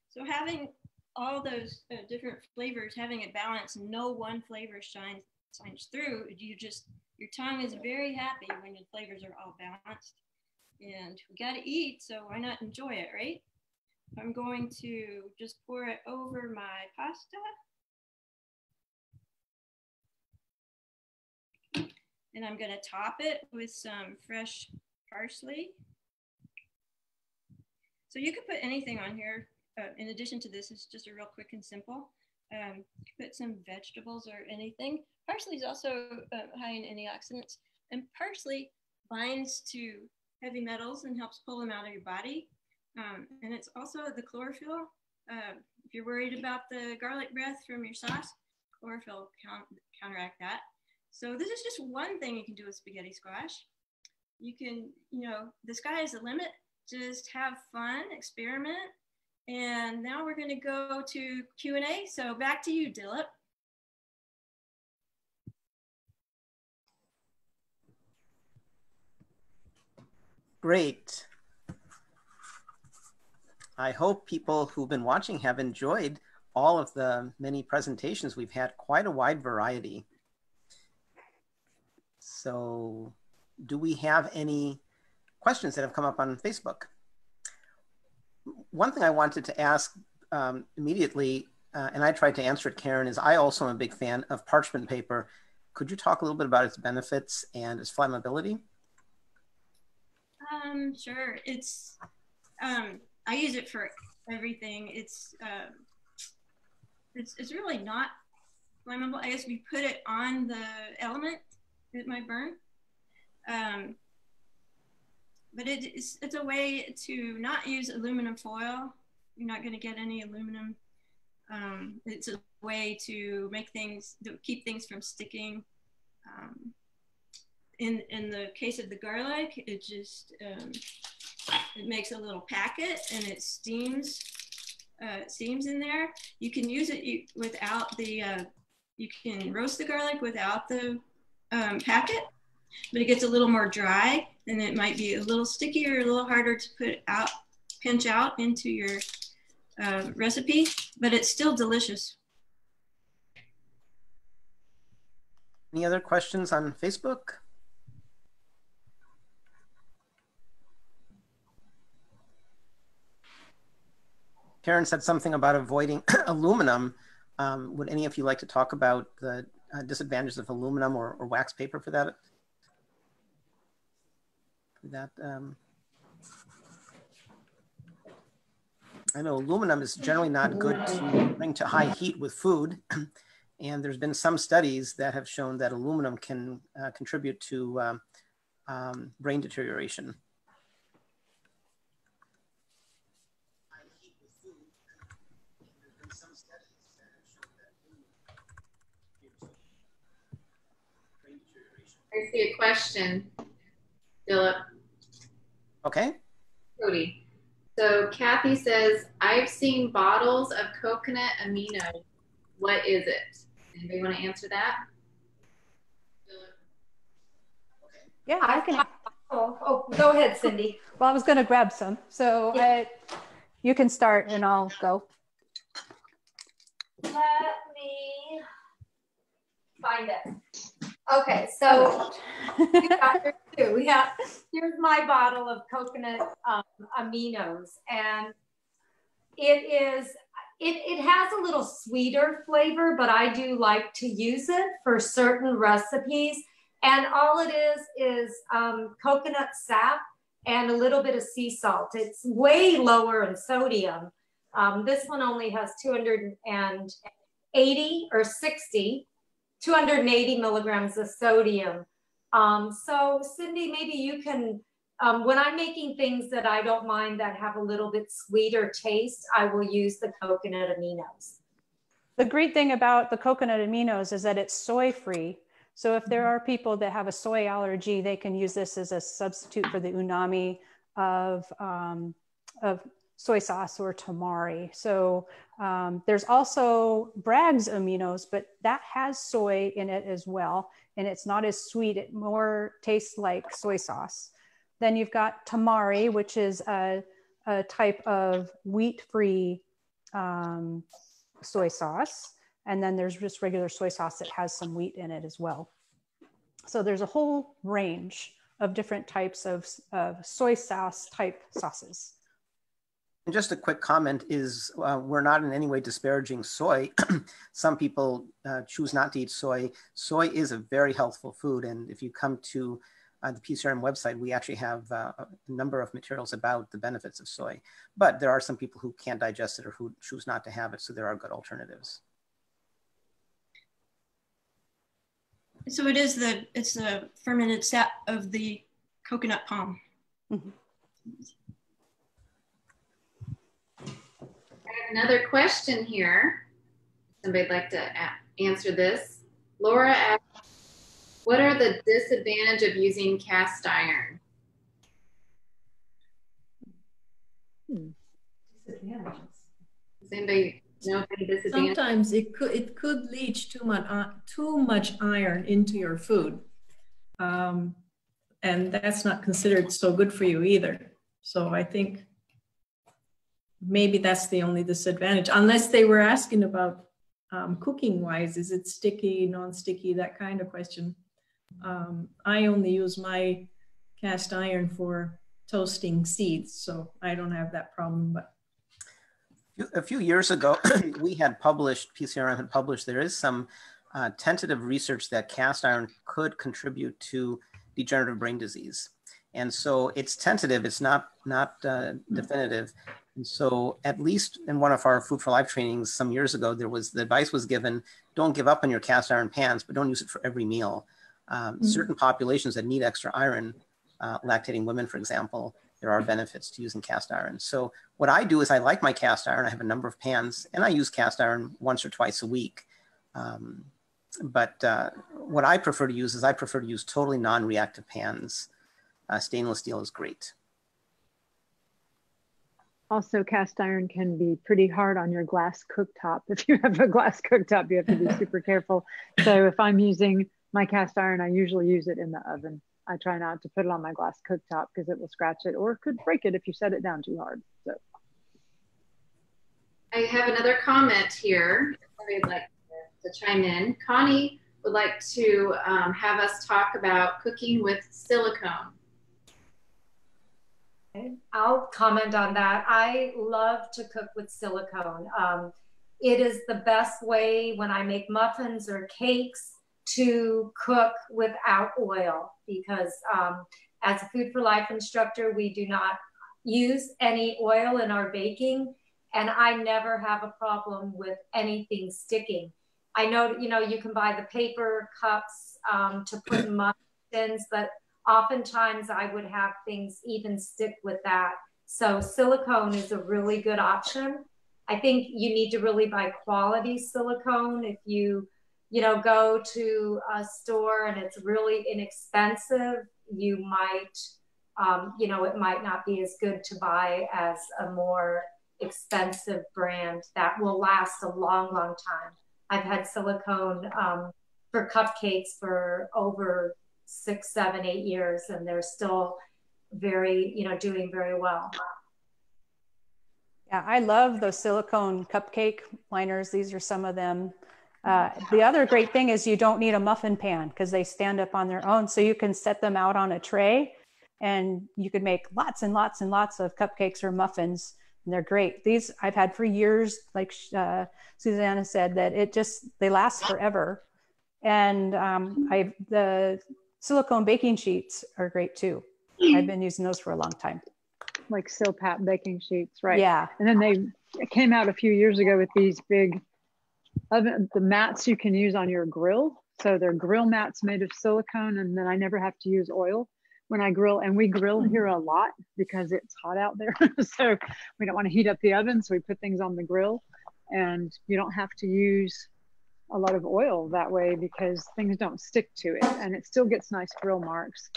So having all those different flavors, having it balanced, no one flavor shines through, your tongue is very happy when your flavors are all balanced. And we gotta eat, so why not enjoy it, right? I'm going to just pour it over my pasta. And I'm gonna top it with some fresh parsley. So you could put anything on here. In addition to this, it's just a real quick and simple. You could put some vegetables or anything. Parsley is also high in antioxidants, and parsley binds to heavy metals and helps pull them out of your body. And it's also the chlorophyll. If you're worried about the garlic breath from your sauce, chlorophyll counteract that. So this is just one thing you can do with spaghetti squash. You can, the sky is the limit. Just have fun, experiment. And now we're going to go to Q&A. So back to you, Dilip. Great. I hope people who've been watching have enjoyed all of the many presentations. We've had quite a wide variety. So do we have any questions that have come up on Facebook? One thing I wanted to ask immediately, and I tried to answer it, Karen, is I also am a big fan of parchment paper. Could you talk a little bit about its benefits and its flammability? Sure. It's I use it for everything. It's really not flammable. I guess if you put it on the element, it might burn. But it's a way to not use aluminum foil. You're not going to get any aluminum. It's a way to make things, to keep things from sticking. In the case of the garlic, it just it makes a little packet and it steams in there. You can use it without the you can roast the garlic without the packet, but it gets a little more dry and it might be a little stickier, a little harder to pinch out into your recipe, but it's still delicious. Any other questions on Facebook? Karen said something about avoiding aluminum. Would any of you like to talk about the disadvantages of aluminum or wax paper for that? I know aluminum is generally not good to bring to high heat with food. And there's been some studies that have shown that aluminum can contribute to brain deterioration. I see a question, Philip. Okay. Cody. So Kathy says, I've seen bottles of coconut amino. What is it? Anybody want to answer that? Yeah, I can. Oh, go ahead, Cindy. Well, I was going to grab some. So yeah. You can start and I'll go. Let me find it. Okay, so we got here too. Here's my bottle of coconut aminos, and it has a little sweeter flavor, but I do like to use it for certain recipes. And all it is coconut sap and a little bit of sea salt. It's way lower in sodium. This one only has 280 milligrams of sodium. So Cindy, maybe you can, when I'm making things that I don't mind that have a little bit sweeter taste, I will use the coconut aminos. The great thing about the coconut aminos is that it's soy-free. So if there are people that have a soy allergy, they can use this as a substitute for the umami of soy sauce or tamari. So there's also Bragg's aminos, but that has soy in it as well. And it's not as sweet. It more tastes like soy sauce. Then you've got tamari, which is a type of wheat-free soy sauce. And then there's just regular soy sauce that has some wheat in it as well. So there's a whole range of different types of soy sauce type sauces. And just a quick comment is we're not in any way disparaging soy. Some people choose not to eat soy. Soy is a very healthful food. And if you come to the PCRM website, we actually have a number of materials about the benefits of soy. But there are some people who can't digest it or who choose not to have it. So there are good alternatives. So it's the fermented sap of the coconut palm. Mm-hmm. I have another question here. Somebody'd like to answer this. Laura asks, what are the disadvantages of using cast iron? Disadvantages. Does anybody know any disadvantages? Sometimes it could leach too much iron into your food. And that's not considered so good for you either. So I think maybe that's the only disadvantage, unless they were asking about cooking wise, is it sticky, non-sticky, that kind of question. I only use my cast iron for toasting seeds, so I don't have that problem. But a few years ago, we had published, PCRM had published, there is some tentative research that cast iron could contribute to degenerative brain disease. And so it's tentative, it's not definitive. And so at least in one of our Food for Life trainings some years ago, the advice was given, don't give up on your cast iron pans, but don't use it for every meal. Certain populations that need extra iron, lactating women, for example, there are benefits to using cast iron. So what I do is I like my cast iron. I have a number of pans and I use cast iron once or twice a week. But what I prefer to use is I prefer to use totally non-reactive pans. Stainless steel is great. Also, cast iron can be pretty hard on your glass cooktop. If you have a glass cooktop, you have to be super careful. So if I'm using my cast iron, I usually use it in the oven. I try not to put it on my glass cooktop because it will scratch it or could break it if you set it down too hard. So I have another comment here. I'd like to chime in. Connie would like to have us talk about cooking with silicone. I'll comment on that. I love to cook with silicone. It is the best way when I make muffins or cakes to cook without oil, because as a Food for Life instructor, we do not use any oil in our baking, and I never have a problem with anything sticking. I know, you can buy the paper cups to put in muffins, but oftentimes I would have things even stick with that. So silicone is a really good option. I think you need to really buy quality silicone. If you go to a store and it's really inexpensive, you might, it might not be as good to buy as a more expensive brand that will last a long, long time. I've had silicone for cupcakes for over 6, 7, 8 years, and they're still very, doing very well. Yeah, I love those silicone cupcake liners. These are some of them. The other great thing is you don't need a muffin pan because they stand up on their own. So you can set them out on a tray and you can make lots and lots and lots of cupcakes or muffins. And they're great. These I've had for years, like Susanna said, that they last forever. And the silicone baking sheets are great too. I've been using those for a long time. Like Silpat baking sheets, right? Yeah. And then they came out a few years ago with these big the mats you can use on your grill. So they're grill mats made of silicone, and then I never have to use oil when I grill. And we grill here a lot because it's hot out there. So we don't want to heat up the oven. So we put things on the grill, and you don't have to use a lot of oil that way because things don't stick to it, and it still gets nice grill marks.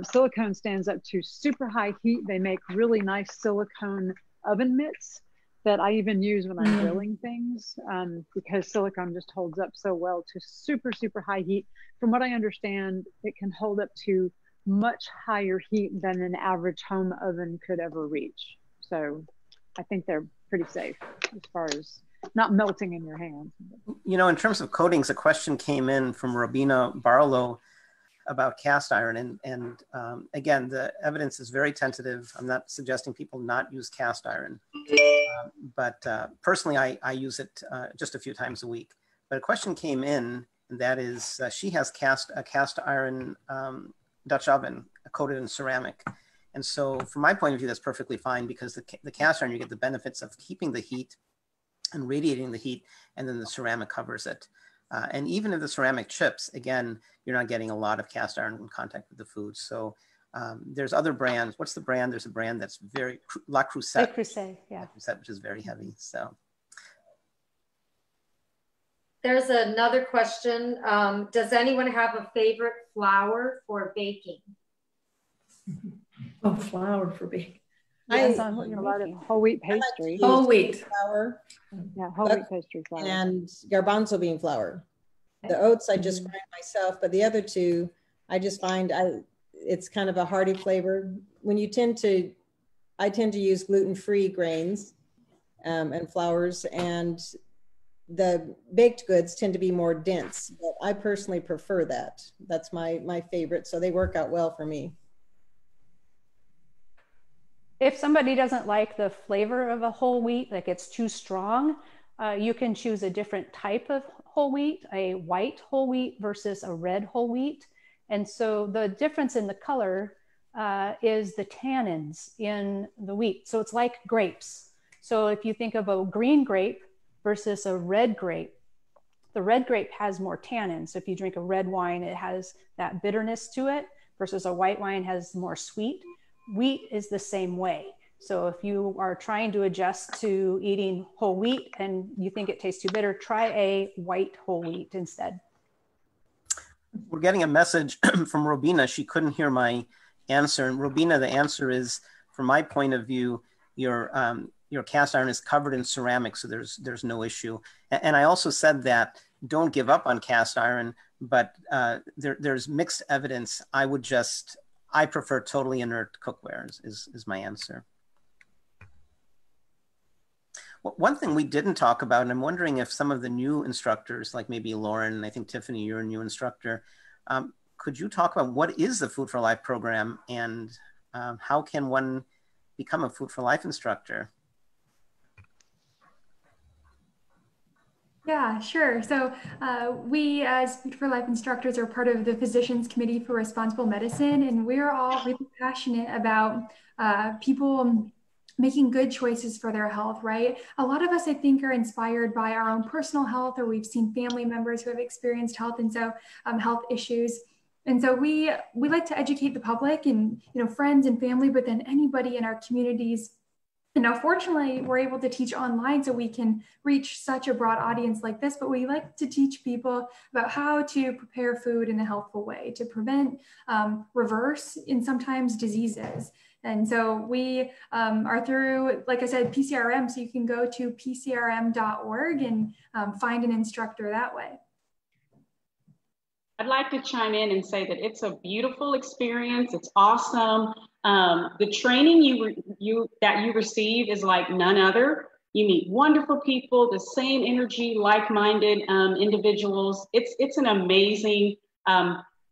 Silicone stands up to super high heat. They make really nice silicone oven mitts that I even use when I'm grilling things because silicone just holds up so well to super, super high heat. From what I understand, it can hold up to much higher heat than an average home oven could ever reach. So I think they're pretty safe as far as not melting in your hands. In terms of coatings, a question came in from Robina Barlow about cast iron. And again, the evidence is very tentative. I'm not suggesting people not use cast iron. But personally, I use it just a few times a week. But a question came in, and that is, she has a cast iron Dutch oven coated in ceramic. And so from my point of view, that's perfectly fine because the cast iron, you get the benefits of keeping the heat and radiating the heat, and then the ceramic covers it. And even if the ceramic chips, again, you're not getting a lot of cast iron in contact with the food. So there's other brands. What's the brand? There's a brand that's very, La Creuset. La Creuset, yeah. La Creuset, which is very heavy, so. There's another question. Does anyone have a favorite flour for baking? Oh, flour for baking. Yes, a lot of whole wheat pastry. Whole wheat flour. Yeah, whole wheat pastry flour. And garbanzo bean flour. The oats I just grind myself, but the other two, I just find it's kind of a hearty flavor. When you I tend to use gluten-free grains and flours, and the baked goods tend to be more dense, but I personally prefer that. That's my favorite, so they work out well for me. If somebody doesn't like the flavor of a whole wheat, like it's too strong, you can choose a different type of whole wheat, a white whole wheat versus a red whole wheat. And so the difference in the color is the tannins in the wheat. So it's like grapes. So if you think of a green grape versus a red grape, the red grape has more tannins. So if you drink a red wine, it has that bitterness to it versus a white wine has more sweet. Wheat is the same way. So if you are trying to adjust to eating whole wheat and you think it tastes too bitter, try a white whole wheat instead. We're getting a message from Robina. She couldn't hear my answer. And Robina, the answer is, from my point of view, your cast iron is covered in ceramic, so there's no issue. And I also said that don't give up on cast iron, but there's mixed evidence. I prefer totally inert cookware is my answer. One thing we didn't talk about, and I'm wondering if some of the new instructors, like maybe Lauren, and I think Tiffany, you're a new instructor, could you talk about what is the Food for Life program and how can one become a Food for Life instructor? Yeah, sure. So we as Food for Life instructors are part of the Physicians Committee for Responsible Medicine, and we're all really passionate about people making good choices for their health, right? A lot of us, I think, are inspired by our own personal health, or we've seen family members who have experienced health issues. And so we like to educate the public and, friends and family, but then anybody in our communities. And now, fortunately, we're able to teach online so we can reach such a broad audience like this, but we like to teach people about how to prepare food in a healthful way to prevent, reverse, and sometimes diseases. And so we are through, like I said, PCRM, so you can go to pcrm.org and find an instructor that way. I'd like to chime in and say that it's a beautiful experience. It's awesome. The training that you receive is like none other. You meet wonderful people, the same energy, like-minded individuals. It's an amazing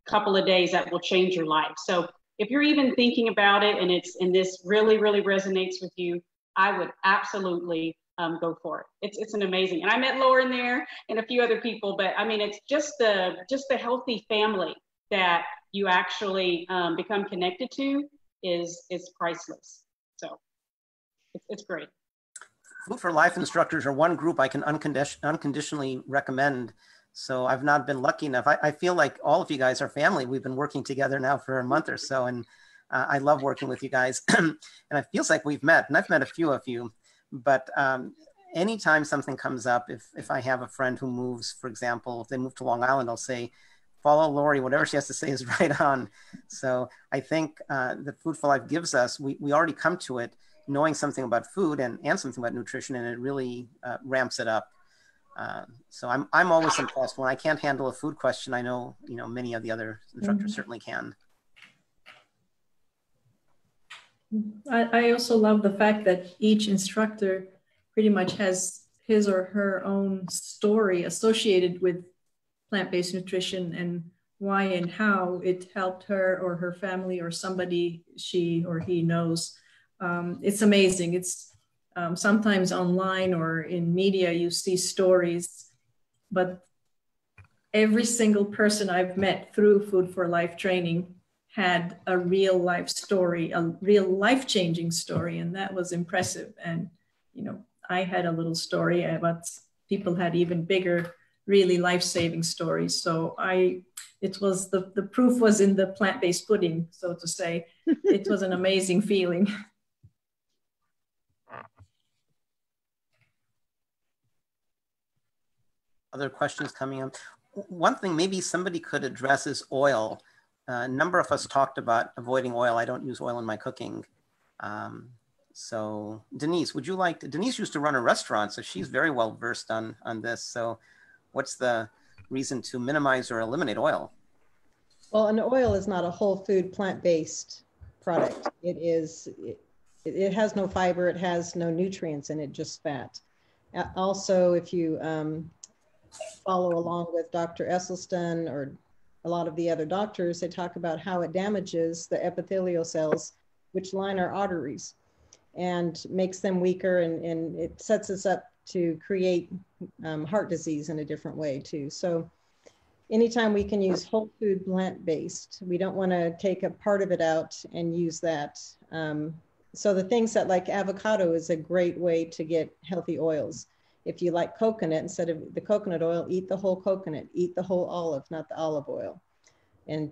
couple of days that will change your life. So if you're even thinking about it and this really, really resonates with you, I would absolutely go for it. It's an amazing, and I met Lauren there and a few other people, but I mean, it's just the healthy family that you actually become connected to is priceless. So it's great. Food for Life instructors are one group I can unconditionally recommend. So I've not been lucky enough. I feel like all of you guys are family. We've been working together now for a month or so, and I love working with you guys. And it feels like we've met, and I've met a few of you. But anytime something comes up, if I have a friend who moves, for example, if they move to Long Island, I'll say, follow Lori, whatever she has to say is right on. So I think that Food for Life gives us, we already come to it knowing something about food and something about nutrition, and it really ramps it up. So I'm always impressed. When I can't handle a food question, I know, many of the other instructors certainly can. I also love the fact that each instructor pretty much has his or her own story associated with plant-based nutrition and why and how it helped her or her family or somebody she or he knows. It's amazing. It's sometimes online or in media, you see stories, but every single person I've met through Food for Life training had a real life story, a real life-changing story, and that was impressive. And, I had a little story, but people had even bigger, really life-saving stories. So it was the proof was in the plant-based pudding, so to say. It was an amazing feeling. other questions coming up. One thing maybe somebody could address is oil. A number of us talked about avoiding oil. I don't use oil in my cooking. So Denise, would you like to, Denise used to run a restaurant, so she's very well versed on this. So what's the reason to minimize or eliminate oil? Well, an oil is not a whole food plant-based product. It has no fiber, it has no nutrients in it, just fat. Also, if you follow along with Dr. Esselstyn or a lot of the other doctors, they talk about how it damages the epithelial cells which line our arteries and makes them weaker, and it sets us up to create heart disease in a different way too. So anytime we can use whole food plant-based, we don't want to take a part of it out and use that. So the things that, like avocado is a great way to get healthy oils. If you like coconut, instead of the coconut oil, eat the whole coconut, eat the whole olive, not the olive oil. And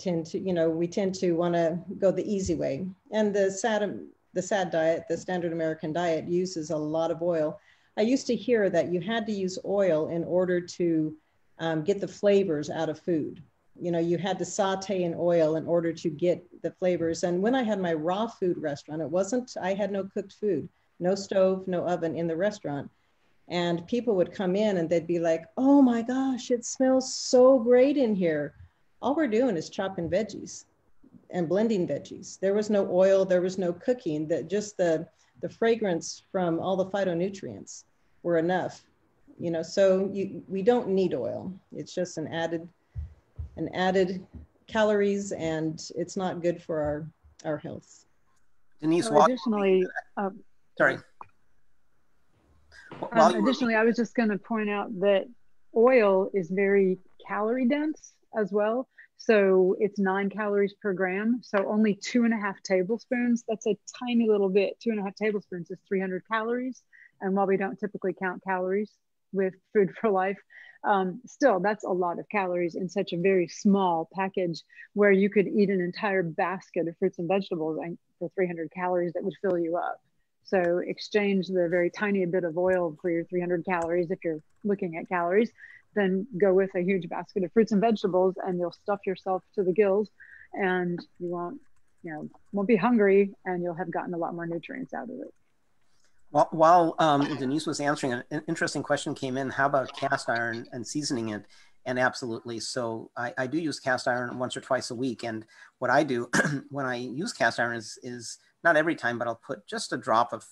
we tend to want to go the easy way. And the SAD diet, the standard American diet, uses a lot of oil. I used to hear that you had to use oil in order to get the flavors out of food. You had to saute in oil in order to get the flavors. And when I had my raw food restaurant, I had no cooked food, no stove, no oven in the restaurant. And people would come in and they'd be like, oh my gosh, it smells so great in here. All we're doing is chopping veggies and blending veggies. There was no oil, there was no cooking, just the fragrance from all the phytonutrients were enough. So we don't need oil. It's just an added calories, and it's not good for our health. Denise, additionally, sorry. Additionally, I was just going to point out that oil is very calorie dense as well. So it's 9 calories per gram. So only 2.5 tablespoons. That's a tiny little bit. 2.5 tablespoons is 300 calories. And while we don't typically count calories with Food for Life, still that's a lot of calories in such a very small package, where you could eat an entire basket of fruits and vegetables for 300 calories that would fill you up. So exchange the very tiny bit of oil for your 300 calories if you're looking at calories, then go with a huge basket of fruits and vegetables, and you'll stuff yourself to the gills, and you won't be hungry, and you'll have gotten a lot more nutrients out of it. While Denise was answering, an interesting question came in. How about cast iron and seasoning it? And absolutely. So I do use cast iron once or twice a week. And what I do when I use cast iron is not every time, but I'll put just a drop of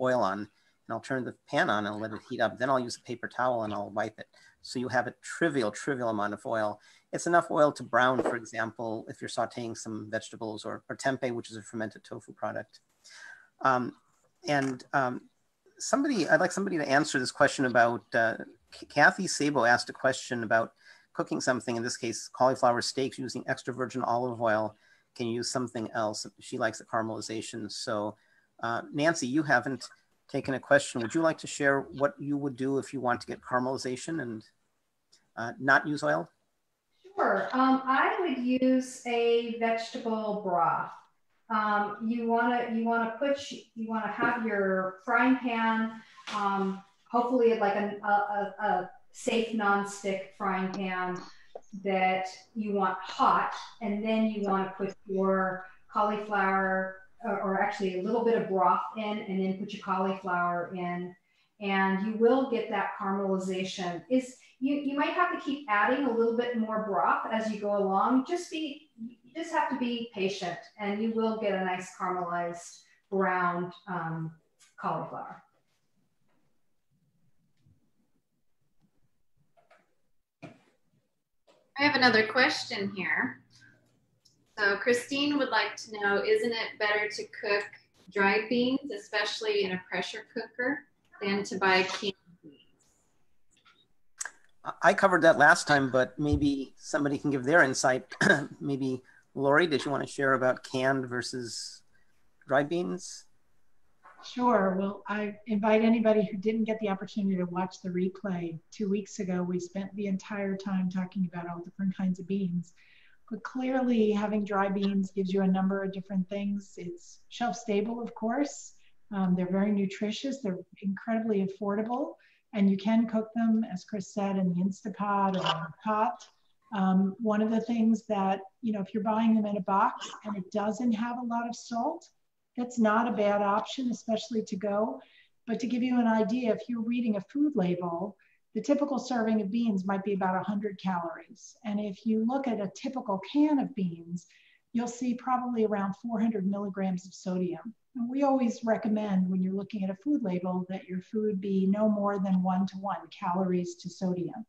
oil on, and I'll turn the pan on and let it heat up. Then I'll use a paper towel and I'll wipe it. So you have a trivial amount of oil. It's enough oil to brown, for example, if you're sauteing some vegetables, or tempeh, which is a fermented tofu product. I'd like somebody to answer this question about, Kathy Sabo asked a question about cooking something, in this case, cauliflower steaks, using extra virgin olive oil. Can you use something else? She likes the caramelization. So Nancy, you haven't taken a question. Would you like to share what you would do if you want to get caramelization and not use oil? Sure. I would use a vegetable broth. You want to have your frying pan, hopefully like a safe non-stick frying pan that you want hot, and then you want to put your cauliflower, or actually a little bit of broth in, and then put your cauliflower in, and you will get that caramelization. You might have to keep adding a little bit more broth as you go along. You just have to be patient, and you will get a nice caramelized browned cauliflower. I have another question here. So Christine would like to know, isn't it better to cook dried beans, especially in a pressure cooker, than to buy canned beans? I covered that last time, but maybe somebody can give their insight. Maybe Lori, did you want to share about canned versus dried beans? Sure. Well, I invite anybody who didn't get the opportunity to watch the replay. 2 weeks ago, we spent the entire time talking about all different kinds of beans. But clearly, having dry beans gives you a number of different things. It's shelf stable, of course. They're very nutritious. They're incredibly affordable. And you can cook them, as Chris said, in the Instapot or in a pot. One of the things that, you know, if you're buying them in a box and it doesn't have a lot of salt, that's not a bad option, especially to go. But to give you an idea, if you're reading a food label, the typical serving of beans might be about 100 calories. And if you look at a typical can of beans, you'll see probably around 400 milligrams of sodium. And we always recommend when you're looking at a food label that your food be no more than 1-to-1 calories to sodium.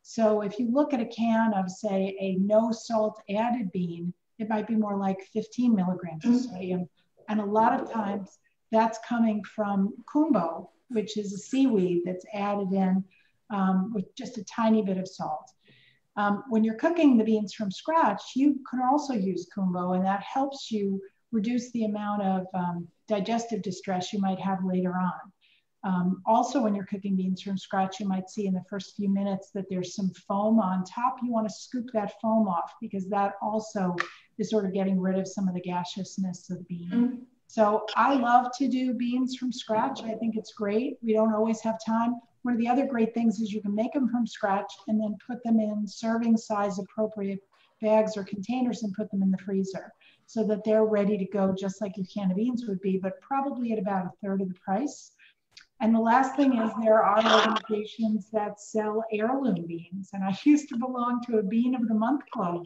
So if you look at a can of, say, a no salt added bean, it might be more like 15 milligrams of sodium. And a lot of times that's coming from kumbo, which is a seaweed that's added in with just a tiny bit of salt. When you're cooking the beans from scratch, you can also use kumbo, and that helps you reduce the amount of digestive distress you might have later on. Also, when you're cooking beans from scratch, you might see in the first few minutes that there's some foam on top. You want to scoop that foam off because that also is sort of getting rid of some of the gaseousness of the bean. So I love to do beans from scratch. I think it's great. We don't always have time. One of the other great things is you can make them from scratch and then put them in serving size appropriate bags or containers and put them in the freezer so that they're ready to go just like your can of beans would be, but probably at about 1/3 of the price. And the last thing is there are organizations that sell heirloom beans. And I used to belong to a Bean of the Month club.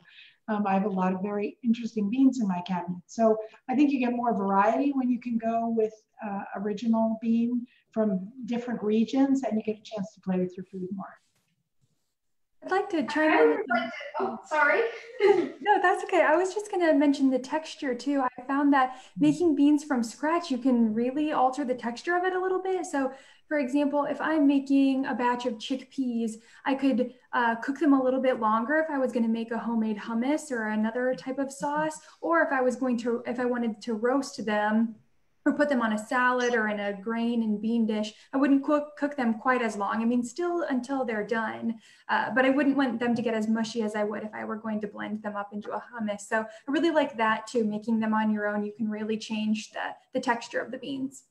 I have a lot of very interesting beans in my cabinet. So I think you get more variety when you can go with original bean from different regions and you get a chance to play with your food more. I'd like to chime in. Oh, sorry. No, that's okay. I was just going to mention the texture too. I found that making beans from scratch, you can really alter the texture of it a little bit. So for example, if I'm making a batch of chickpeas, I could cook them a little bit longer if I was going to make a homemade hummus or another type of sauce, or if I wanted to roast them or put them on a salad or in a grain and bean dish, I wouldn't cook them quite as long. I mean, still until they're done, but I wouldn't want them to get as mushy as I would if I were going to blend them up into a hummus. So I really like that too, making them on your own. You can really change the texture of the beans.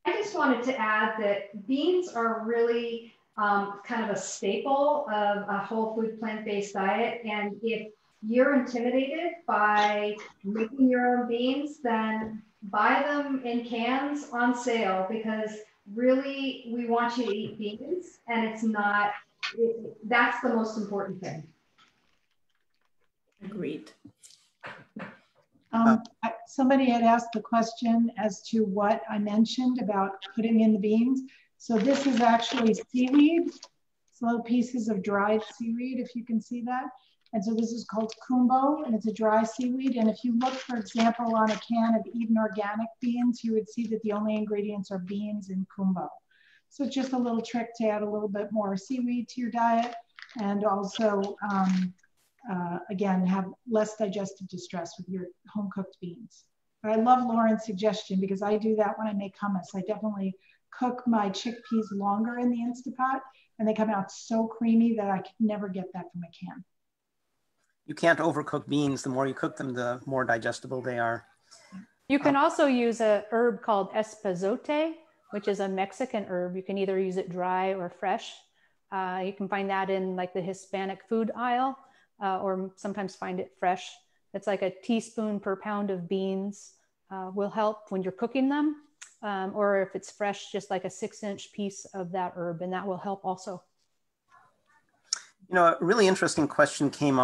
I just wanted to add that beans are really kind of a staple of a whole food plant-based diet. And if you're intimidated by making your own beans, then buy them in cans on sale, because really we want you to eat beans, and it's not, that's the most important thing. Agreed. Somebody had asked the question as to what I mentioned about putting in the beans. So this is actually seaweed. It's little pieces of dried seaweed, if you can see that. And so this is called kumbo, and it's a dry seaweed. And if you look, for example, on a can of Eden organic beans, you would see that the only ingredients are beans and kumbo. So it's just a little trick to add a little bit more seaweed to your diet, and also, again, have less digestive distress with your home-cooked beans. But I love Lauren's suggestion, because I do that when I make hummus. I definitely cook my chickpeas longer in the Instapot, and they come out so creamy that I could never get that from a can. You can't overcook beans. The more you cook them, the more digestible they are. You can also use a herb called espazote, which is a Mexican herb. You can either use it dry or fresh. You can find that in like the Hispanic food aisle, or sometimes find it fresh. It's like a teaspoon per pound of beans will help when you're cooking them. Or if it's fresh, just like a 6-inch piece of that herb, and that will help also. You know, a really interesting question came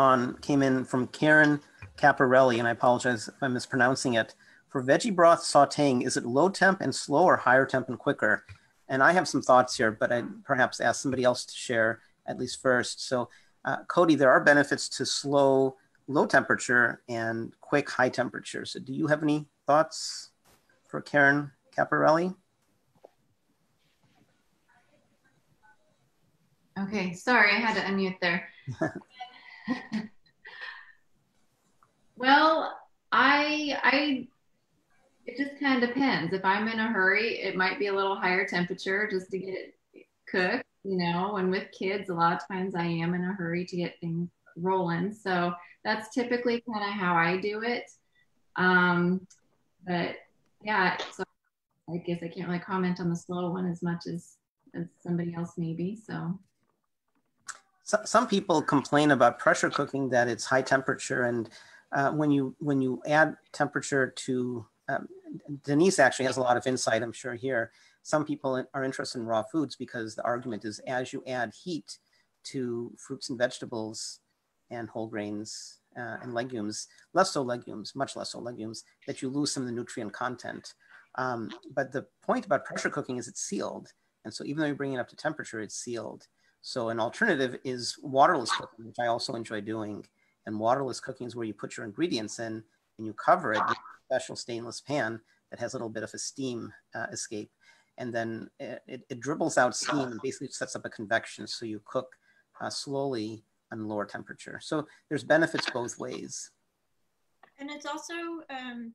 in from Karen Caparelli, and I apologize if I'm mispronouncing it. For veggie broth sauteing, is it low temp and slow, or higher temp and quicker? And I have some thoughts here, but I'd perhaps ask somebody else to share at least first. So Cody, there are benefits to slow, low temperature and quick, high temperature. So do you have any thoughts for Karen Caparelli? Okay, sorry, I had to unmute there. Well, it just kind of depends. If I'm in a hurry, it might be a little higher temperature just to get it cooked, you know, and with kids, a lot of times I am in a hurry to get things rolling. So that's typically kind of how I do it. But yeah, so I guess I can't really comment on the slow one as much as as somebody else maybe, so. Some people complain about pressure cooking, that it's high temperature, and when you add temperature to, Denise actually has a lot of insight, I'm sure, here. Some people are interested in raw foods because the argument is as you add heat to fruits and vegetables and whole grains and legumes, less so legumes, much less so legumes, that you lose some of the nutrient content. But the point about pressure cooking is it's sealed. And so even though you bring it up to temperature, it's sealed. So an alternative is waterless cooking, which I also enjoy doing. And waterless cooking is where you put your ingredients in and you cover it with a special stainless pan that has a little bit of a steam escape. And then it dribbles out steam and basically sets up a convection. So you cook slowly on lower temperature. So there's benefits both ways. And it's also a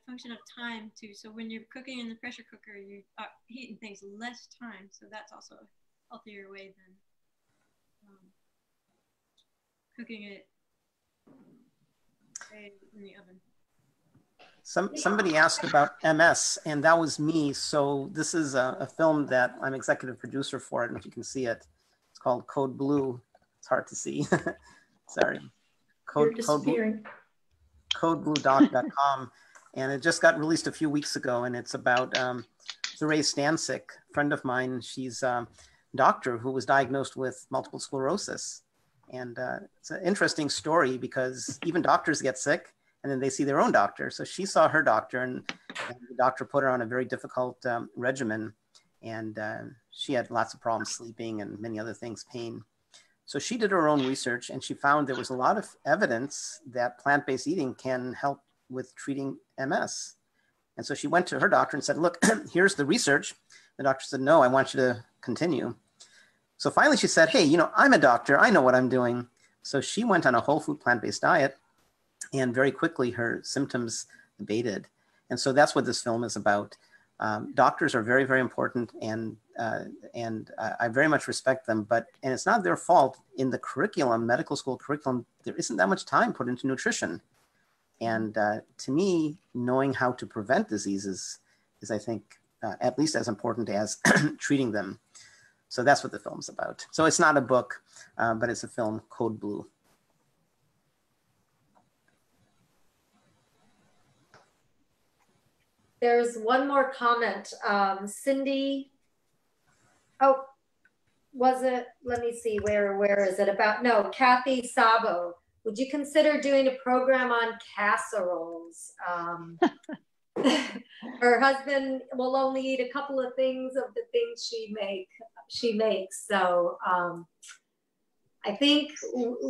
function of time too. So when you're cooking in the pressure cooker, you are heating things less time. So that's also a healthier way than cooking it in the oven. Somebody asked about MS, and that was me. So this is a film that I'm executive producer for. I don't know if you can see it. It's called Code Blue. It's hard to see. Sorry. CodeBlueDoc.com. And it just got released a few weeks ago, and it's about Therese Stancic, a friend of mine. She's a doctor who was diagnosed with multiple sclerosis. And it's an interesting story because even doctors get sick and then they see their own doctor. So she saw her doctor, and the doctor put her on a very difficult regimen. And she had lots of problems sleeping and many other things, pain. So she did her own research, and she found there was a lot of evidence that plant-based eating can help with treating MS. And so she went to her doctor and said, look, here's the research. The doctor said, no, I want you to continue. So finally she said, hey, I'm a doctor. I know what I'm doing. So she went on a whole food plant-based diet, and very quickly her symptoms abated. And so that's what this film is about. Doctors are very, very important, and I very much respect them, and it's not their fault. In the curriculum, medical school curriculum, there isn't that much time put into nutrition. And to me, knowing how to prevent diseases is, I think, at least as important as treating them. So that's what the film's about. So it's not a book, but it's a film, Code Blue. There's one more comment. Cindy, oh, was it, let me see, where is it about? No, Kathy Sabo. Would you consider doing a program on casseroles? Her husband will only eat a couple of things of the things she makes. So I think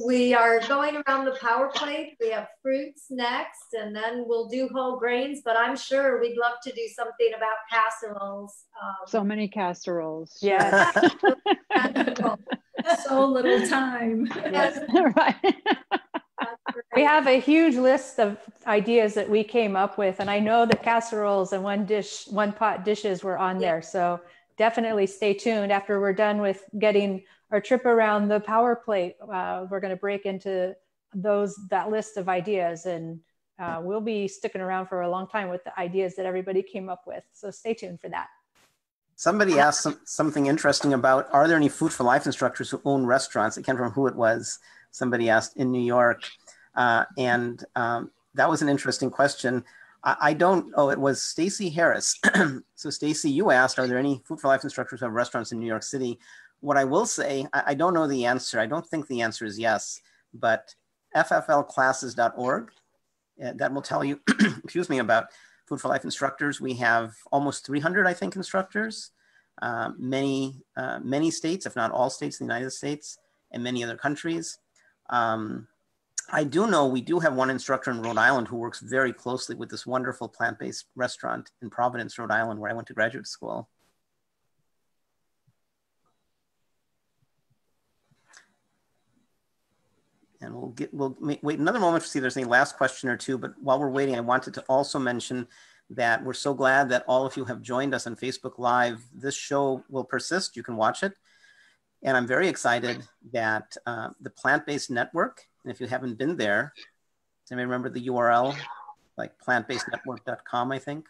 we are going around the power plate. We have fruits next, and then we'll do whole grains, but I'm sure we'd love to do something about casseroles. So many casseroles. Yes. So little time. Yes. Right. We have a huge list of ideas that we came up with, and I know that casseroles and one pot dishes were on there. So definitely stay tuned. After we're done with getting our trip around the power plate, we're going to break into that list of ideas, and we'll be sticking around for a long time with the ideas that everybody came up with. So stay tuned for that. Somebody asked something interesting about, are there any Food for Life instructors who own restaurants? I can't remember who it was. Somebody asked in New York. And that was an interesting question. I don't, it was Stacy Harris. So Stacy, you asked, are there any Food for Life instructors who have restaurants in New York City? What I will say, I don't know the answer. I don't think the answer is yes, but fflclasses.org, that will tell you, excuse me, about Food for Life instructors. We have almost 300, I think, instructors, many states, if not all states in the United States, and many other countries. I do know we do have one instructor in Rhode Island who works very closely with this wonderful plant-based restaurant in Providence, Rhode Island, where I went to graduate school. And we'll wait another moment to see if there's any last question or two, but while we're waiting, I wanted to also mention that we're so glad that all of you have joined us on Facebook Live. This show will persist, you can watch it. And I'm very excited that the Plant-Based Network, and if you haven't been there, does anybody remember the URL? Like plantbasednetwork.com, I think.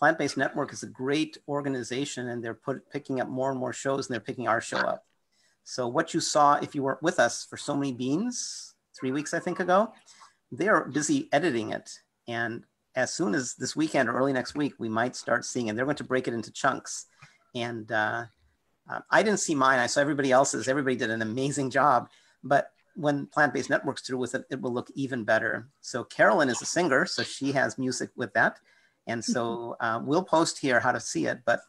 Plant-Based Network is a great organization, and they're picking up more and more shows, and they're picking our show up. So what you saw, if you weren't with us for So Many Beans 3 weeks, I think ago, they're busy editing it. And as soon as this weekend or early next week, we might start seeing it. They're going to break it into chunks. And I didn't see mine. I saw everybody else's. Everybody did an amazing job. But when Plant-Based Network's through with it, it will look even better. So Carolyn is a singer, so she has music with that. And so we'll post here how to see it. But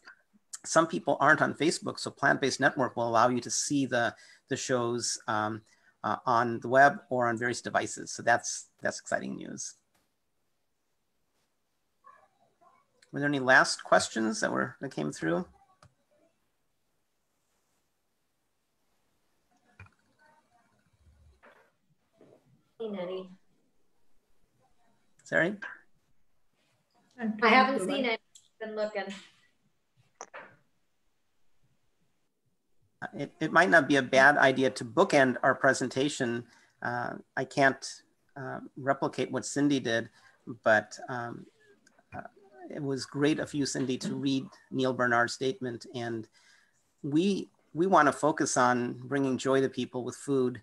some people aren't on Facebook, so Plant-Based Network will allow you to see the shows on the web or on various devices. So that's exciting news. Were there any last questions that came through? Any. Sorry? I haven't seen it. Been looking. It might not be a bad idea to bookend our presentation. I can't replicate what Cindy did, but it was great of you, Cindy, to read Neil Bernard's statement. And we want to focus on bringing joy to people with food,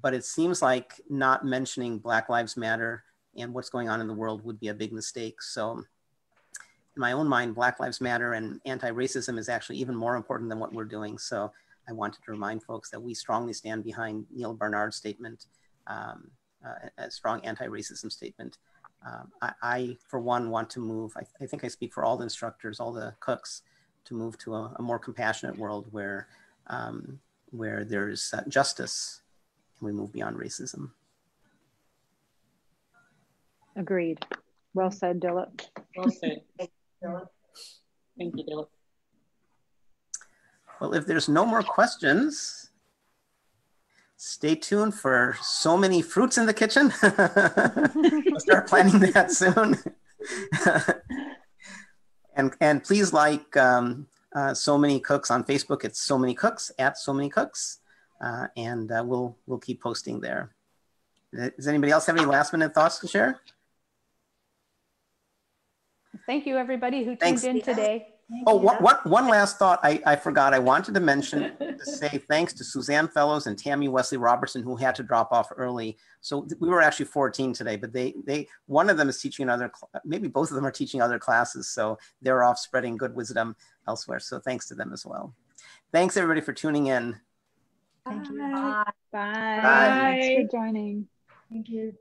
but it seems like not mentioning Black Lives Matter and what's going on in the world would be a big mistake. So in my own mind, Black Lives Matter and anti-racism is actually even more important than what we're doing. So I wanted to remind folks that we strongly stand behind Neil Bernard's statement, a strong anti-racism statement. I, for one, want to move, I think I speak for all the instructors, all the cooks, to move to a more compassionate world where there's justice and we move beyond racism. Agreed. Well said, Dilip. Well said. Thank you, Dilip. Well, if there's no more questions, stay tuned for So Many Fruits in the Kitchen. We'll start planning that soon. and please like So Many Cooks on Facebook. It's So Many Cooks, @SoManyCooks. And we'll keep posting there. Does anybody else have any last minute thoughts to share? Thank you, everybody who tuned in today. Oh, one last thought I forgot. I wanted to mention, to say thanks to Suzanne Fellows and Tammy Wesley Robertson, who had to drop off early. So we were actually 14 today, but one of them is teaching another, maybe both of them are teaching other classes. So they're off spreading good wisdom elsewhere. So thanks to them as well. Thanks everybody for tuning in. Thank you. Bye. Bye. Bye. Thanks for joining. Thank you.